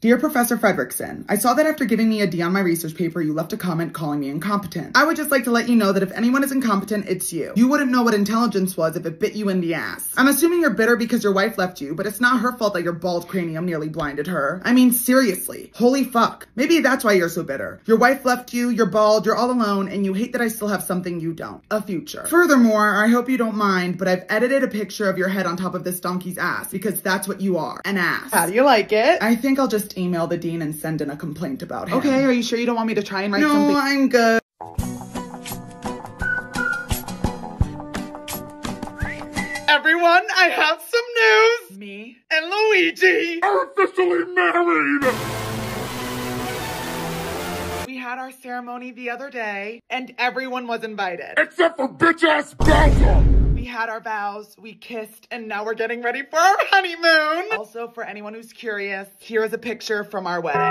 Dear Professor Fredrickson, I saw that after giving me a D on my research paper, you left a comment calling me incompetent. I would just like to let you know that if anyone is incompetent, it's you. You wouldn't know what intelligence was if it bit you in the ass. I'm assuming you're bitter because your wife left you, but it's not her fault that your bald cranium nearly blinded her. I mean, seriously. Holy fuck. Maybe that's why you're so bitter. Your wife left you, you're bald, you're all alone, and you hate that I still have something you don't. A future. Furthermore, I hope you don't mind, but I've edited a picture of your head on top of this donkey's ass because that's what you are. An ass. How do you like it? I think I'll just email the dean and send in a complaint about him. Okay, are you sure you don't want me to try and write something? No, I'm good. Everyone, I have some news. Me and Luigi are officially married. We had our ceremony the other day, and everyone was invited. Except for bitch-ass Bowser. We had our vows, we kissed, and now we're getting ready for our honeymoon. Also, for anyone who's curious, here is a picture from our wedding.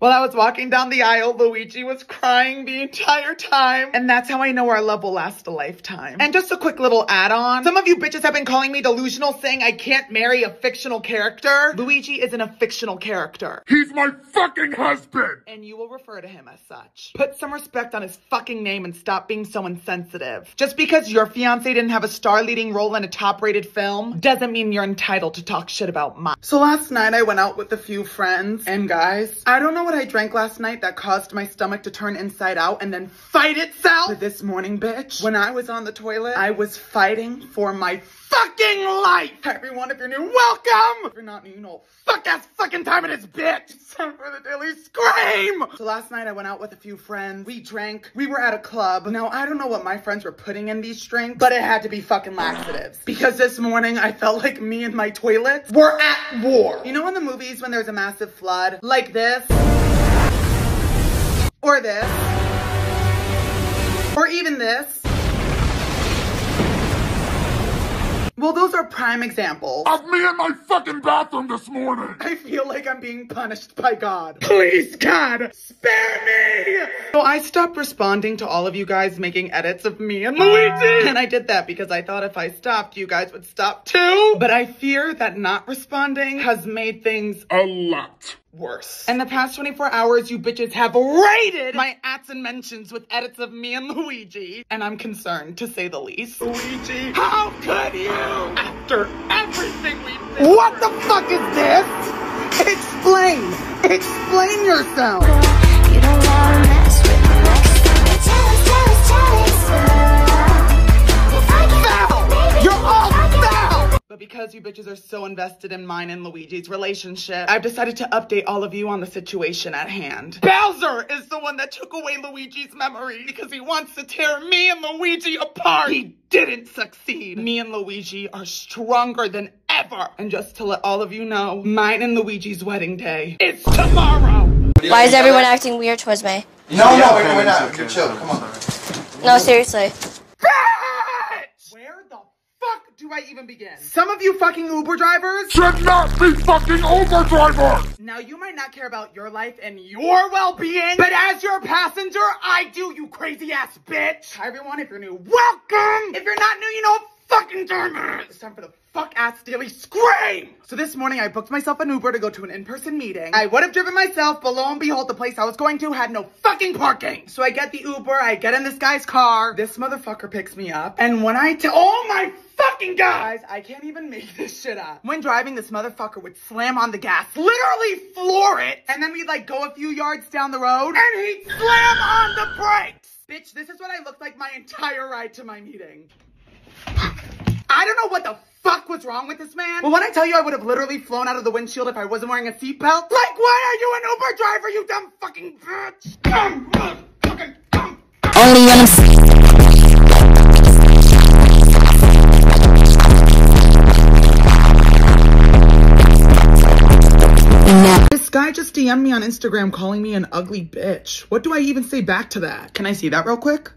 While I was walking down the aisle, Luigi was crying the entire time. And that's how I know our love will last a lifetime. And just a quick little add-on. Some of you bitches have been calling me delusional, saying I can't marry a fictional character. Luigi isn't a fictional character. He's my fucking husband! And you will refer to him as such. Put some respect on his fucking name and stop being so insensitive. Just because your fiance didn't have a star leading role in a top-rated film doesn't mean you're entitled to talk shit about mine. So last night I went out with a few friends, and guys, I don't know what I drank last night that caused my stomach to turn inside out and then fight itself. But this morning, bitch, when I was on the toilet, I was fighting for my fucking life. Everyone, if you're new, welcome. If you're not new, you know fuck-ass fucking time it is, bitch. It's time for the daily scream. So last night I went out with a few friends. We drank. We were at a club. Now, I don't know what my friends were putting in these drinks, but it had to be fucking laxatives. Because this morning I felt like me and my toilets were at war. You know in the movies when there's a massive flood? Like this. Or this. Or even this. Well, those are prime examples of me in my fucking bathroom this morning. I feel like I'm being punished by God. Please, God, spare me. So I stopped responding to all of you guys making edits of me and Luigi. And I did that because I thought if I stopped, you guys would stop too. But I fear that not responding has made things a lot worse. In the past 24 hours, you bitches have raided my ats and mentions with edits of me and Luigi. And I'm concerned, to say the least. Luigi, how could you? After everything we've been What the fuck is this? Explain! Explain yourself! You don't wanna mess with me next time. Foul! You're all foul! But because you bitches are so invested in mine and Luigi's relationship, I've decided to update all of you on the situation at hand. Bowser is the one that took away Luigi's memory because he wants to tear me and Luigi apart. He didn't succeed. Me and Luigi are stronger than ever. And just to let all of you know, mine and Luigi's wedding day is tomorrow. Why is everyone acting weird towards me? No, we're not. You're chill. Come on. No, seriously. Where the fuck do I even begin? Some of you fucking Uber drivers should not be fucking Uber drivers! Now, you might not care about your life and your well-being, but as your passenger, I do, you crazy-ass bitch! Hi, everyone. If you're new, welcome! If you're not new, you know fucking time it is. It's time for the fuck-ass daily scream! So this morning, I booked myself an Uber to go to an in-person meeting. I would have driven myself, but lo and behold, the place I was going to had no fucking parking. So I get the Uber, I get in this guy's car, this motherfucker picks me up, and when I oh my fucking guys, I can't even make this shit up. When driving, this motherfucker would slam on the gas, literally floor it, and then we'd like go a few yards down the road, and he'd slam on the brakes. Bitch, this is what I looked like my entire ride to my meeting. I don't know what the fuck was wrong with this man. But when I tell you I would have literally flown out of the windshield if I wasn't wearing a seatbelt, like why are you an Uber driver, you dumb fucking bitch? Dumb motherfucking dumb. Only when I'm now. This guy just DM'd me on Instagram calling me an ugly bitch. What do I even say back to that? Can I see that real quick?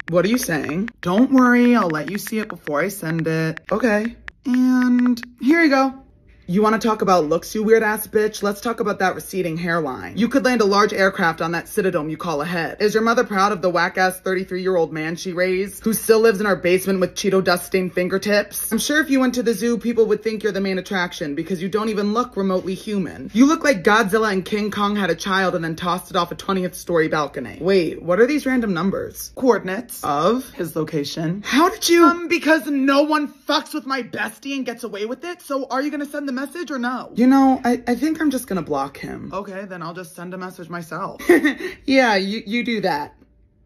What are you saying? Don't worry, I'll let you see it before I send it. Okay. And here you go. You want to talk about looks, you weird ass bitch? Let's talk about that receding hairline. You could land a large aircraft on that citadome you call a head. Is your mother proud of the whack ass 33-year-old man she raised, who still lives in our basement with Cheeto dust stained fingertips? I'm sure if you went to the zoo, people would think you're the main attraction because you don't even look remotely human. You look like Godzilla and King Kong had a child and then tossed it off a 20th story balcony. Wait, what are these random numbers? Coordinates of his location. How did you? Because no one fucks with my bestie and gets away with it, so are you gonna send the message or no? You know, I think I'm just gonna block him. Okay, then I'll just send a message myself. Yeah, you do that.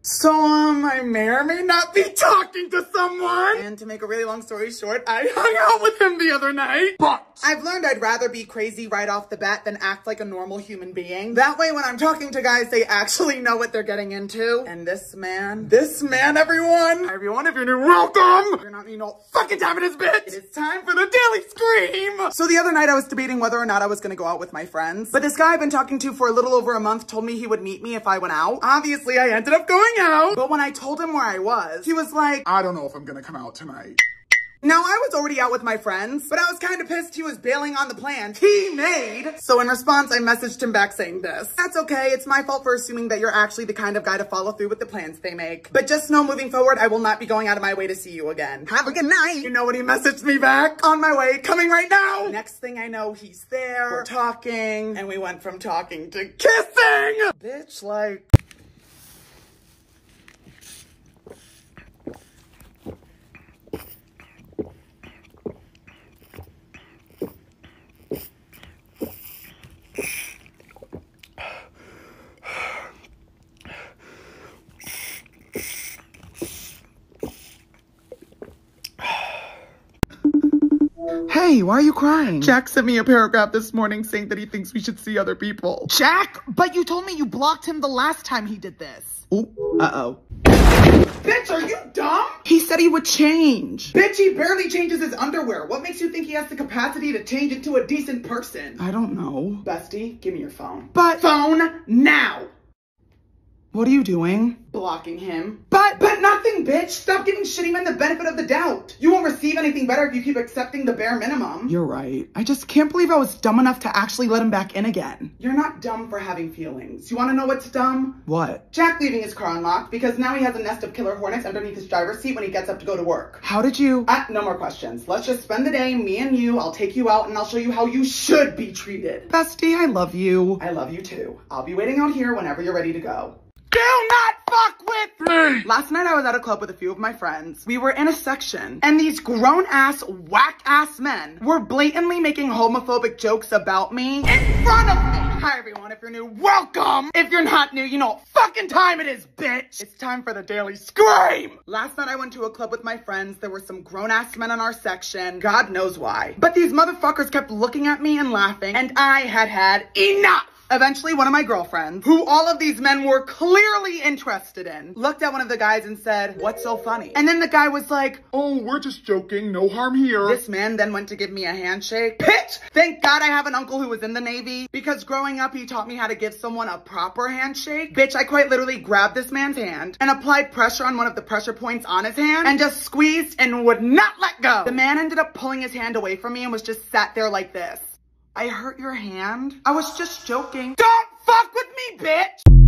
So, I may or may not be talking to someone. And to make a really long story short, I hung out with him the other night. But I've learned I'd rather be crazy right off the bat than act like a normal human being. That way, when I'm talking to guys, they actually know what they're getting into. And this man, everyone, if you're new, welcome. If you're not, you know, fucking time it is, bitch. It is time for the Daily Scream. So the other night, I was debating whether or not I was gonna go out with my friends. But this guy I've been talking to for a little over a month told me he would meet me if I went out. Obviously, I ended up going out. But when I told him where I was, he was like, I don't know if I'm gonna come out tonight. Now, I was already out with my friends, but I was kind of pissed he was bailing on the plans he made. So in response, I messaged him back saying this. That's okay, it's my fault for assuming that you're actually the kind of guy to follow through with the plans they make. But just know moving forward, I will not be going out of my way to see you again. Have a good night. You know what he messaged me back? On my way, coming right now. Next thing I know, he's there. We're talking, and we went from talking to kissing. Bitch, like... Hey, why are you crying? Jack sent me a paragraph this morning saying that he thinks we should see other people. Jack? But you told me you blocked him the last time he did this. Ooh, uh-oh. Bitch, are you dumb? He said he would change. Bitch, he barely changes his underwear. What makes you think he has the capacity to change into a decent person? I don't know. Bestie, give me your phone. But phone now. What are you doing? Blocking him. But nothing, bitch. Stop giving shitty men the benefit of the doubt. You won't receive anything better if you keep accepting the bare minimum. You're right. I just can't believe I was dumb enough to actually let him back in again. You're not dumb for having feelings. You want to know what's dumb? What? Jack leaving his car unlocked because now he has a nest of killer hornets underneath his driver's seat when he gets up to go to work. How did you? No more questions. Let's just spend the day, me and you. I'll take you out and I'll show you how you should be treated. Bestie, I love you. I love you too. I'll be waiting out here whenever you're ready to go. Do not fuck with me! Last night I was at a club with a few of my friends. We were in a section, and these grown-ass, whack-ass men were blatantly making homophobic jokes about me in front of me. Hi everyone, if you're new, welcome! If you're not new, you know what fucking time it is, bitch! It's time for the Daily Scream! Last night I went to a club with my friends. There were some grown-ass men in our section. God knows why. But these motherfuckers kept looking at me and laughing, and I had had enough! Eventually, one of my girlfriends, who all of these men were clearly interested in, looked at one of the guys and said, "What's so funny?" And then the guy was like, "Oh, we're just joking, no harm here." This man then went to give me a handshake. Bitch! Thank God I have an uncle who was in the Navy, because growing up, he taught me how to give someone a proper handshake. Bitch, I quite literally grabbed this man's hand and applied pressure on one of the pressure points on his hand and just squeezed and would not let go. The man ended up pulling his hand away from me and was just sat there like this. "I hurt your hand? I was just joking." Don't fuck with me, bitch!